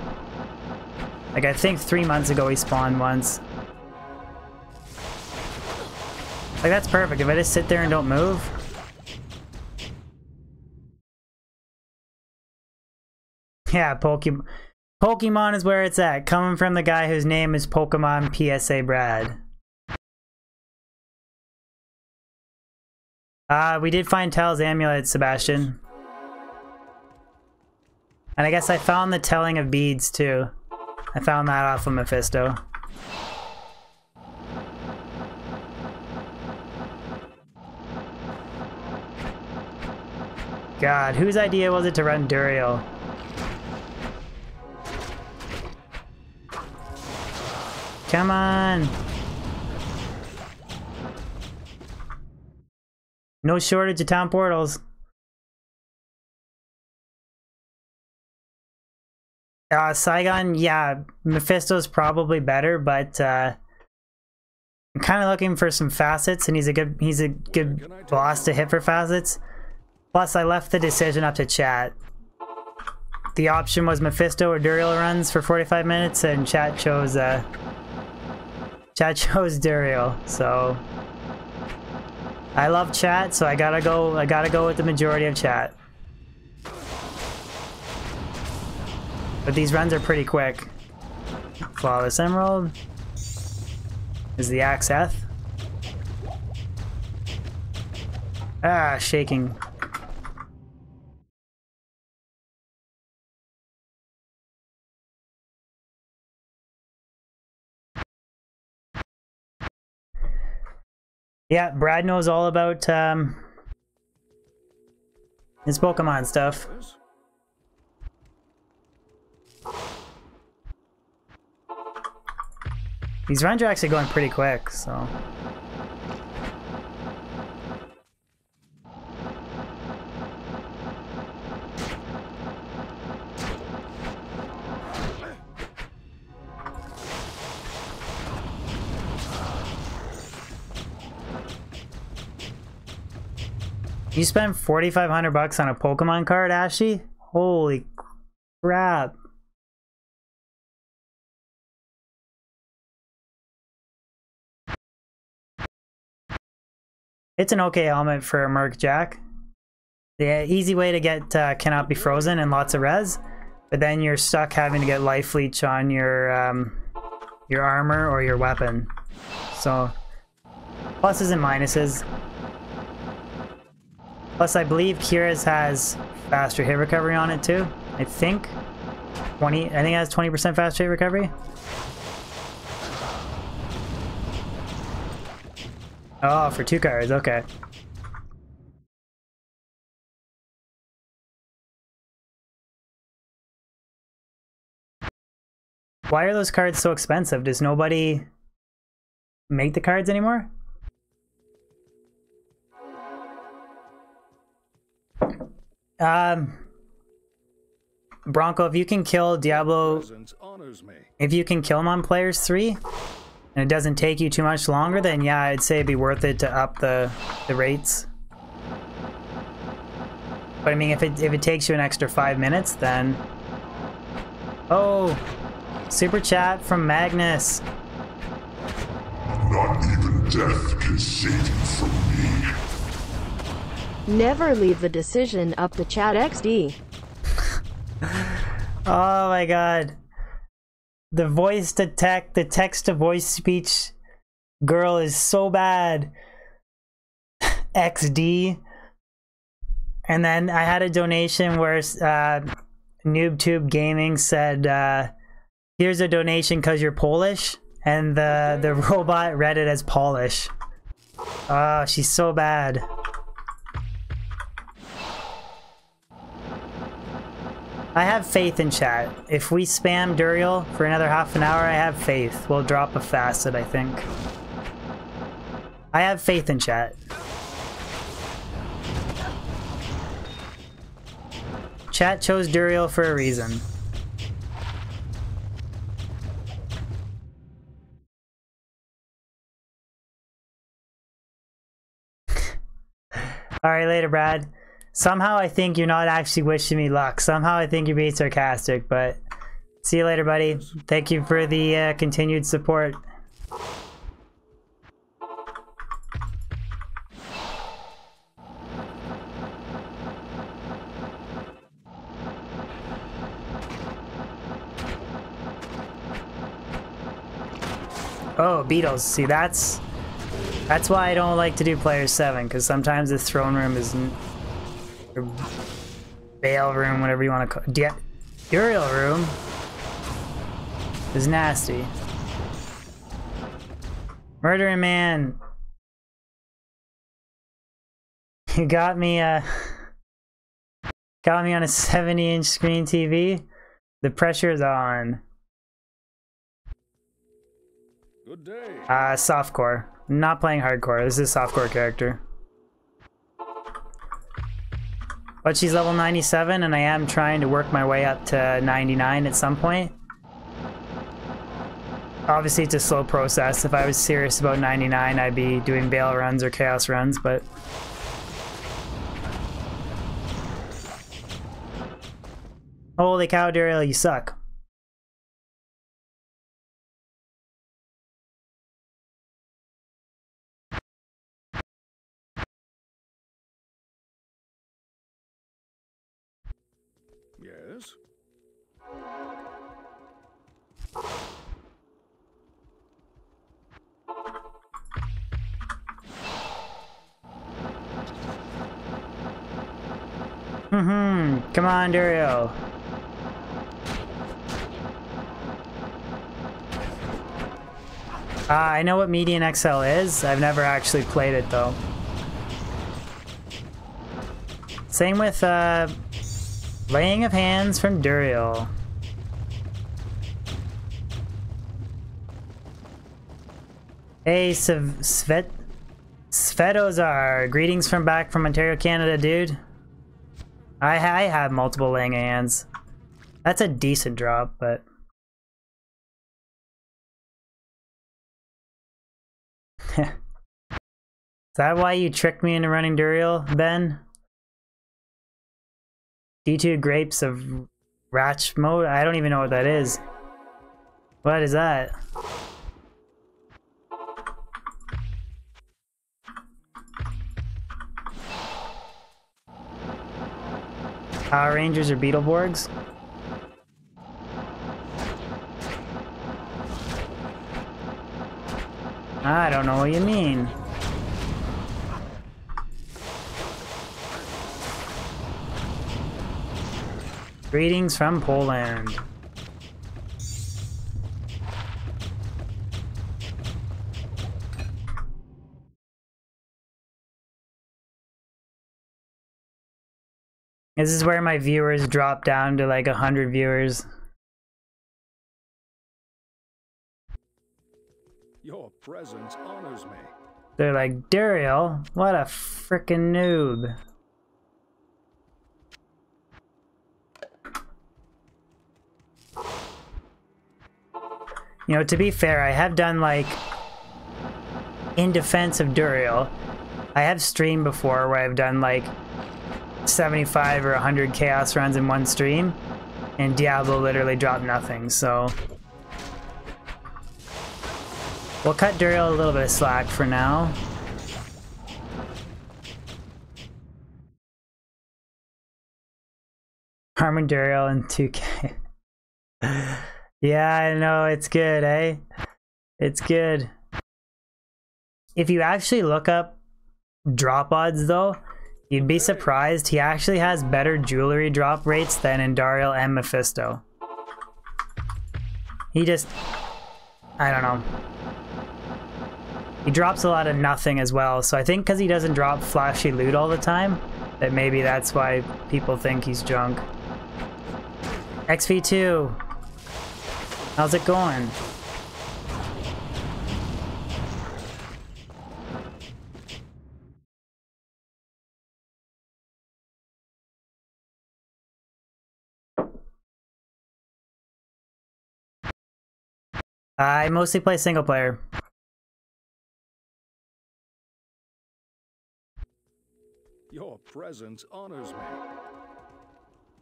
[SPEAKER 1] Like, I think 3 months ago he spawned once. Like, that's perfect. If I just sit there and don't move. Yeah, Pokemon is where it's at. Coming from the guy whose name is Pokemon PSA Brad. We did find Tal's amulet, Sebastian. And I guess I found the telling of beads, too. I found that off of Mephisto. God, whose idea was it to run Andariel? Come on! No shortage of town portals. Saigon, yeah, Mephisto's probably better, but I'm kind of looking for some facets, and he's a good boss to hit for facets. Plus, I left the decision up to chat. The option was Mephisto or Andariel runs for 45 minutes, and chat chose Andariel. So I love chat, so I gotta go with the majority of chat. But these runs are pretty quick. Flawless Emerald. Is the Axe Eth. Ah, shaking. Yeah, Brad knows all about his Pokemon stuff. These runs are actually going pretty quick, so... You spent 4,500 bucks on a Pokemon card, Ashy? Holy crap. It's an okay helmet for a Merc Jack. The easy way to get cannot be frozen and lots of res, but then you're stuck having to get life leech on your armor or your weapon. So pluses and minuses. Plus, I believe Kira's has faster hit recovery on it too. I think 20. I think it has 20% faster hit recovery. Oh, for 2 cards. Okay. Why are those cards so expensive? Does nobody make the cards anymore? Bronco, if you can kill Diablo, if you can kill him on players 3, and it doesn't take you too much longer, then yeah, I'd say it'd be worth it to up the rates. But I mean, if it takes you an extra 5 minutes, then... Oh! Super chat from Magnus.
[SPEAKER 4] Not even death can save you from me.
[SPEAKER 3] Never leave the decision up to chat XD.
[SPEAKER 1] Oh my god. The voice to text, the text to voice speech girl is so bad. XD. And then I had a donation where NoobTube Gaming said, here's a donation because you're Polish. And the robot read it as Polish. Oh, she's so bad. I have faith in chat. If we spam Duriel for another half an hour, I have faith. We'll drop a facet, I think. I have faith in chat. Chat chose Duriel for a reason. Alright, later, Brad. Somehow I think you're not actually wishing me luck. Somehow I think you're being sarcastic, but see you later, buddy. Thank you for the continued support. Oh, Beatles. See, that's why I don't like to do player 7, because sometimes the throne room is... or Bale room, whatever you want to call it. Duriel room is nasty. Murdering man. You got me on a 70-inch screen TV. The pressure is on.
[SPEAKER 6] Good day.
[SPEAKER 1] Softcore. I'm not playing hardcore. This is a softcore character. But she's level 97, and I am trying to work my way up to 99 at some point. Obviously, it's a slow process. If I was serious about 99, I'd be doing Bale runs or Chaos runs, but... Holy cow, Andariel, you suck.
[SPEAKER 6] Yes?
[SPEAKER 1] Come on, Andariel. I know what Median XL is. I've never actually played it, though. Same with, Laying of Hands from Andariel. Hey, Svetozar. Greetings from back from Ontario, Canada, dude. I have multiple Laying of Hands. That's a decent drop, but... Is that why you tricked me into running Andariel, Ben? D2 Grapes of Ratch mode? I don't even know what that is. What is that? Power Rangers or Beetleborgs? I don't know what you mean. Greetings from Poland. This is where my viewers drop down to like 100 viewers.
[SPEAKER 6] Your presence honors me.
[SPEAKER 1] They're like, Andariel, what a frickin' noob. You know, to be fair, I have done like, in defense of Andariel, I have streamed before where I've done like 75 or 100 chaos runs in one stream, and Diablo literally dropped nothing, so... We'll cut Andariel a little bit of slack for now. Harmon Andariel in 2K. Yeah, I know, it's good, eh? It's good. If you actually look up drop odds, though, you'd be surprised. He actually has better jewelry drop rates than Andariel and Mephisto. He just... I don't know. He drops a lot of nothing as well, so I think because he doesn't drop flashy loot all the time, that maybe that's why people think he's junk. XV2. How's it going? I mostly play single player.
[SPEAKER 6] Your presence honors me.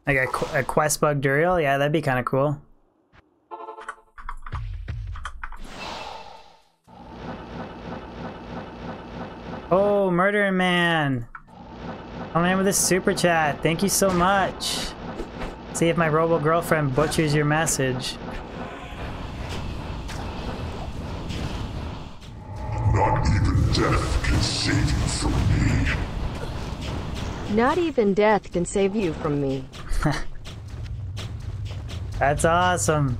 [SPEAKER 1] Like a quest bug Duriel? Yeah, that'd be kind of cool. Oh, Murder Man! Coming in with a super chat. Thank you so much. See if my robo girlfriend butchers your message.
[SPEAKER 4] Not even death can save you from me.
[SPEAKER 3] Not even death can save you from me.
[SPEAKER 1] That's awesome.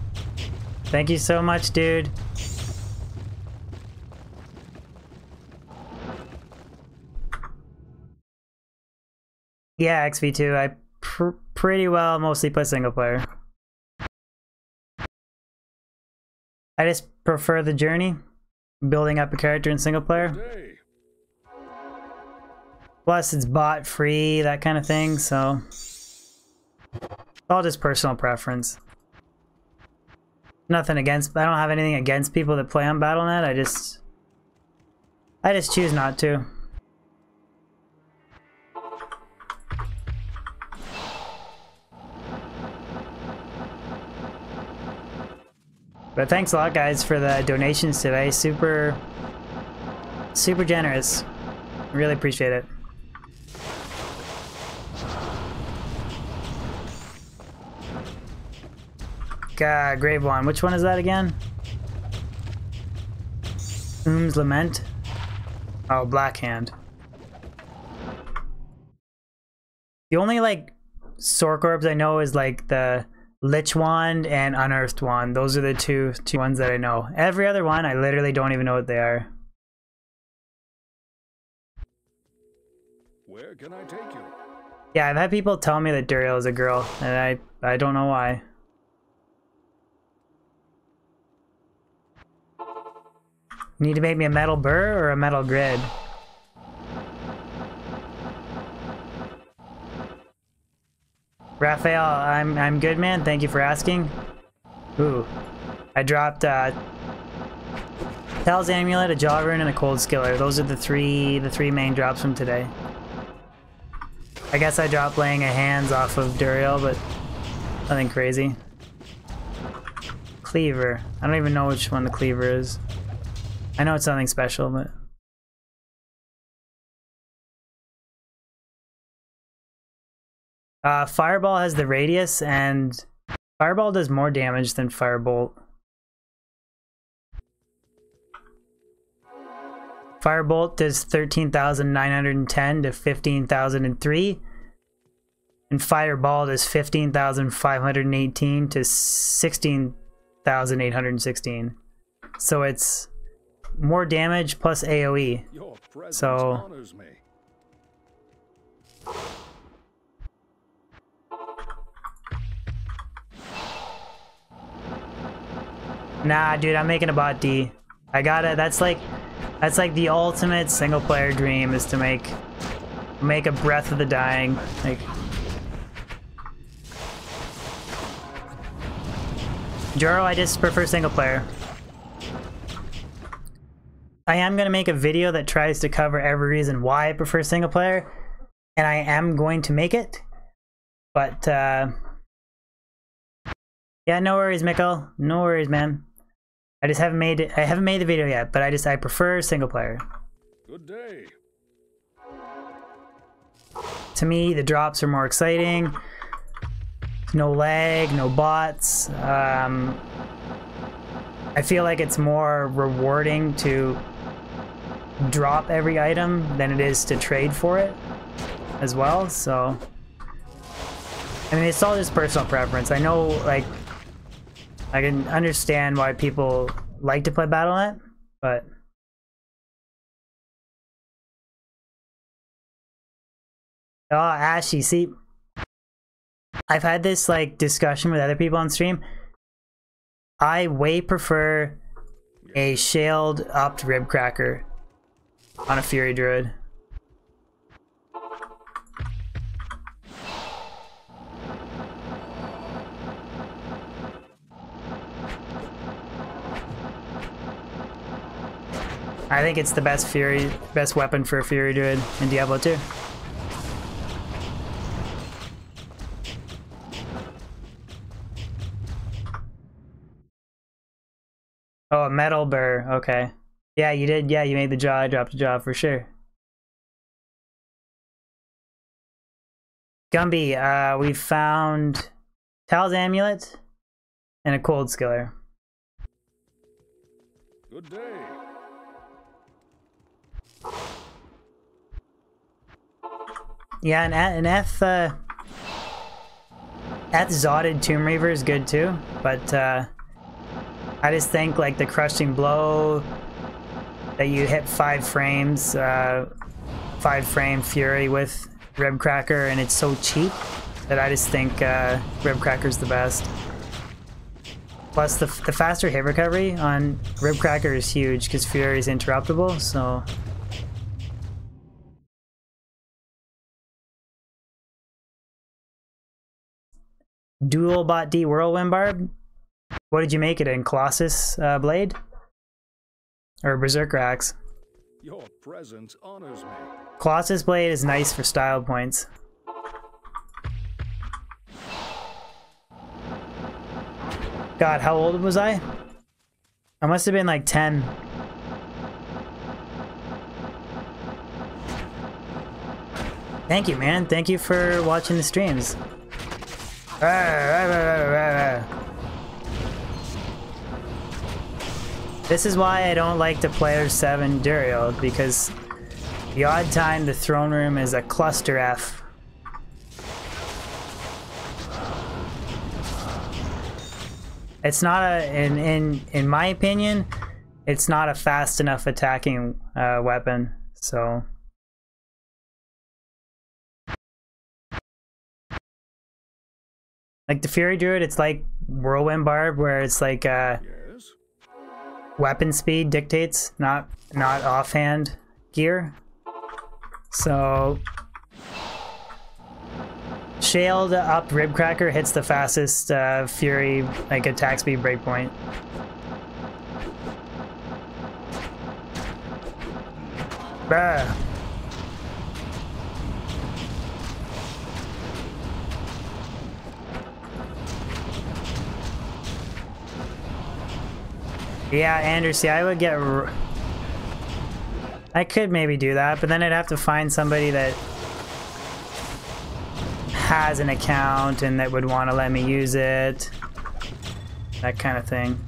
[SPEAKER 1] Thank you so much, dude. Yeah, XV2. I pretty well mostly play single player. I just prefer the journey, building up a character in single player.
[SPEAKER 6] Day.
[SPEAKER 1] Plus, it's bot free, that kind of thing, so it's all just personal preference. Nothing against. I don't have anything against people that play on Battle.net. I just choose not to. But thanks a lot, guys, for the donations today. Super generous. Really appreciate it. God, Grave One. Which one is that again? Lament. Oh, Black Hand. The only like Sorc Orbs I know is like the Lich Wand and Unearthed Wand. Those are the two ones that I know. Every other one, I literally don't even know what they are.
[SPEAKER 6] Where can I take you?
[SPEAKER 1] Yeah, I've had people tell me that Duriel is a girl, and I don't know why. You need to make me a metal burr or a metal grid? Raphael, I'm good, man. Thank you for asking. Ooh, I dropped Tal's amulet, a jaw rune, and a cold skiller. Those are the three main drops from today. I guess I dropped laying a hands off of Duriel, but nothing crazy. Cleaver. I don't even know which one the cleaver is. I know it's something special, but Fireball has the radius, and Fireball does more damage than Firebolt. Firebolt does 13,910 to 15,003, and Fireball does 15,518 to 16,816. So it's more damage plus AoE.
[SPEAKER 6] Your presence
[SPEAKER 1] So
[SPEAKER 6] honors me.
[SPEAKER 1] nah, dude, I'm making a bot D. I gotta. That's like the ultimate single player dream, is to make a Breath of the Dying. Like, Joro, I just prefer single player. I am going to make a video that tries to cover every reason why I prefer single player, and I am going to make it. But yeah, no worries, Mikkel. No worries, man. I just haven't made it. I haven't made the video yet, but I prefer single player.
[SPEAKER 6] Good day.
[SPEAKER 1] To me, the drops are more exciting. No lag, no bots. I feel like it's more rewarding to drop every item than it is to trade for it as well. So, I mean, it's all just personal preference. I know, like, I can understand why people like to play Battle.net, but oh, Ashy, see, I've had this like discussion with other people on stream. I way prefer a shaled upped rib cracker on a Fury Druid. I think it's the best weapon for a Fury Druid in Diablo 2. Oh, a metal burr. Okay. Yeah, you did. Yeah, you made the jaw. I dropped a jaw for sure. Gumby, we found Tal's amulet and a cold skiller.
[SPEAKER 6] Good day.
[SPEAKER 1] Yeah, and Eth Zodded Tomb Reaver is good too, but I just think like the crushing blow that you hit 5 frames, 5-frame Fury with Rib Cracker, and it's so cheap that I just think Rib Cracker's the best. Plus the faster hit recovery on Rib Cracker is huge because Fury is interruptible, so. Dual Bot D Whirlwind Barb? What did you make it in? Colossus Blade? Or Berserker Axe?
[SPEAKER 6] Your presence honors me.
[SPEAKER 1] Colossus Blade is nice for style points. God, how old was I? I must have been like 10. Thank you, man. Thank you for watching the streams. This is why I don't like to play 7 Andariel, because the odd time the throne room is a cluster F. It's not a, in my opinion, it's not a fast enough attacking weapon, so. Like the Fury Druid, it's like Whirlwind Barb, where it's like
[SPEAKER 6] Yes?
[SPEAKER 1] weapon speed dictates, not offhand gear. So Shaled up Rib Cracker hits the fastest Fury like attack speed breakpoint. Bruh. Yeah, Andrew, see, I would get... I could maybe do that, but then I'd have to find somebody that has an account and that would want to let me use it. That kind of thing.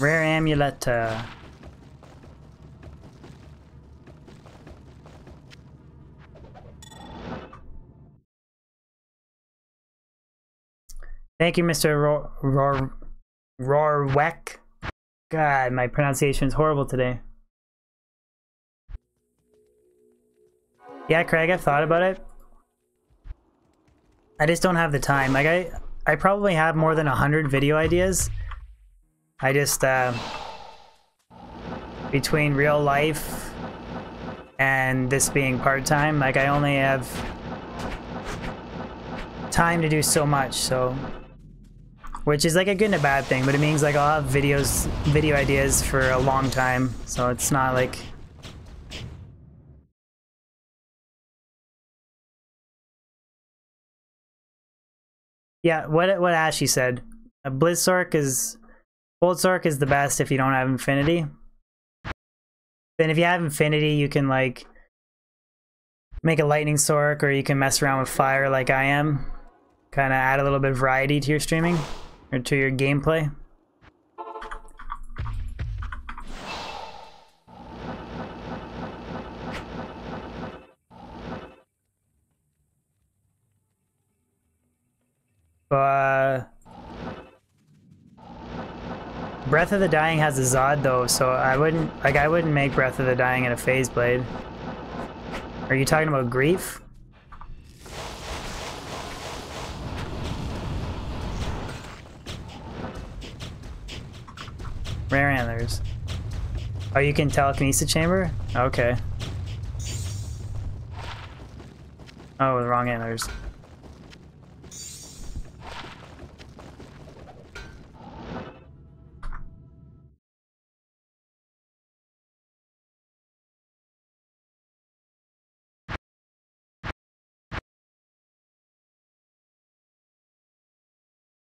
[SPEAKER 1] Rare amulet. Thank you, Mr. Rorweck. God, my pronunciation is horrible today. Yeah, Craig, I've thought about it. I just don't have the time. Like, I probably have more than 100 video ideas. I just, between real life and this being part-time, like, I only have time to do so much, so... Which is like a good and a bad thing, but it means like I'll have video ideas for a long time, so it's not like... Yeah, what Ashy said. A Blizzsork is... Boltzork is the best if you don't have Infinity. Then if you have Infinity, you can like... make a Lightning Sork, or you can mess around with Fire like I am. Kind of add a little bit of variety to your streaming. Or to your gameplay. But Breath of the Dying has a Zod though, so I wouldn't make Breath of the Dying in a Phase Blade. Are you talking about grief? Rare antlers. Oh, you can telekinesis chamber? Okay. Oh, the wrong antlers.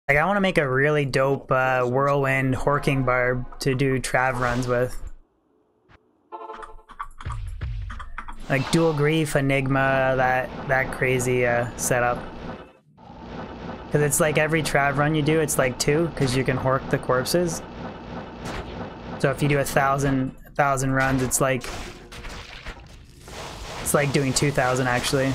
[SPEAKER 1] Like, I want to make a really dope whirlwind horking barb to do trav runs with. Like dual grief, enigma, that crazy setup. Because it's like every trav run you do, it's like 2, because you can hork the corpses. So if you do 1,000 runs, it's like doing 2,000 actually.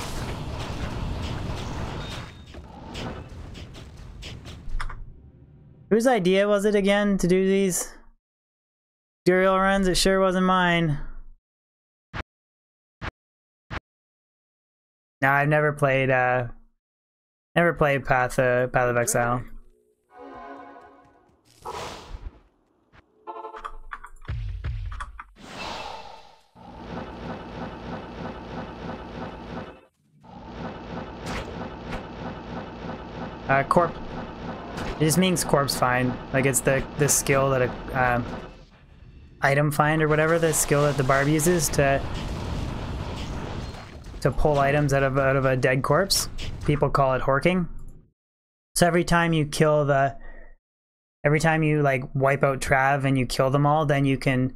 [SPEAKER 1] Whose idea was it again to do these Andariel runs? It sure wasn't mine. No, I've never played Path of Exile. Corp. It just means corpse find. Like it's the skill that a item find or whatever, the skill that the barb uses to pull items out of a dead corpse. People call it horking. So every time you like wipe out Trav and you kill them all, then you can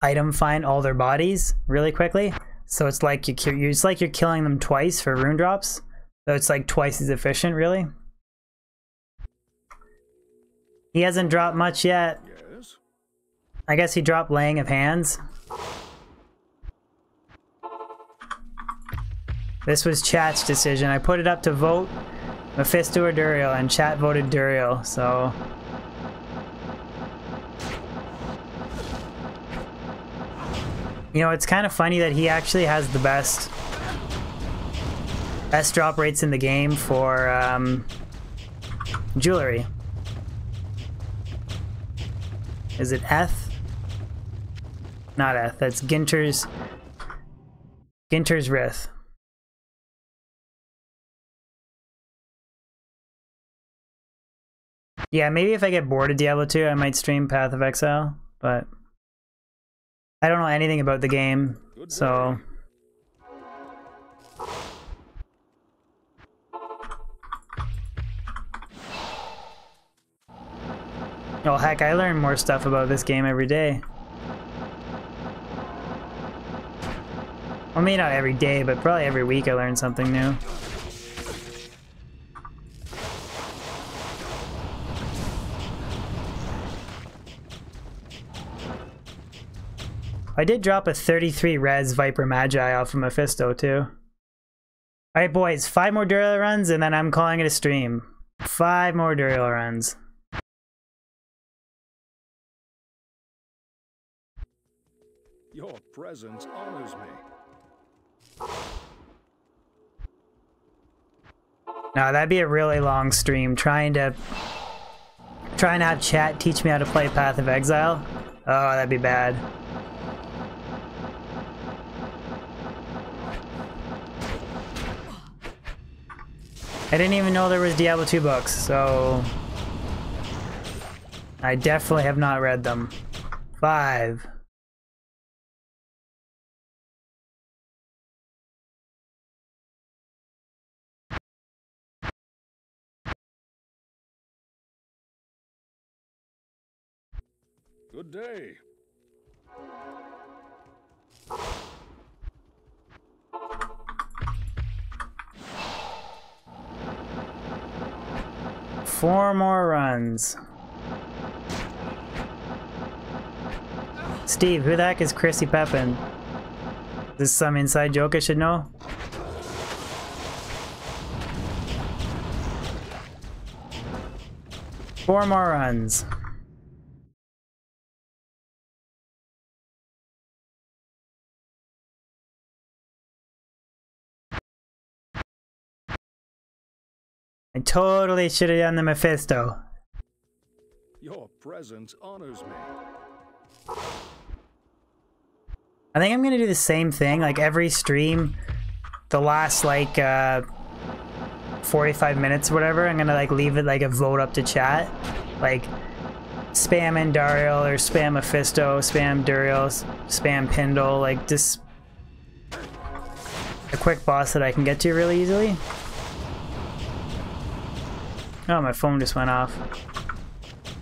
[SPEAKER 1] item find all their bodies really quickly. So it's like you're killing them twice for rune drops. So it's like twice as efficient, really. He hasn't dropped much yet.
[SPEAKER 6] Yes.
[SPEAKER 1] I guess he dropped Laying of Hands. This was chat's decision. I put it up to vote Mephisto or Andariel, and chat voted Andariel, so... You know, it's kind of funny that he actually has the best drop rates in the game for jewelry. Is it Eth? Not Eth, that's Ginter's Rith. Yeah, maybe if I get bored of Diablo 2, I might stream Path of Exile, but I don't know anything about the game, so... Oh heck, I learn more stuff about this game every day. Well, maybe not every day, but probably every week I learn something new. I did drop a 33 res Viper Magi off of Mephisto too. Alright boys, 5 more Andariel runs and then I'm calling it a stream. 5 more Andariel runs.
[SPEAKER 6] Your presence honors me.
[SPEAKER 1] No, that'd be a really long stream trying to have chat teach me how to play Path of Exile. Oh, that'd be bad. I didn't even know there was Diablo 2 books, so I definitely have not read them. 5.
[SPEAKER 6] Good day.
[SPEAKER 1] Four more runs. Steve, who the heck is Chrissy Pepin? Is this some inside joke I should know? Four more runs. I totally should have done the Mephisto.
[SPEAKER 6] Your presence honors me.
[SPEAKER 1] I think I'm gonna do the same thing, like every stream, the last like 45 minutes or whatever, I'm gonna like leave it like a vote up to chat. Like spam Andariel or spam Mephisto, spam Duriel, spam Pindle, like just a quick boss that I can get to really easily. Oh, my phone just went off.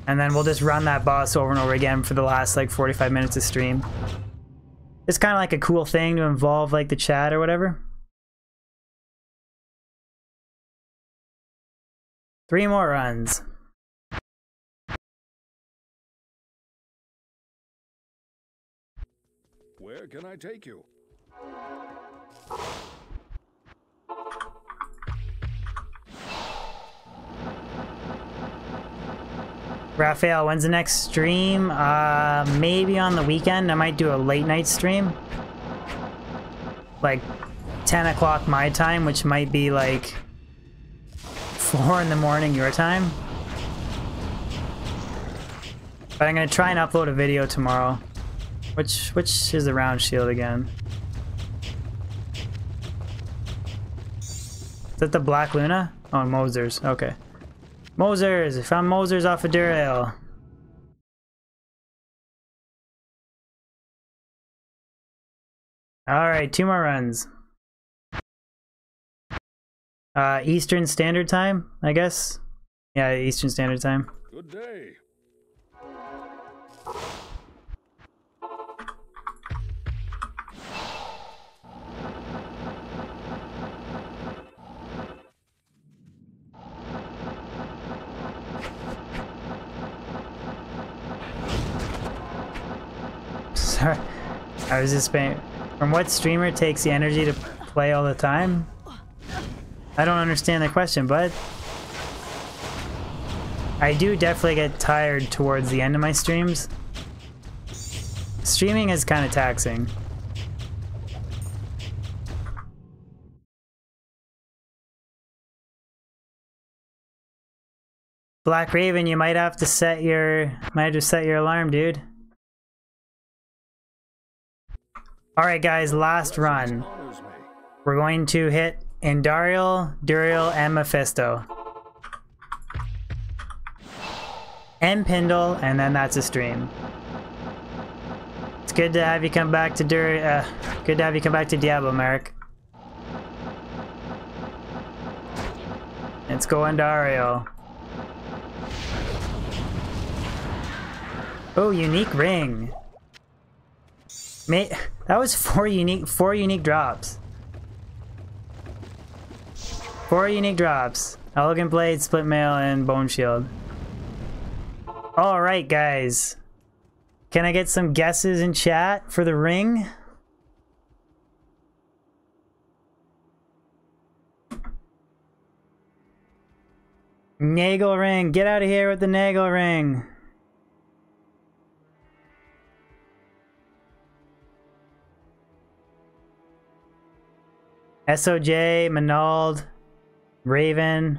[SPEAKER 1] And then we'll just run that boss over and over again for the last like 45 minutes of stream. It's kind of like a cool thing to involve like the chat or whatever. 3 more runs.
[SPEAKER 6] Where can I take you?
[SPEAKER 1] Raphael, when's the next stream? Maybe on the weekend. I might do a late night stream. Like 10 o'clock my time, which might be like 4 in the morning your time. But I'm gonna try and upload a video tomorrow. Which is the round shield again? Is that the Black Luna? Oh, Moser's. Okay. Moser's! I found Moser's off of Andariel. Alright, 2 more runs. Eastern Standard Time, I guess? Yeah, Eastern Standard Time.
[SPEAKER 6] Good day.
[SPEAKER 1] Sorry, I was just saying, from what streamer takes the energy to play all the time? I don't understand the question, but I do definitely get tired towards the end of my streams. Streaming is kind of taxing. Black Raven, you might have to set your alarm, dude. Alright guys, last run. We're going to hit Andariel, Duriel, and Mephisto. And Pindle, and then that's a stream. It's good to have you come back to good to have you come back to Diablo, Merrick. Let's go Andariel. Oh, unique ring. That was 4 unique drops. 4 unique drops. Elegant Blade, Split Mail, and Bone Shield. Alright guys. Can I get some guesses in chat for the ring? Nagel ring. Get out of here with the Nagel ring. SOJ, Manald, Raven.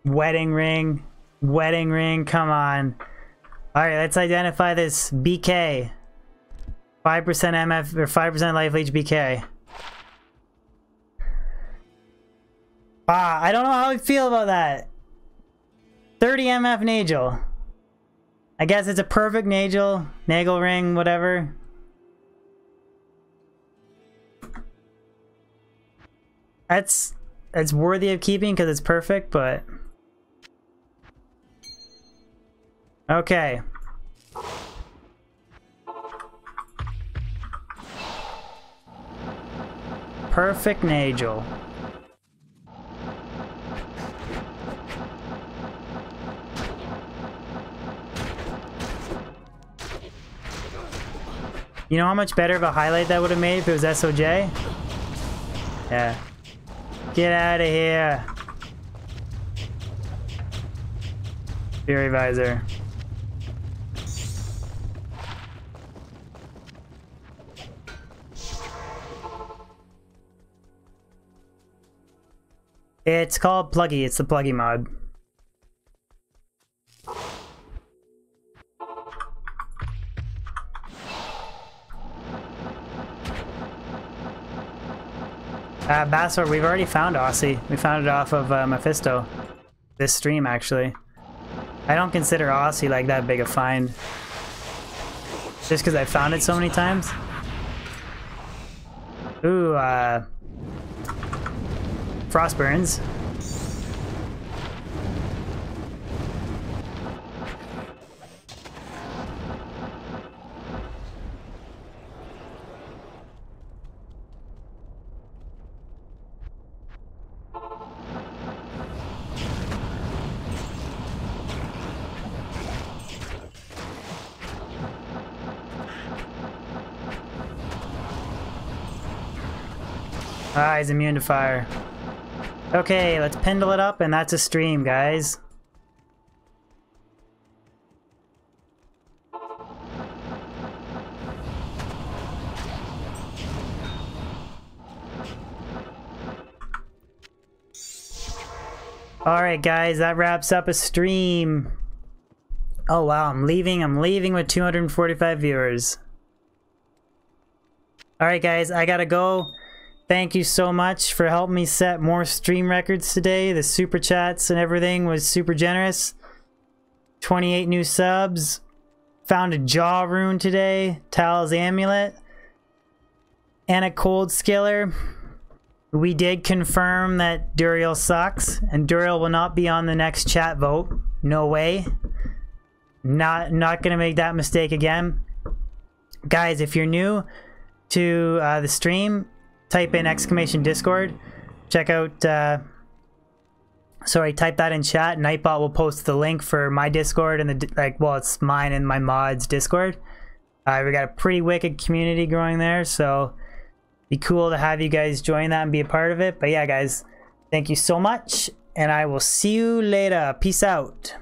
[SPEAKER 1] Wedding ring. Wedding ring, come on. Alright, let's identify this BK. 5% MF or 5% life leech BK. I don't know how I feel about that. 30 MF Nagel. I guess it's a perfect Nagel ring, whatever. That's worthy of keeping because it's perfect, but okay. Perfect Nagel. You know how much better of a highlight that would have made if it was SOJ? Yeah. Get out of here. Fury Visor. It's called Pluggy. It's the Pluggy mod. Bassor, we've already found Aussie. We found it off of Mephisto. This stream, actually. I don't consider Aussie like that big a find. Just because I found it so many times. Ooh, Frostburns. Ah, he's immune to fire. Okay, let's pendle it up, and that's a stream, guys. Alright, guys, that wraps up a stream. Oh, wow, I'm leaving with 245 viewers. Alright, guys, I gotta go. Thank you so much for helping me set more stream records today. The super chats and everything was super generous. 28 new subs. Found a jaw rune today. Tal's amulet. And a cold skiller. We did confirm that Andariel sucks. And Andariel will not be on the next chat vote. No way. Not gonna make that mistake again. Guys, if you're new to the stream, type in exclamation Discord. Check out, sorry, type that in chat. Nightbot will post the link for my Discord and the, well, it's mine and my mod's Discord. We got a pretty wicked community growing there, so be cool to have you guys join that and be a part of it. But yeah, guys, thank you so much, and I will see you later. Peace out.